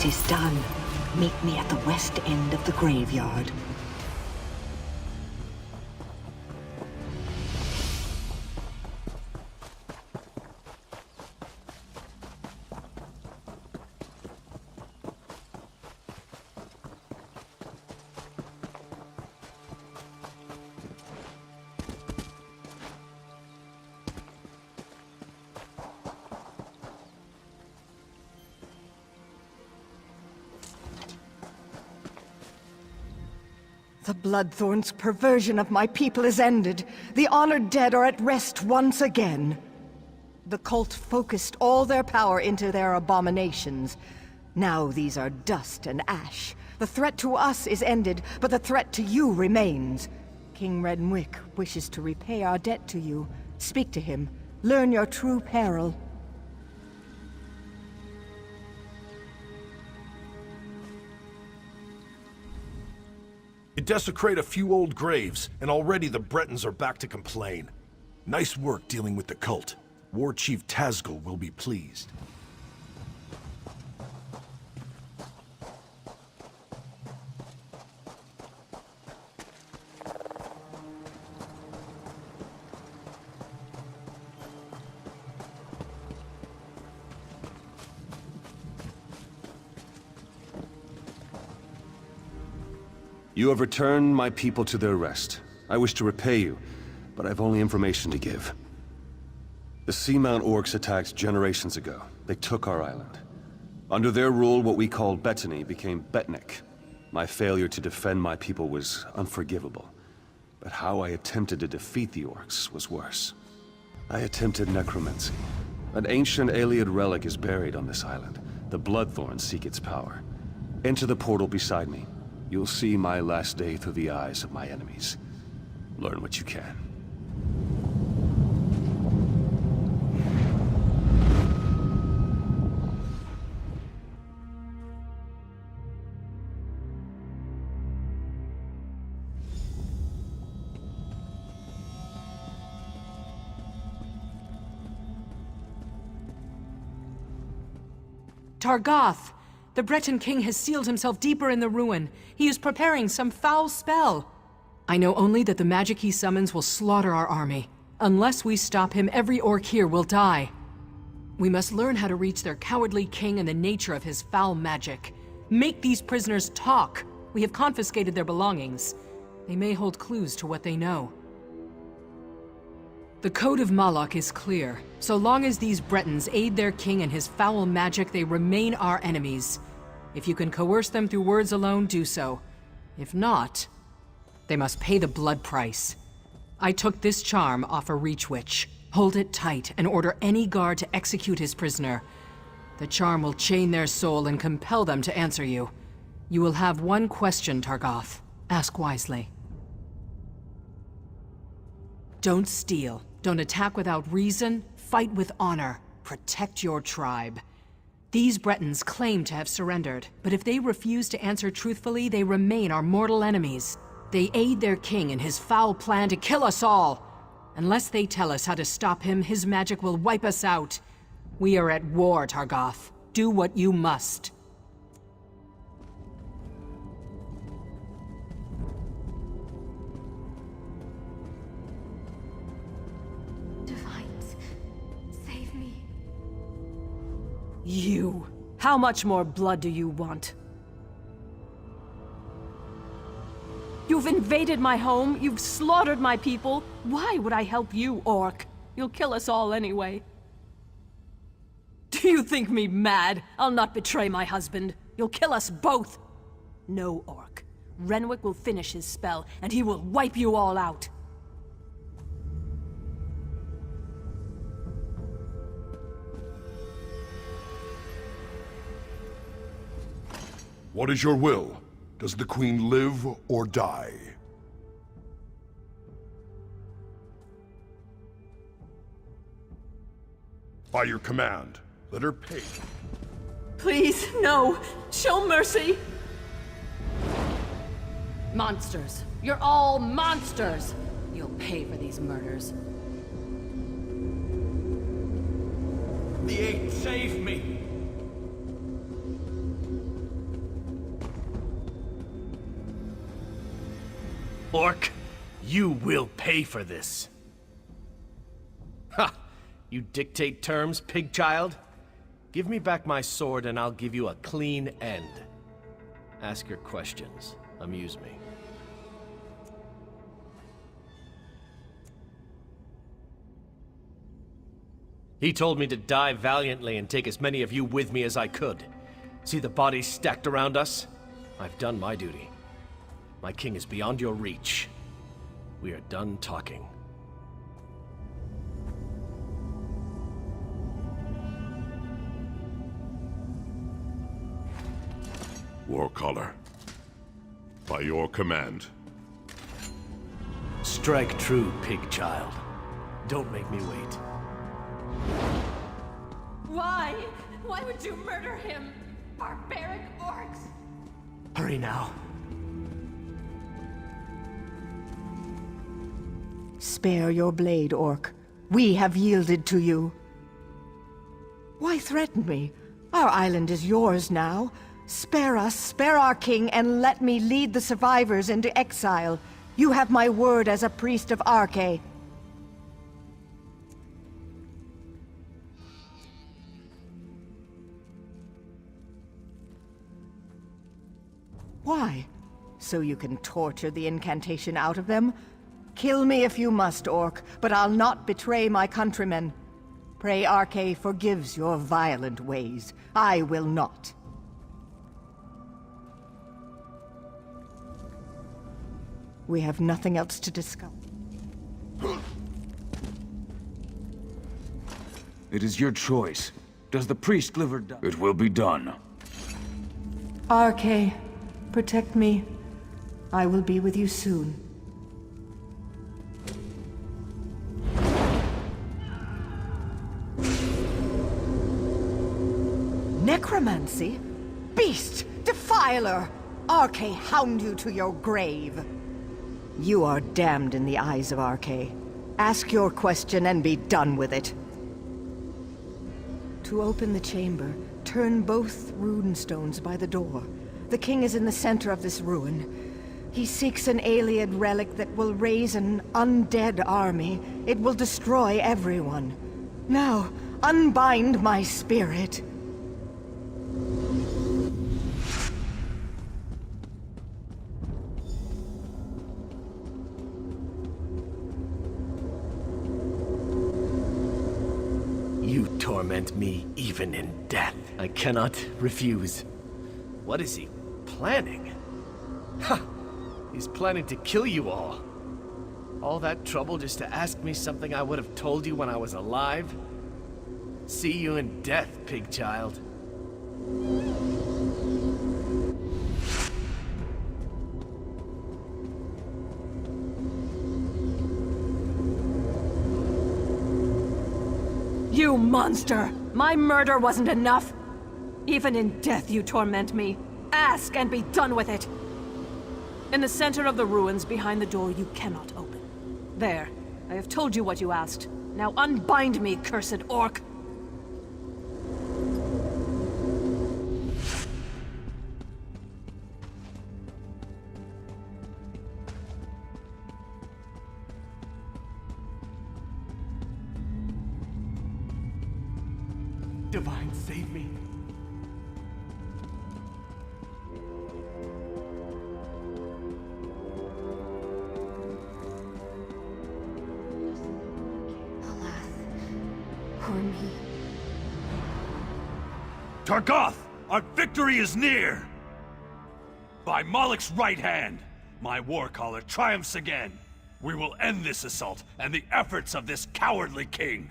It is done. Meet me at the west end of the graveyard. The Bloodthorn's perversion of my people is ended. The honored dead are at rest once again. The cult focused all their power into their abominations. Now these are dust and ash. The threat to us is ended, but the threat to you remains. King Renwick wishes to repay our debt to you. Speak to him. Learn your true peril. You desecrate a few old graves, and already the Bretons are back to complain. Nice work dealing with the cult. War Chief Tazgul will be pleased. You have returned my people to their rest. I wish to repay you, but I have only information to give. The Seamount Orcs attacked generations ago. They took our island. Under their rule, what we called Bettany became Betnik. My failure to defend my people was unforgivable. But how I attempted to defeat the Orcs was worse. I attempted necromancy. An ancient Ayleid relic is buried on this island. The Bloodthorns seek its power. Enter the portal beside me. You'll see my last day through the eyes of my enemies. Learn what you can. Targoth! The Breton king has sealed himself deeper in the ruin. He is preparing some foul spell. I know only that the magic he summons will slaughter our army. Unless we stop him, every orc here will die. We must learn how to reach their cowardly king and the nature of his foul magic. Make these prisoners talk. We have confiscated their belongings. They may hold clues to what they know. The Code of Malok is clear. So long as these Bretons aid their king and his foul magic, they remain our enemies. If you can coerce them through words alone, do so. If not, they must pay the blood price. I took this charm off a Reach Witch. Hold it tight and order any guard to execute his prisoner. The charm will chain their soul and compel them to answer you. You will have one question, Targoth. Ask wisely. Don't steal. Don't attack without reason. Fight with honor. Protect your tribe. These Bretons claim to have surrendered, but if they refuse to answer truthfully, they remain our mortal enemies. They aid their king in his foul plan to kill us all. Unless they tell us how to stop him, his magic will wipe us out. We are at war, Targoth. Do what you must. You! How much more blood do you want? You've invaded my home, you've slaughtered my people. Why would I help you, Orc? You'll kill us all anyway. Do you think me mad? I'll not betray my husband. You'll kill us both. No, Orc. Renwick will finish his spell, and he will wipe you all out. What is your will? Does the Queen live or die? By your command, let her pay. Please, no! Show mercy! Monsters! You're all monsters! You'll pay for these murders. The Eight, save me! Orc, you will pay for this. Ha! You dictate terms, pig child? Give me back my sword and I'll give you a clean end. Ask your questions. Amuse me. He told me to die valiantly and take as many of you with me as I could. See the bodies stacked around us? I've done my duty. My king is beyond your reach. We are done talking. Warcaller, by your command. Strike true, pig child. Don't make me wait. Why? Why would you murder him? Barbaric orcs! Hurry now. Spare your blade, Orc. We have yielded to you. Why threaten me? Our island is yours now. Spare us, spare our king, and let me lead the survivors into exile. You have my word as a priest of Arche. Why? So you can torture the incantation out of them? Kill me if you must, Orc, but I'll not betray my countrymen. Pray Arche forgives your violent ways. I will not. We have nothing else to discuss. It is your choice. Does the priest live or die? It will be done. Arche, protect me. I will be with you soon. Necromancy? Beast! Defiler! Arche hound you to your grave! You are damned in the eyes of Arche. Ask your question and be done with it. To open the chamber, turn both rune stones by the door. The king is in the center of this ruin. He seeks an Ayleid relic that will raise an undead army. It will destroy everyone. Now, unbind my spirit. You torment me even in death. I cannot refuse. What is he planning? Ha! He's planning to kill you all. All that trouble just to ask me something I would have told you when I was alive? See you in death, pig child. You monster! My murder wasn't enough! Even in death you torment me. Ask and be done with it! In the center of the ruins, behind the door you cannot open. There. I have told you what you asked. Now unbind me, cursed orc! Divine, save me. Poor me. Targoth, our victory is near! By Moloch's right hand, my warcaller triumphs again. We will end this assault and the efforts of this cowardly king.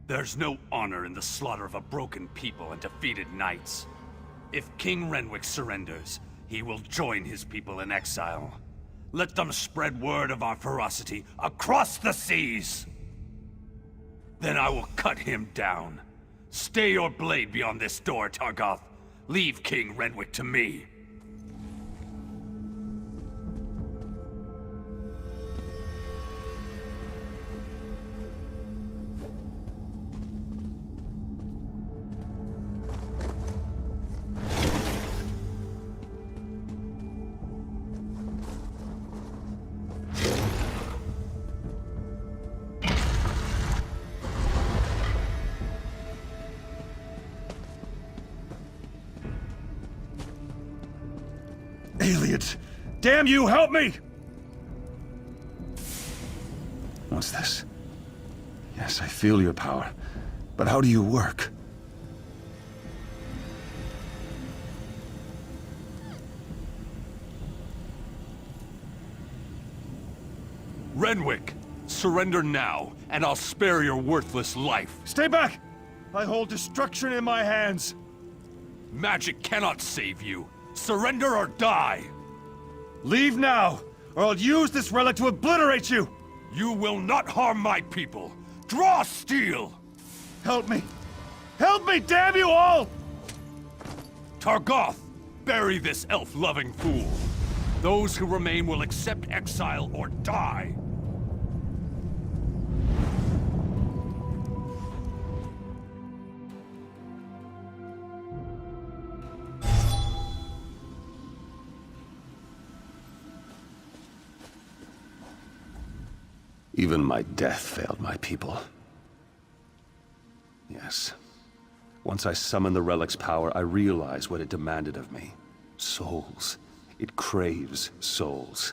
There's no honor in the slaughter of a broken people and defeated knights. If King Renwick surrenders, he will join his people in exile. Let them spread word of our ferocity across the seas! Then I will cut him down. Stay your blade beyond this door, Targoth. Leave King Renwick to me. Ayleids! Damn you, help me! What's this? Yes, I feel your power. But how do you work? Renwick, surrender now, and I'll spare your worthless life. Stay back! I hold destruction in my hands. Magic cannot save you. Surrender or die! Leave now, or I'll use this relic to obliterate you! You will not harm my people! Draw steel! Help me! Help me, damn you all! Targoth, bury this elf-loving fool. Those who remain will accept exile or die. Even my death failed my people. Yes. Once I summoned the relic's power, I realized what it demanded of me. Souls. It craves souls.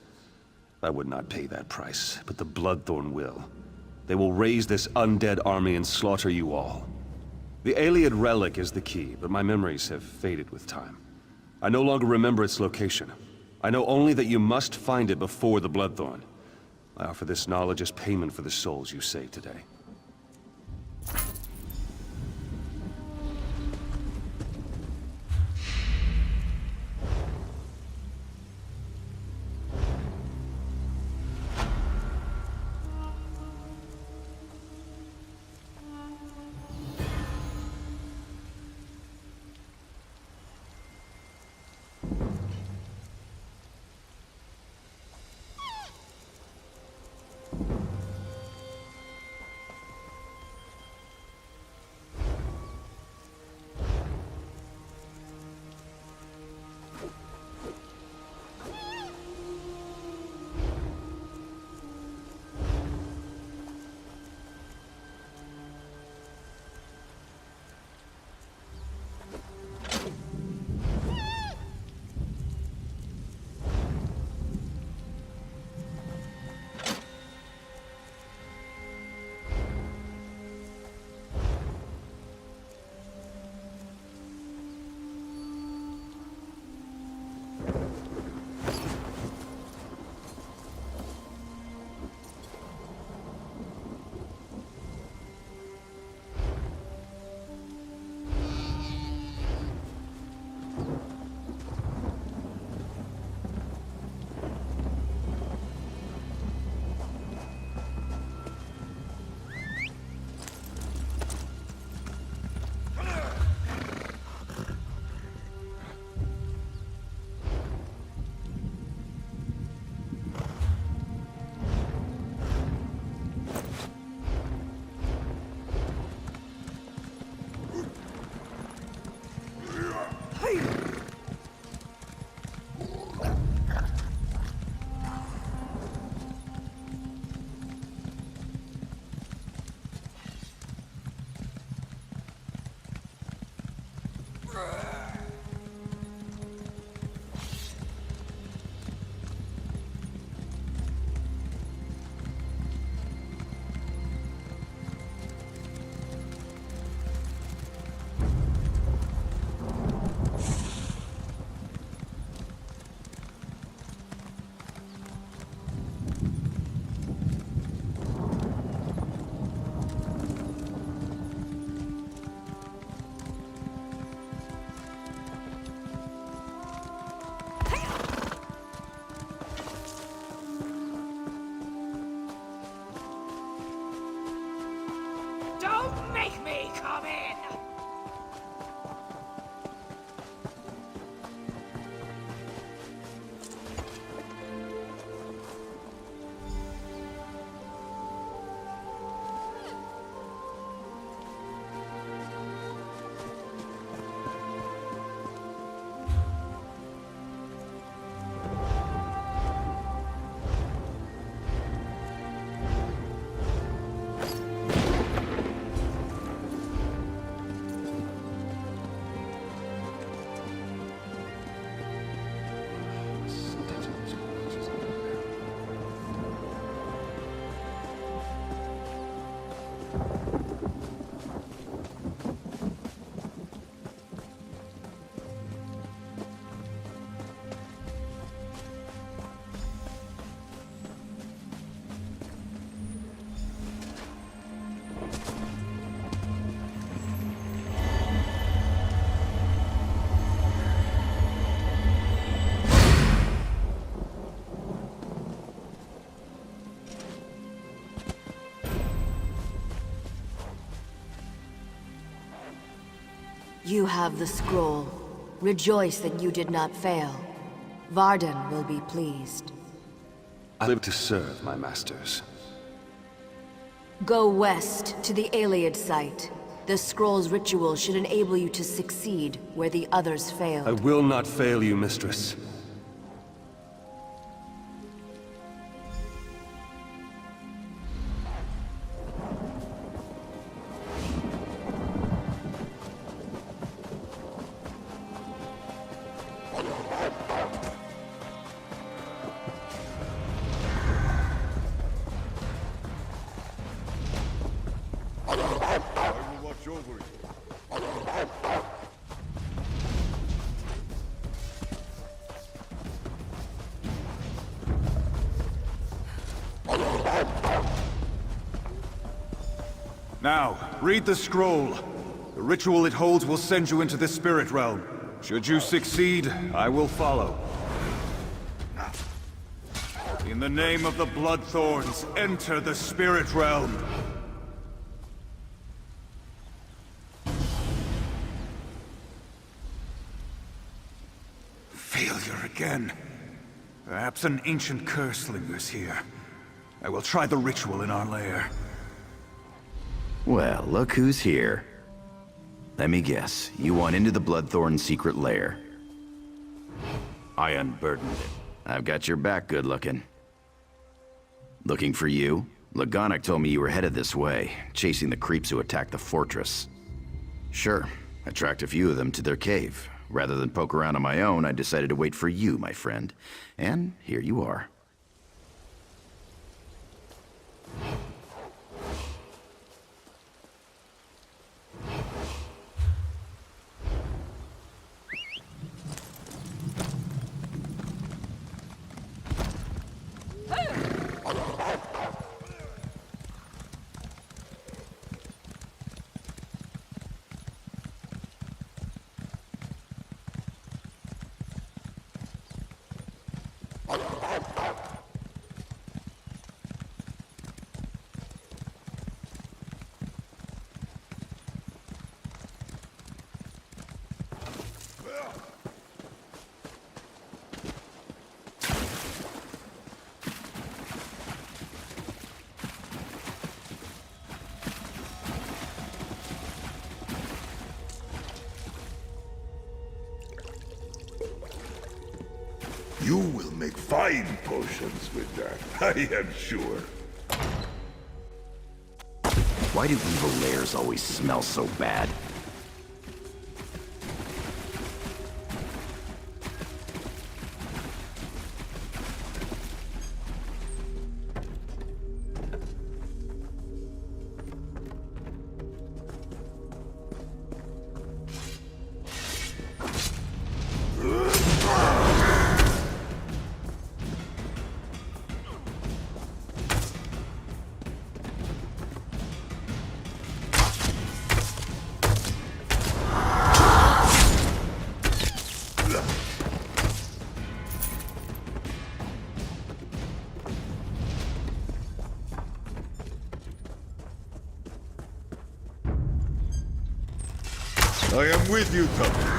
I would not pay that price, but the Bloodthorn will. They will raise this undead army and slaughter you all. The Ayleid relic is the key, but my memories have faded with time. I no longer remember its location. I know only that you must find it before the Bloodthorn. I offer this knowledge as payment for the souls you saved today. Don't make me come in! You have the scroll. Rejoice that you did not fail. Varden will be pleased. I live to serve my masters. Go west to the Ayleid site. The scroll's ritual should enable you to succeed where the others failed. I will not fail you, mistress. Now, read the scroll. The ritual it holds will send you into the spirit realm. Should you succeed, I will follow. In the name of the Bloodthorns, enter the spirit realm. Failure again. Perhaps an ancient curse lingers here. I will try the ritual in our lair. Well, look who's here. Let me guess, you want into the Bloodthorn secret lair. I unburdened it. I've got your back, good looking. Looking for you? Lagonic told me you were headed this way, chasing the creeps who attacked the fortress. Sure, I tracked a few of them to their cave. Rather than poke around on my own, I decided to wait for you, my friend. And here you are. You will make fine potions with that, I am sure. Why do evil lairs always smell so bad? I am with you, Tucker.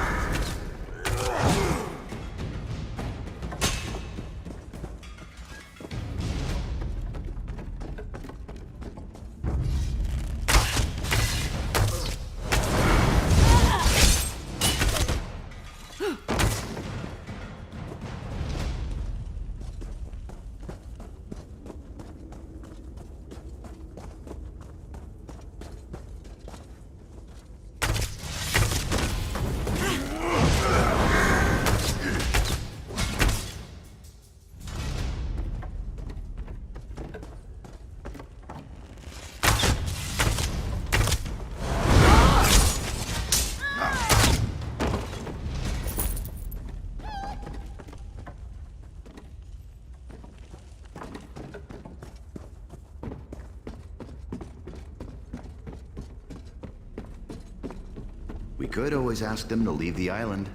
We could always ask them to leave the island.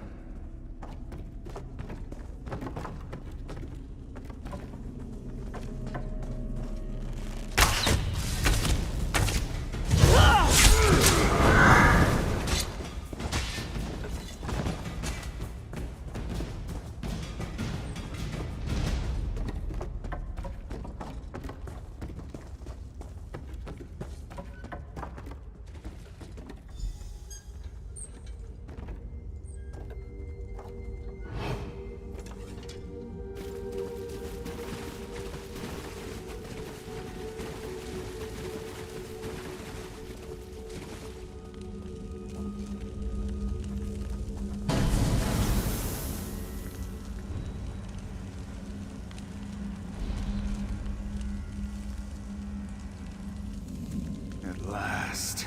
last.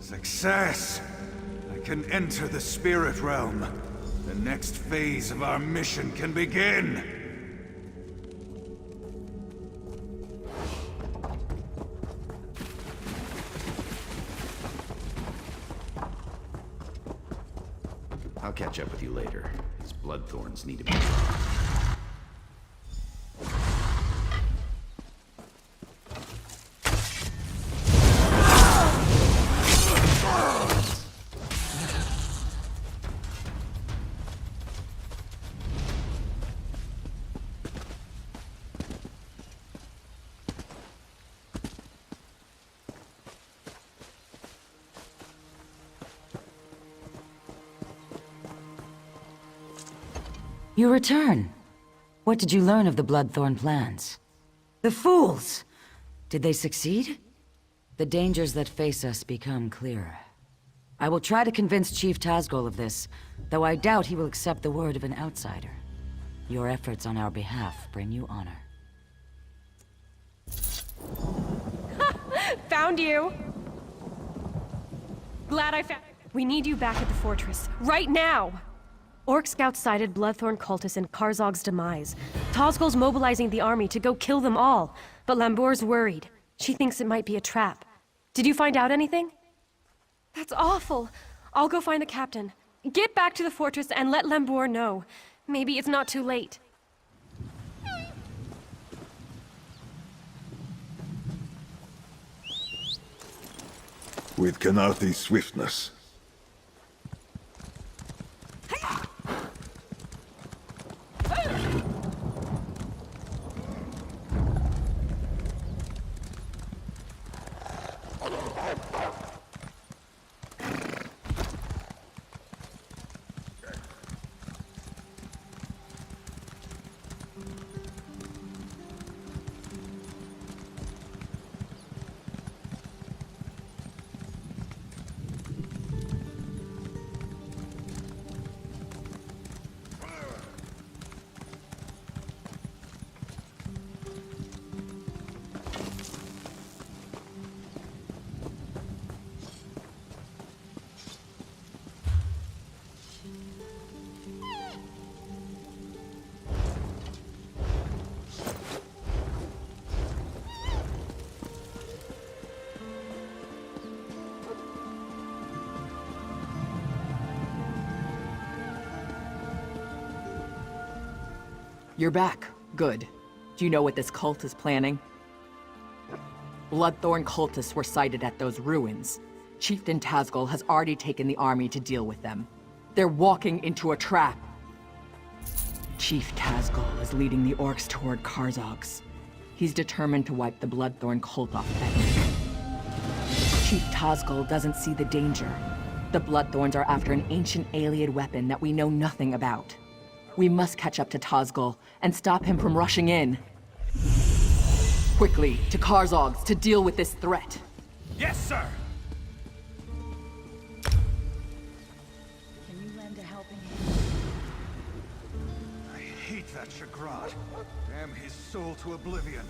Success! I can enter the spirit realm. The next phase of our mission can begin! I'll catch up with you later. These bloodthorns need to be... You return. What did you learn of the Bloodthorn plans? The fools! Did they succeed? The dangers that face us become clearer. I will try to convince Chief Tazgol of this, though I doubt he will accept the word of an outsider. Your efforts on our behalf bring you honor. Found you! Glad I found... We need you back at the fortress, right now! Orc scouts sighted Bloodthorn cultists in Karzog's demise. Tazgol's mobilizing the army to go kill them all, but Lambour's worried. She thinks it might be a trap. Did you find out anything? That's awful. I'll go find the captain. Get back to the fortress and let Lambour know. Maybe it's not too late. With Kanathi swiftness. You're back. Good. Do you know what this cult is planning? Bloodthorn cultists were sighted at those ruins. Chieftain Tazgol has already taken the army to deal with them. They're walking into a trap. Chief Tazgol is leading the orcs toward Karzog's. He's determined to wipe the Bloodthorn cult off Ethnic. Chief Tazgol doesn't see the danger. The Bloodthorns are after an ancient Ayleid weapon that we know nothing about. We must catch up to Tazgol and stop him from rushing in. Quickly, to Karzog's to deal with this threat. Yes, sir! Can you lend a helping hand? I hate that Shagrad. Damn his soul to oblivion.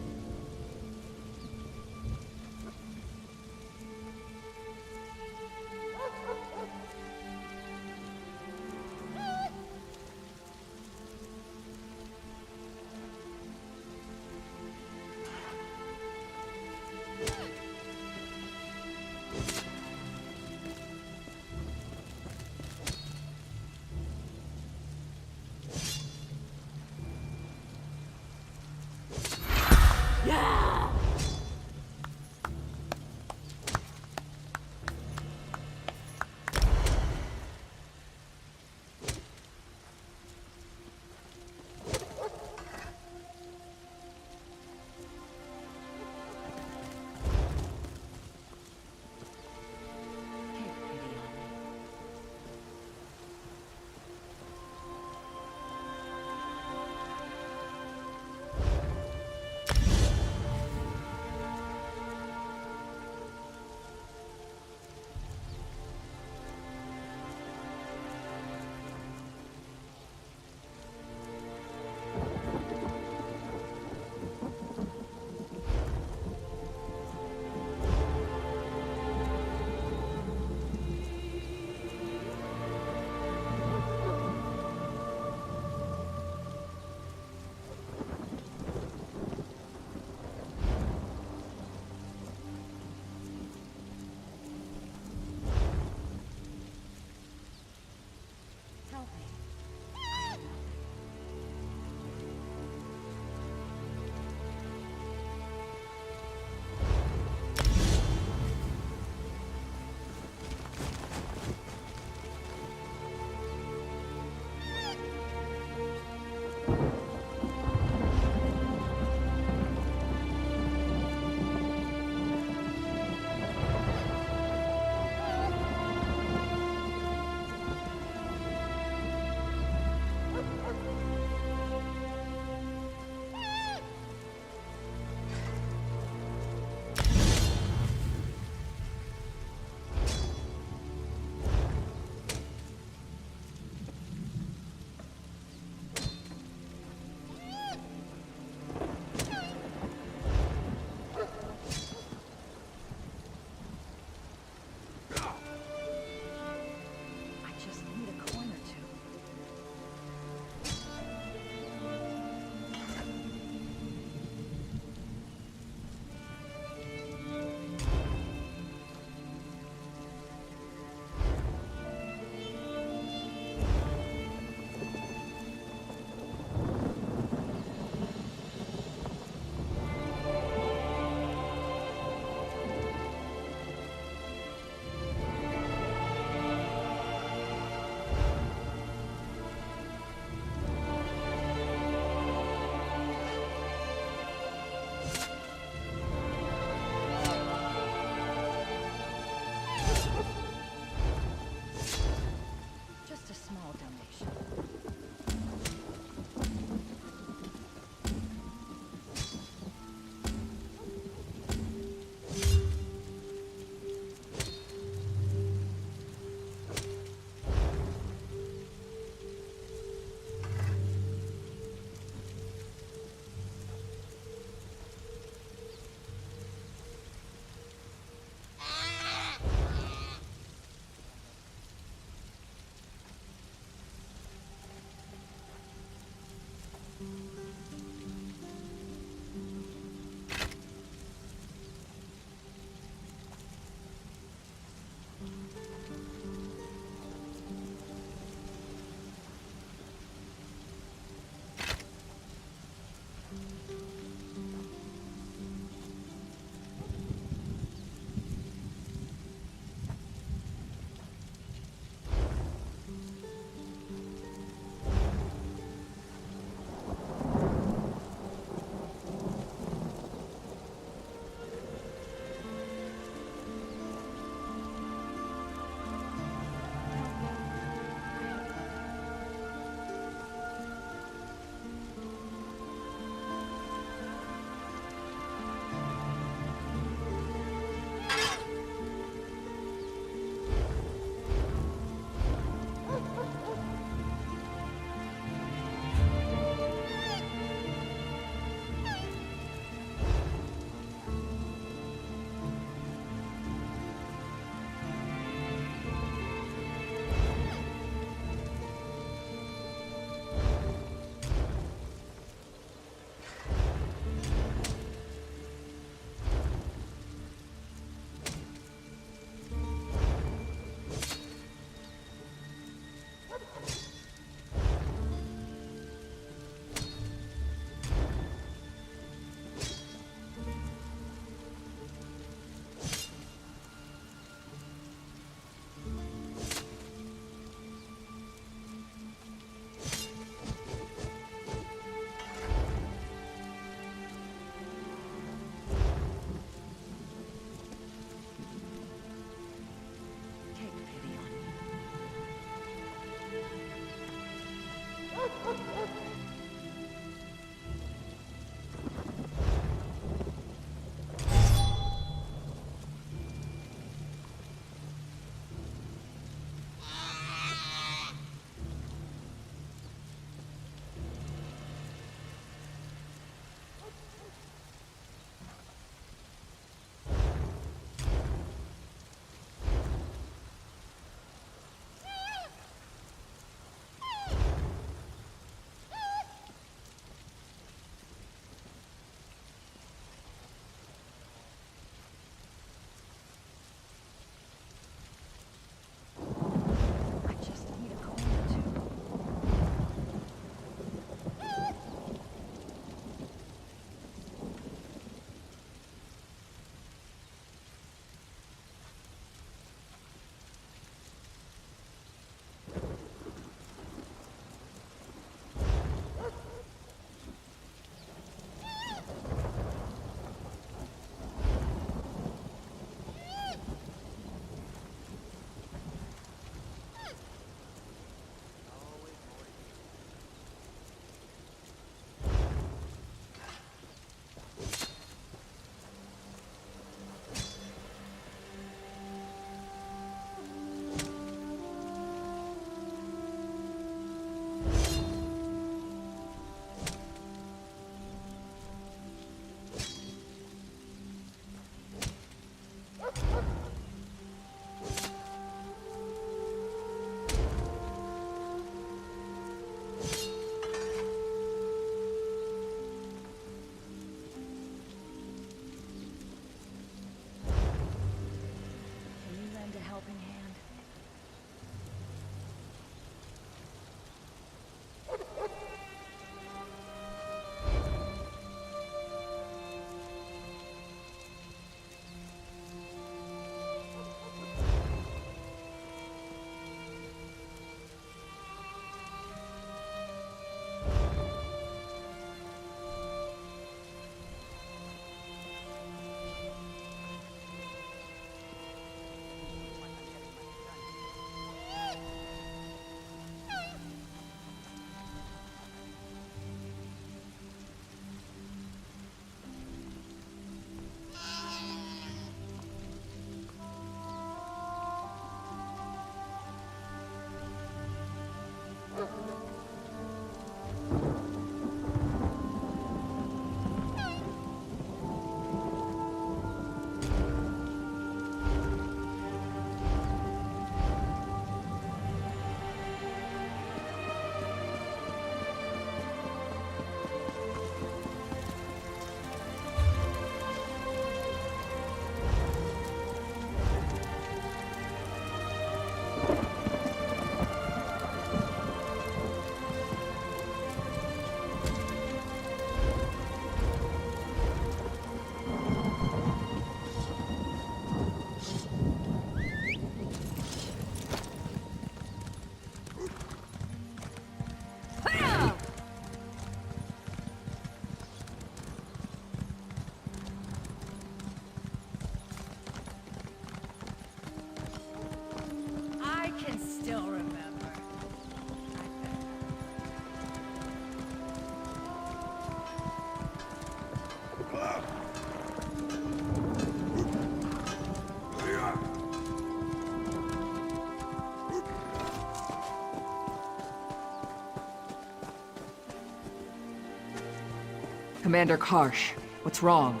Commander Karsh, what's wrong?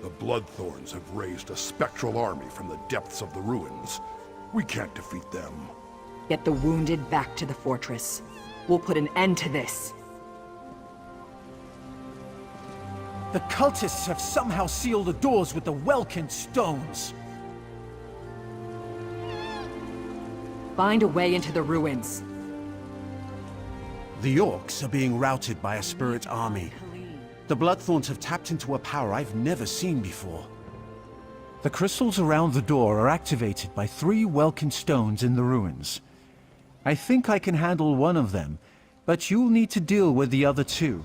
The Bloodthorns have raised a spectral army from the depths of the ruins. We can't defeat them. Get the wounded back to the fortress. We'll put an end to this. The cultists have somehow sealed the doors with the Welkin stones. Find a way into the ruins. The Orcs are being routed by a spirit army. The Bloodthorns have tapped into a power I've never seen before. The crystals around the door are activated by 3 Welkin stones in the ruins. I think I can handle one of them, but you'll need to deal with the other 2.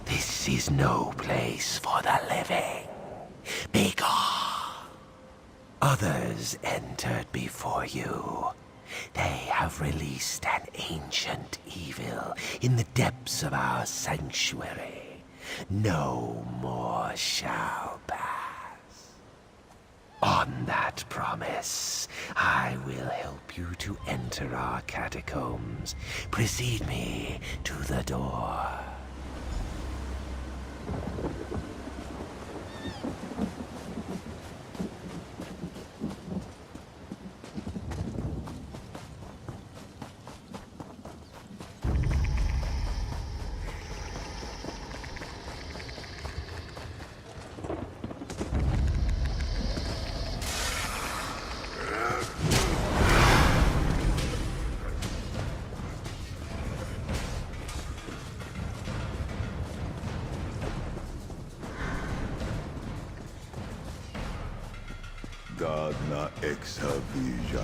This is no place for the living. Begone! Others entered before you. They have released an ancient evil in the depths of our sanctuary. No more shall pass. On that promise, I will help you to enter our catacombs. Precede me to the door. Dadna exhavija.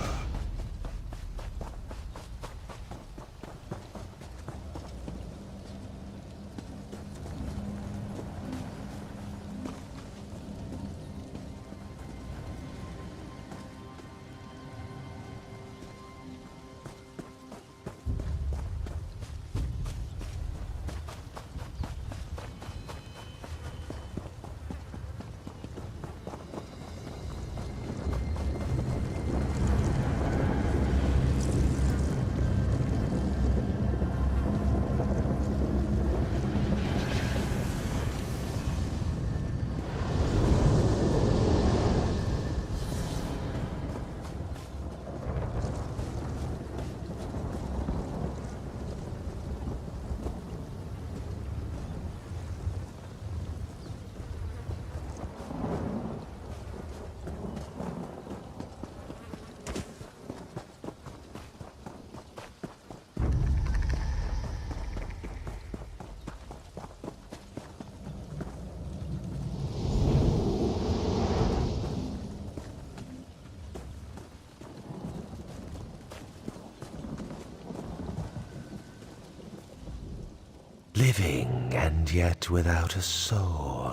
Living and yet without a soul.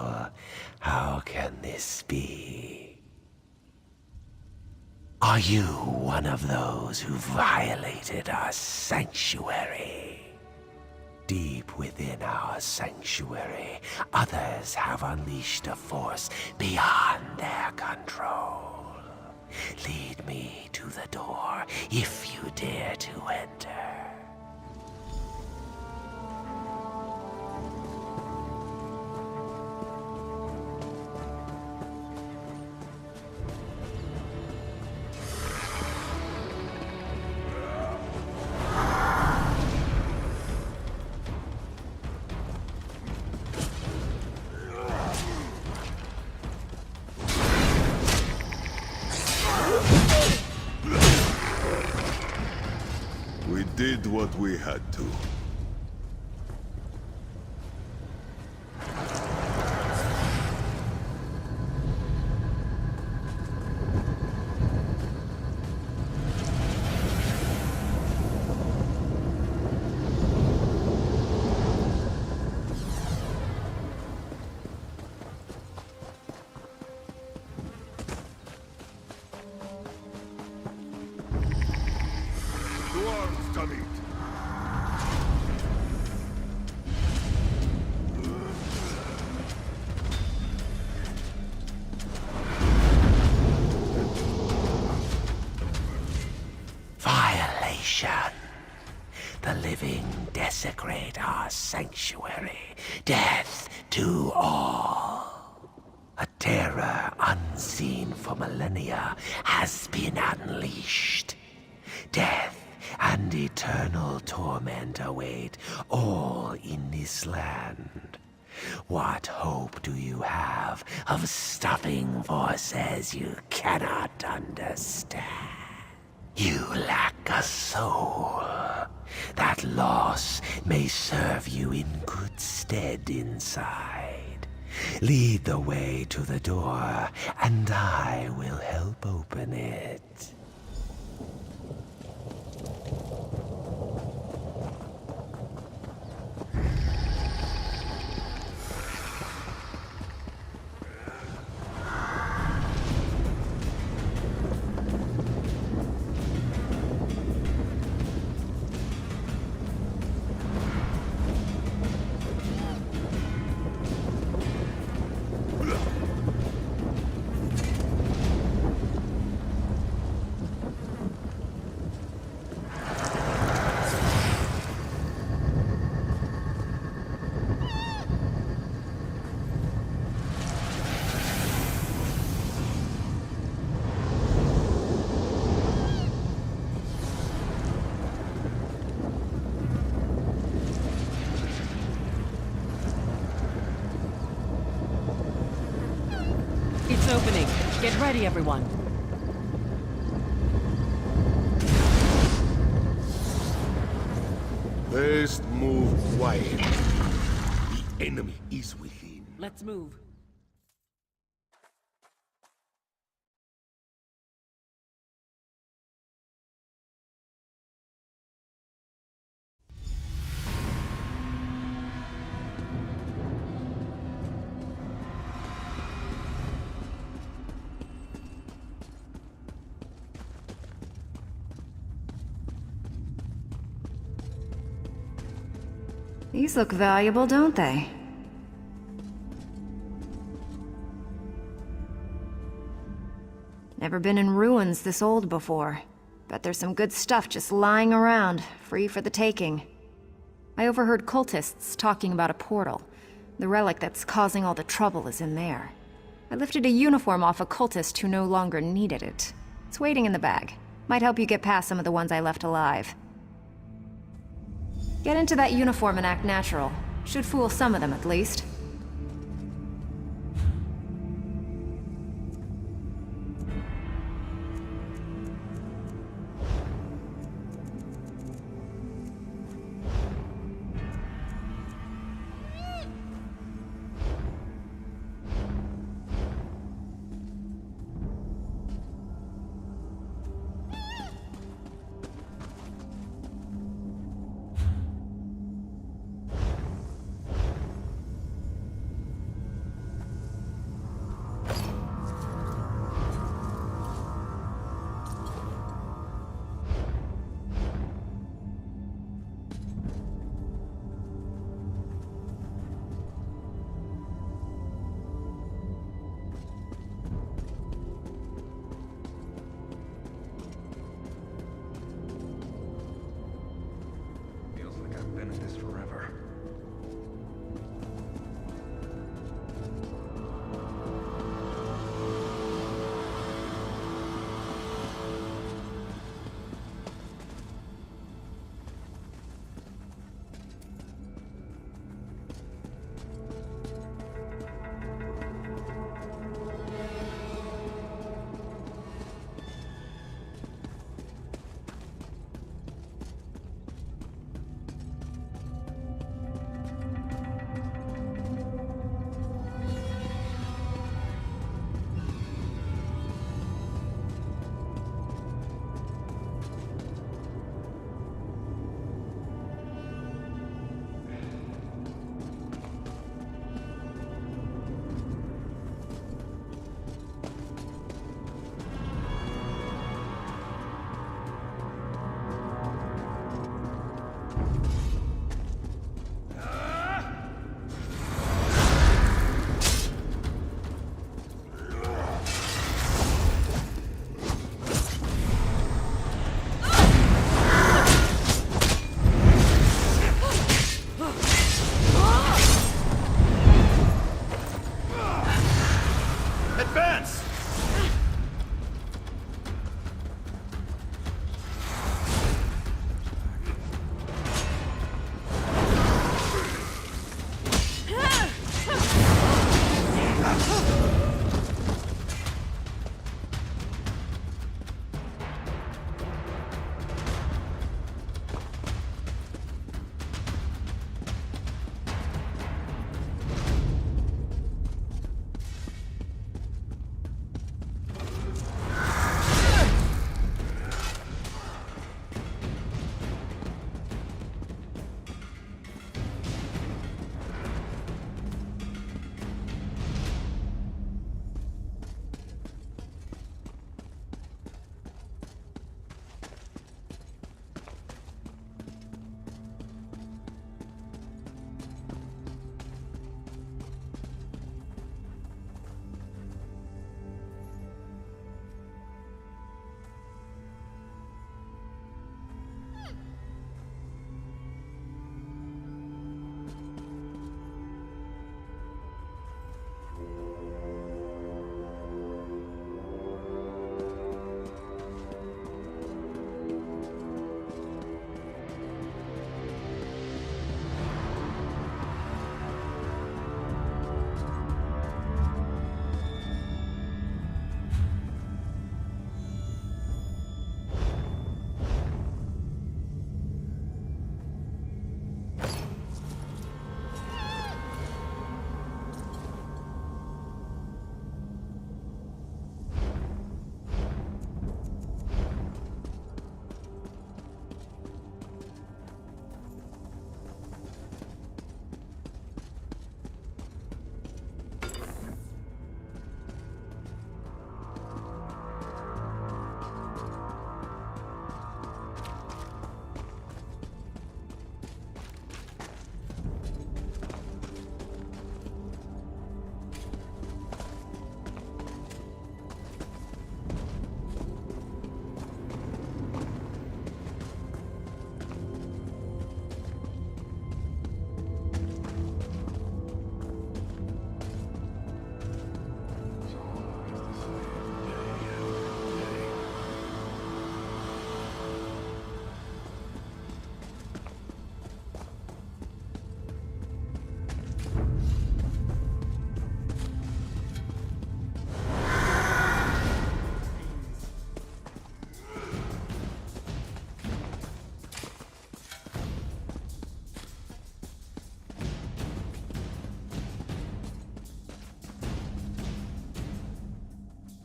How can this be? Are you one of those who violated our sanctuary? Deep within our sanctuary, others have unleashed a force beyond their control. Lead me to the door if you dare to enter. did what we had to. Dwarves to meet. Violation. The living desecrate our sanctuary. Death to all. A terror unseen for millennia has been unleashed. Death and eternal torment await all in this land. What hope do you have of stopping forces you cannot understand? You lack a soul. That loss may serve you in good stead inside. Lead the way to the door, and I will help open it. It's opening. Get ready, everyone. Best move quiet. The enemy is within. Let's move. These look valuable, don't they? Never been in ruins this old before. Bet there's some good stuff just lying around, free for the taking. I overheard cultists talking about a portal. The relic that's causing all the trouble is in there. I lifted a uniform off a cultist who no longer needed it. It's waiting in the bag. Might help you get past some of the ones I left alive. Get into that uniform and act natural. Should fool some of them, at least.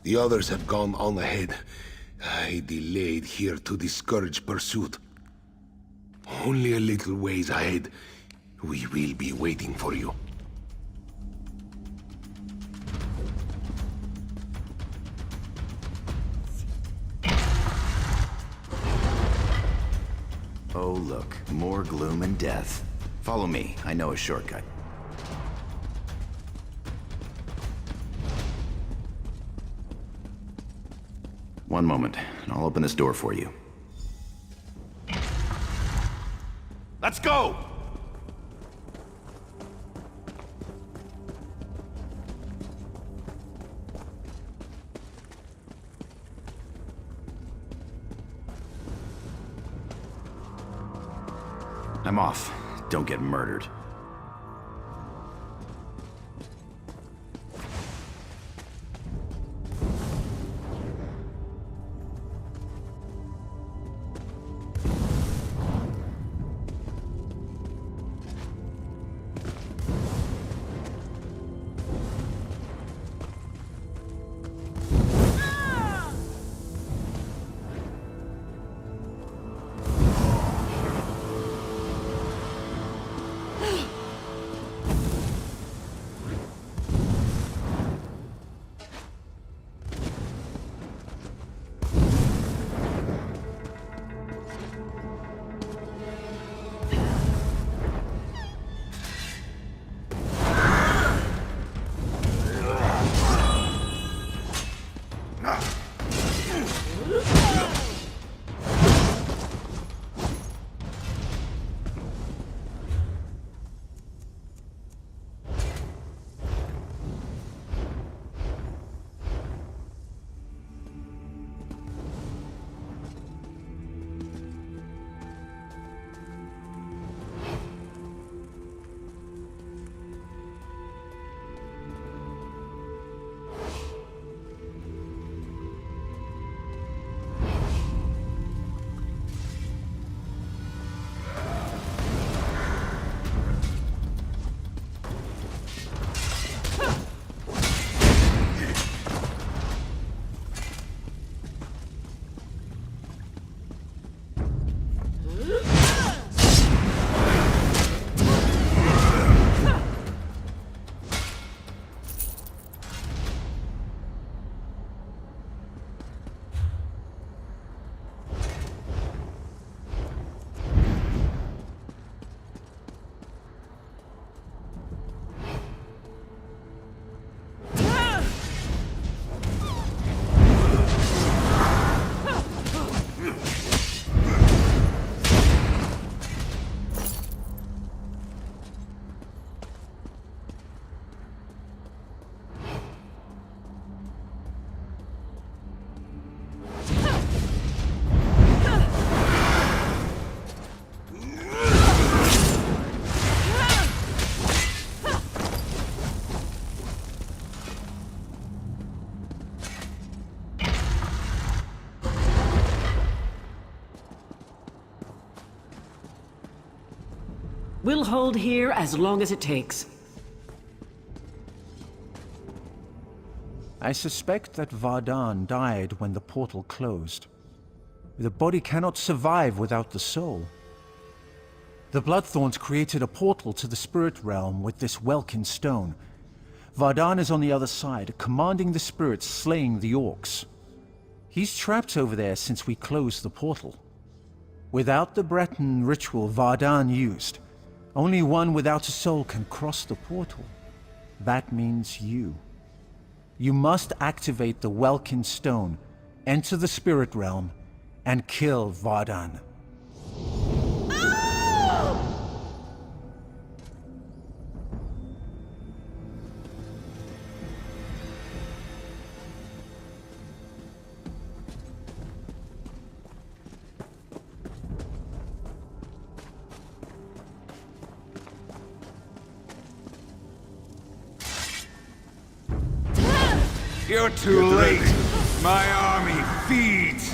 The others have gone on ahead. I delayed here to discourage pursuit. Only a little ways ahead. We will be waiting for you. Oh, look. More gloom and death. Follow me. I know a shortcut. One moment, and I'll open this door for you. Let's go! I'm off. Don't get murdered. We'll hold here as long as it takes. I suspect that Vardan died when the portal closed. The body cannot survive without the soul. The Bloodthorns created a portal to the spirit realm with this Welkin stone. Vardan is on the other side, commanding the spirits slaying the orcs. He's trapped over there since we closed the portal. Without the Breton ritual Vardan used, only one without a soul can cross the portal. That means you. You must activate the Welkin stone, enter the spirit realm, and kill Vardan. You're too late. My army feeds.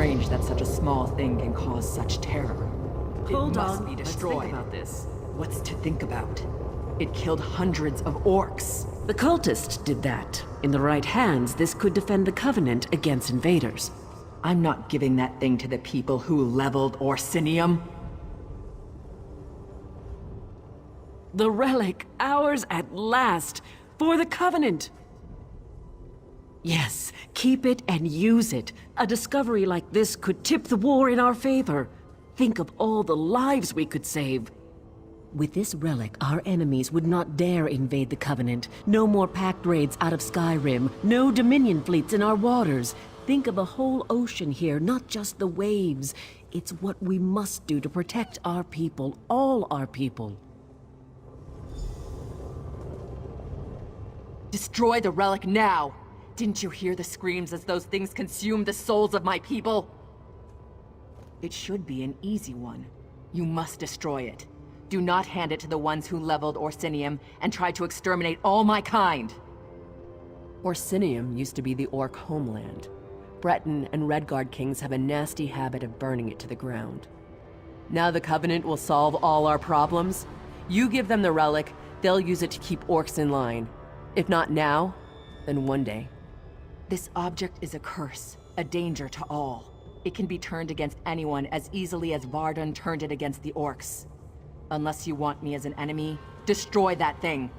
strange that such a small thing can cause such terror. Hold it must on. be Let's destroyed. think about this. What's to think about? It killed hundreds of orcs. The cultists did that. In the right hands, this could defend the Covenant against invaders. I'm not giving that thing to the people who leveled Orsinium. The relic, ours at last, for the Covenant. Yes, keep it and use it. A discovery like this could tip the war in our favor. Think of all the lives we could save. With this relic, our enemies would not dare invade the Covenant. No more pact raids out of Skyrim. No Dominion fleets in our waters. Think of a whole ocean here, not just the waves. It's what we must do to protect our people, all our people. Destroy the relic now! Didn't you hear the screams as those things consumed the souls of my people? It should be an easy one. You must destroy it. Do not hand it to the ones who leveled Orsinium and tried to exterminate all my kind! Orsinium used to be the Orc homeland. Breton and Redguard kings have a nasty habit of burning it to the ground. Now the Covenant will solve all our problems. You give them the relic, they'll use it to keep orcs in line. If not now, then one day. This object is a curse, a danger to all. It can be turned against anyone as easily as Vardan turned it against the orcs. Unless you want me as an enemy, destroy that thing.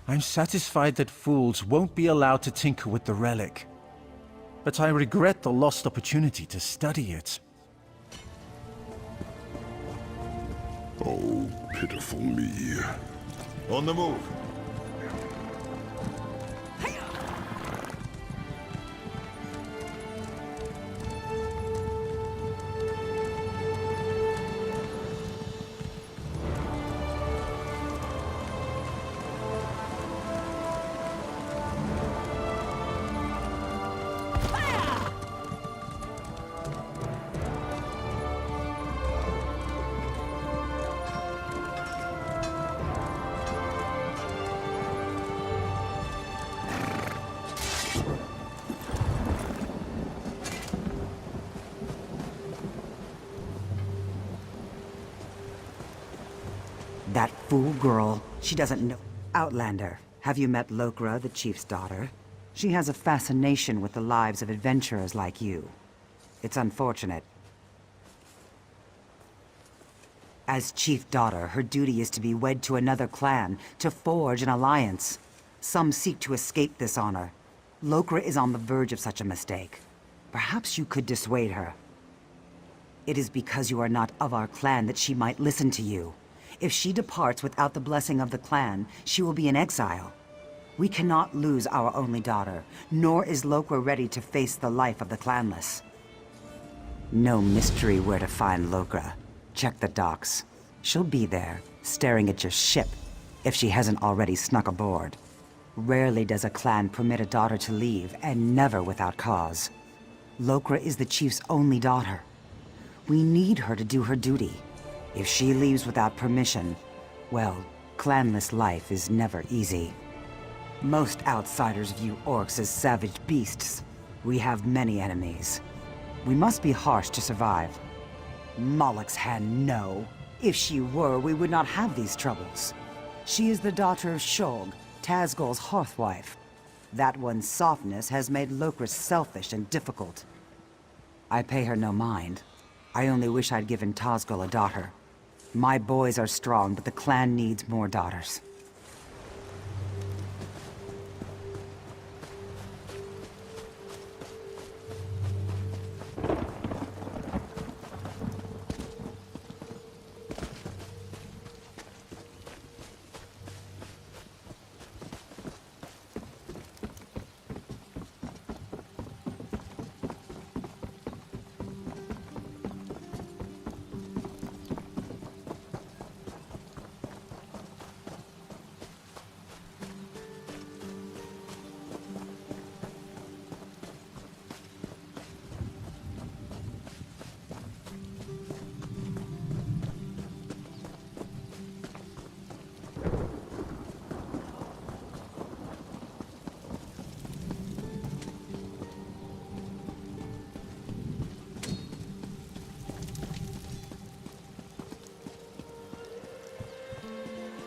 I'm satisfied that fools won't be allowed to tinker with the relic. But I regret the lost opportunity to study it. Oh, pitiful me. On the move! That fool girl, she doesn't know. Outlander, have you met Lokra, the chief's daughter? She has a fascination with the lives of adventurers like you. It's unfortunate. As chief daughter, her duty is to be wed to another clan, to forge an alliance. Some seek to escape this honor. Lokra is on the verge of such a mistake. Perhaps you could dissuade her. It is because you are not of our clan that she might listen to you. If she departs without the blessing of the clan, she will be in exile. We cannot lose our only daughter, nor is Lokra ready to face the life of the clanless. No mystery where to find Lokra. Check the docks. She'll be there, staring at your ship, if she hasn't already snuck aboard. Rarely does a clan permit a daughter to leave, and never without cause. Lokra is the chief's only daughter. We need her to do her duty. If she leaves without permission, well, clanless life is never easy. Most outsiders view orcs as savage beasts. We have many enemies. We must be harsh to survive. Moloch's hand, no. If she were, we would not have these troubles. She is the daughter of Shulg, Tazgol's hearthwife. That one's softness has made Lokris selfish and difficult. I pay her no mind. I only wish I'd given Tazgol a daughter. My boys are strong, but the clan needs more daughters.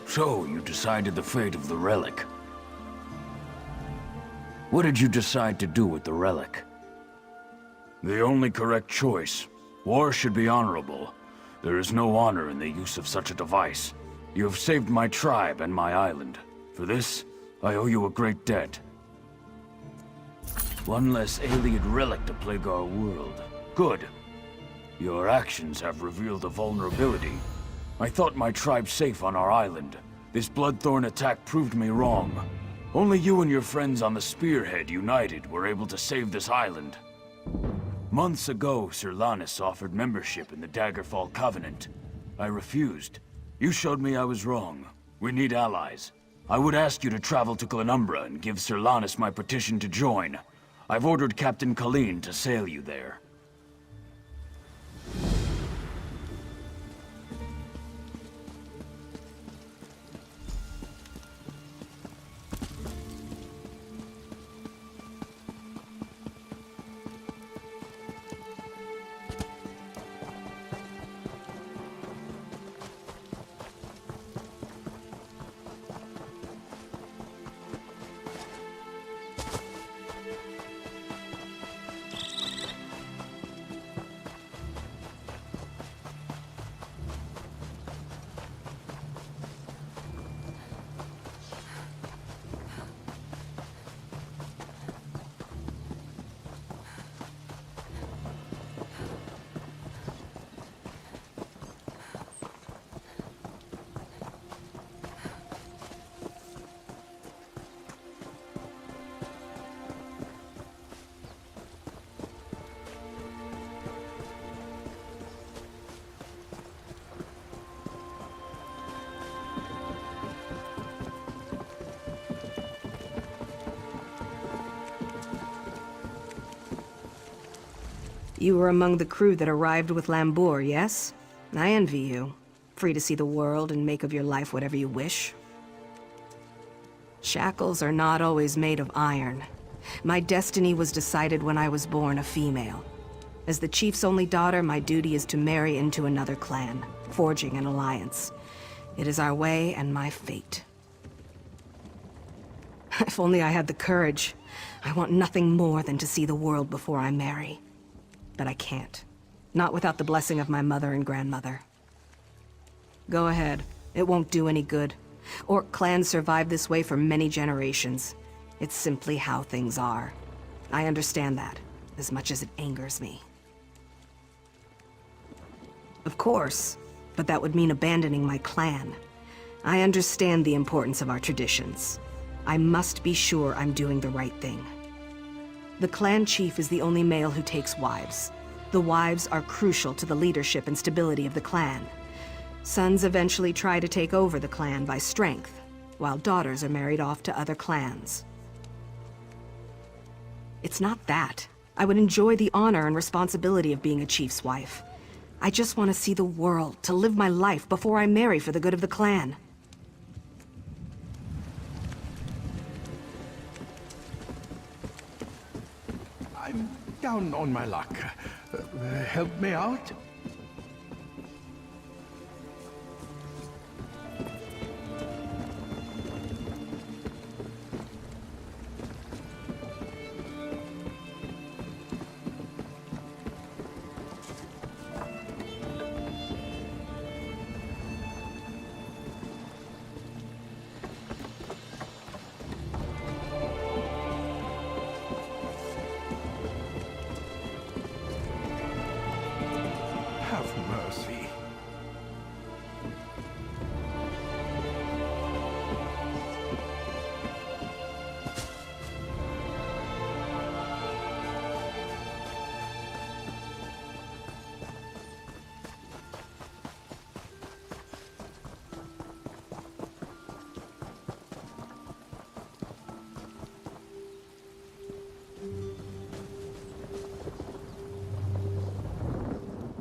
So, you decided the fate of the relic. What did you decide to do with the relic? The only correct choice. War should be honorable. There is no honor in the use of such a device. You have saved my tribe and my island. For this, I owe you a great debt. One less Ayleid relic to plague our world. Good. Your actions have revealed a vulnerability. I thought my tribe safe on our island. This Bloodthorn attack proved me wrong. Only you and your friends on the Spearhead united were able to save this island. Months ago, Sir Lannis offered membership in the Daggerfall Covenant. I refused. You showed me I was wrong. We need allies. I would ask you to travel to Glenumbra and give Sir Lannis my petition to join. I've ordered Captain Colleen to sail you there. You were among the crew that arrived with Lambour, yes? I envy you. Free to see the world and make of your life whatever you wish. Shackles are not always made of iron. My destiny was decided when I was born a female. As the chief's only daughter, my duty is to marry into another clan, forging an alliance. It is our way and my fate. If only I had the courage. I want nothing more than to see the world before I marry. But I can't. Not without the blessing of my mother and grandmother. Go ahead. It won't do any good. Orc clans survived this way for many generations. It's simply how things are. I understand that, as much as it angers me. Of course, but that would mean abandoning my clan. I understand the importance of our traditions. I must be sure I'm doing the right thing. The clan chief is the only male who takes wives. The wives are crucial to the leadership and stability of the clan. Sons eventually try to take over the clan by strength, while daughters are married off to other clans. It's not that. I would enjoy the honor and responsibility of being a chief's wife. I just want to see the world, to live my life before I marry for the good of the clan. I'm down on my luck. Help me out?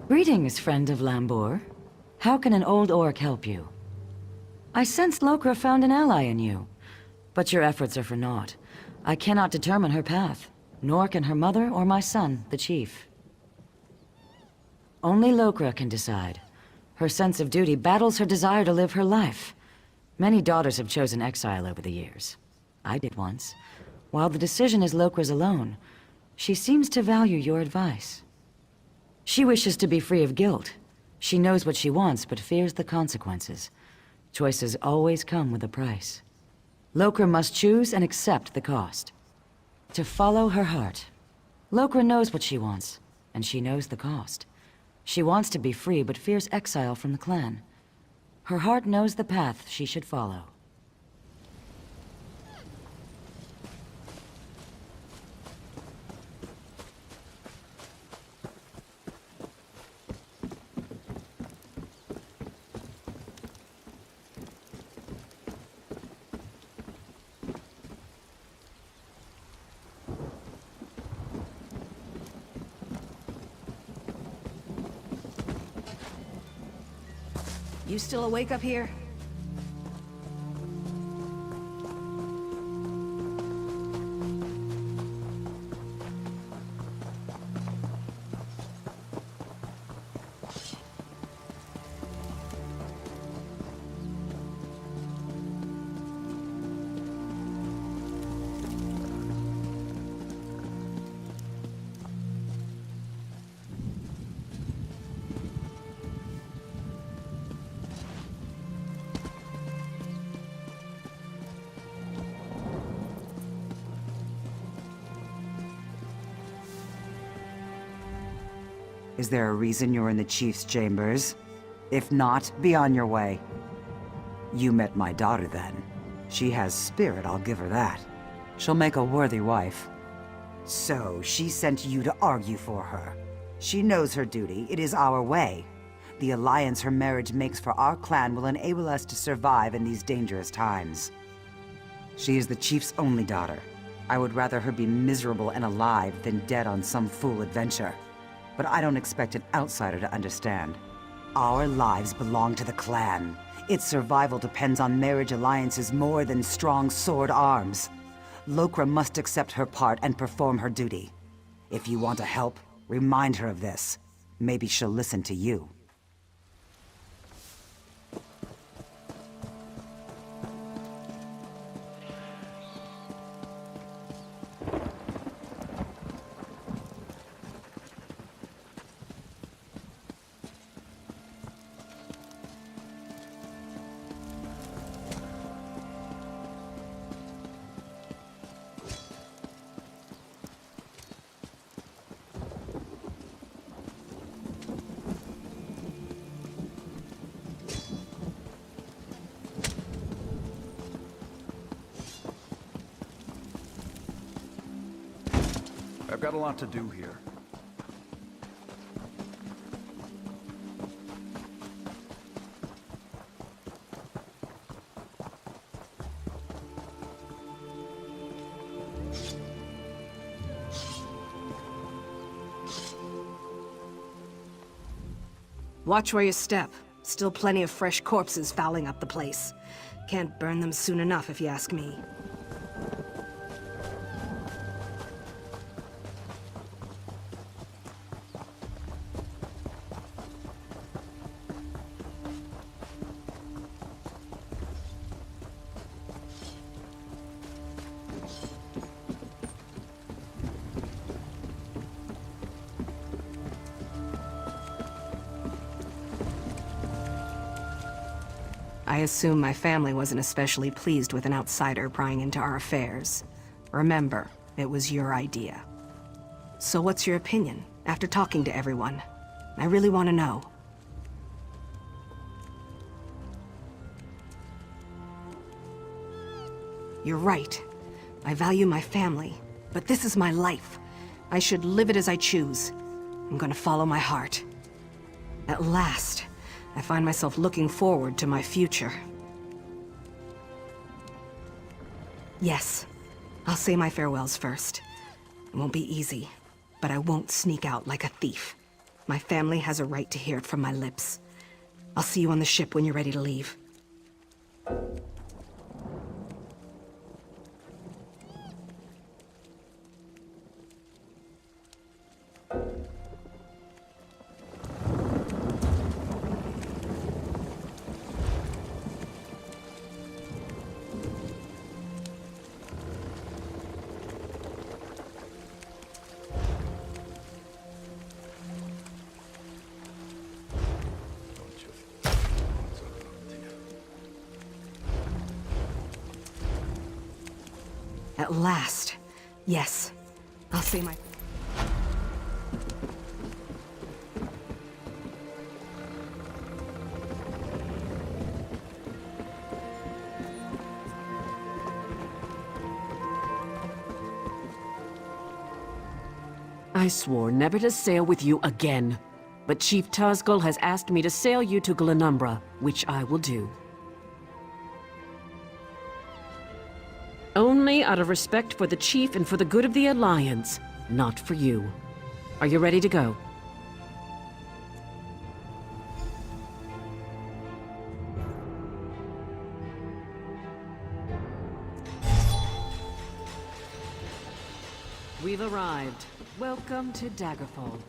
Greetings, friend of Lambor. How can an old orc help you? I sense Lokra found an ally in you, but your efforts are for naught. I cannot determine her path, nor can her mother or my son, the chief. Only Lokra can decide. Her sense of duty battles her desire to live her life. Many daughters have chosen exile over the years. I did once. While the decision is Lokra's alone, she seems to value your advice. She wishes to be free of guilt. She knows what she wants, but fears the consequences. Choices always come with a price. Lokra must choose and accept the cost. To follow her heart. Lokra knows what she wants, and she knows the cost. She wants to be free, but fears exile from the clan. Her heart knows the path she should follow. You still awake up here? Is there a reason you're in the Chief's chambers? If not, be on your way. You met my daughter then. She has spirit, I'll give her that. She'll make a worthy wife. So, she sent you to argue for her. She knows her duty. It is our way. The alliance her marriage makes for our clan will enable us to survive in these dangerous times. She is the Chief's only daughter. I would rather her be miserable and alive than dead on some fool adventure. But I don't expect an outsider to understand. Our lives belong to the clan. Its survival depends on marriage alliances more than strong sword arms. Lokra must accept her part and perform her duty. If you want to help, remind her of this. Maybe she'll listen to you. I've got a lot to do here. Watch where you step. Still plenty of fresh corpses fouling up the place. Can't burn them soon enough, if you ask me. I assume my family wasn't especially pleased with an outsider prying into our affairs. Remember, it was your idea. So what's your opinion, after talking to everyone? I really want to know. You're right. I value my family, but this is my life. I should live it as I choose. I'm gonna follow my heart. At last, I find myself looking forward to my future. Yes, I'll say my farewells first. It won't be easy, but I won't sneak out like a thief. My family has a right to hear it from my lips. I'll see you on the ship when you're ready to leave. At last. Yes. I'll say my... I swore never to sail with you again. But Chief Tazgul has asked me to sail you to Glenumbra, which I will do. Only out of respect for the Chief and for the good of the Alliance, not for you. Are you ready to go? We've arrived. Welcome to Daggerfall.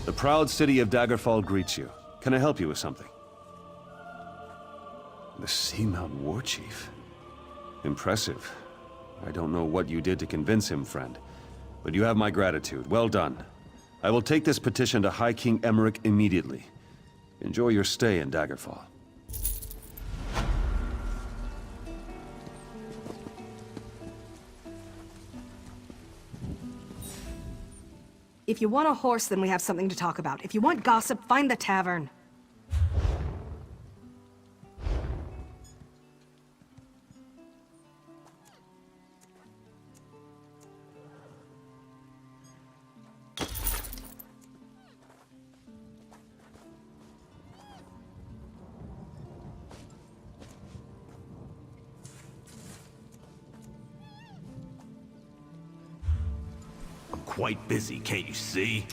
The proud city of Daggerfall greets you. Can I help you with something? The Seamount War Chief. Impressive. I don't know what you did to convince him, friend. But you have my gratitude. Well done. I will take this petition to High King Emeric immediately. Enjoy your stay in Daggerfall. If you want a horse, then we have something to talk about. If you want gossip, find the tavern. Quite busy, can't you see?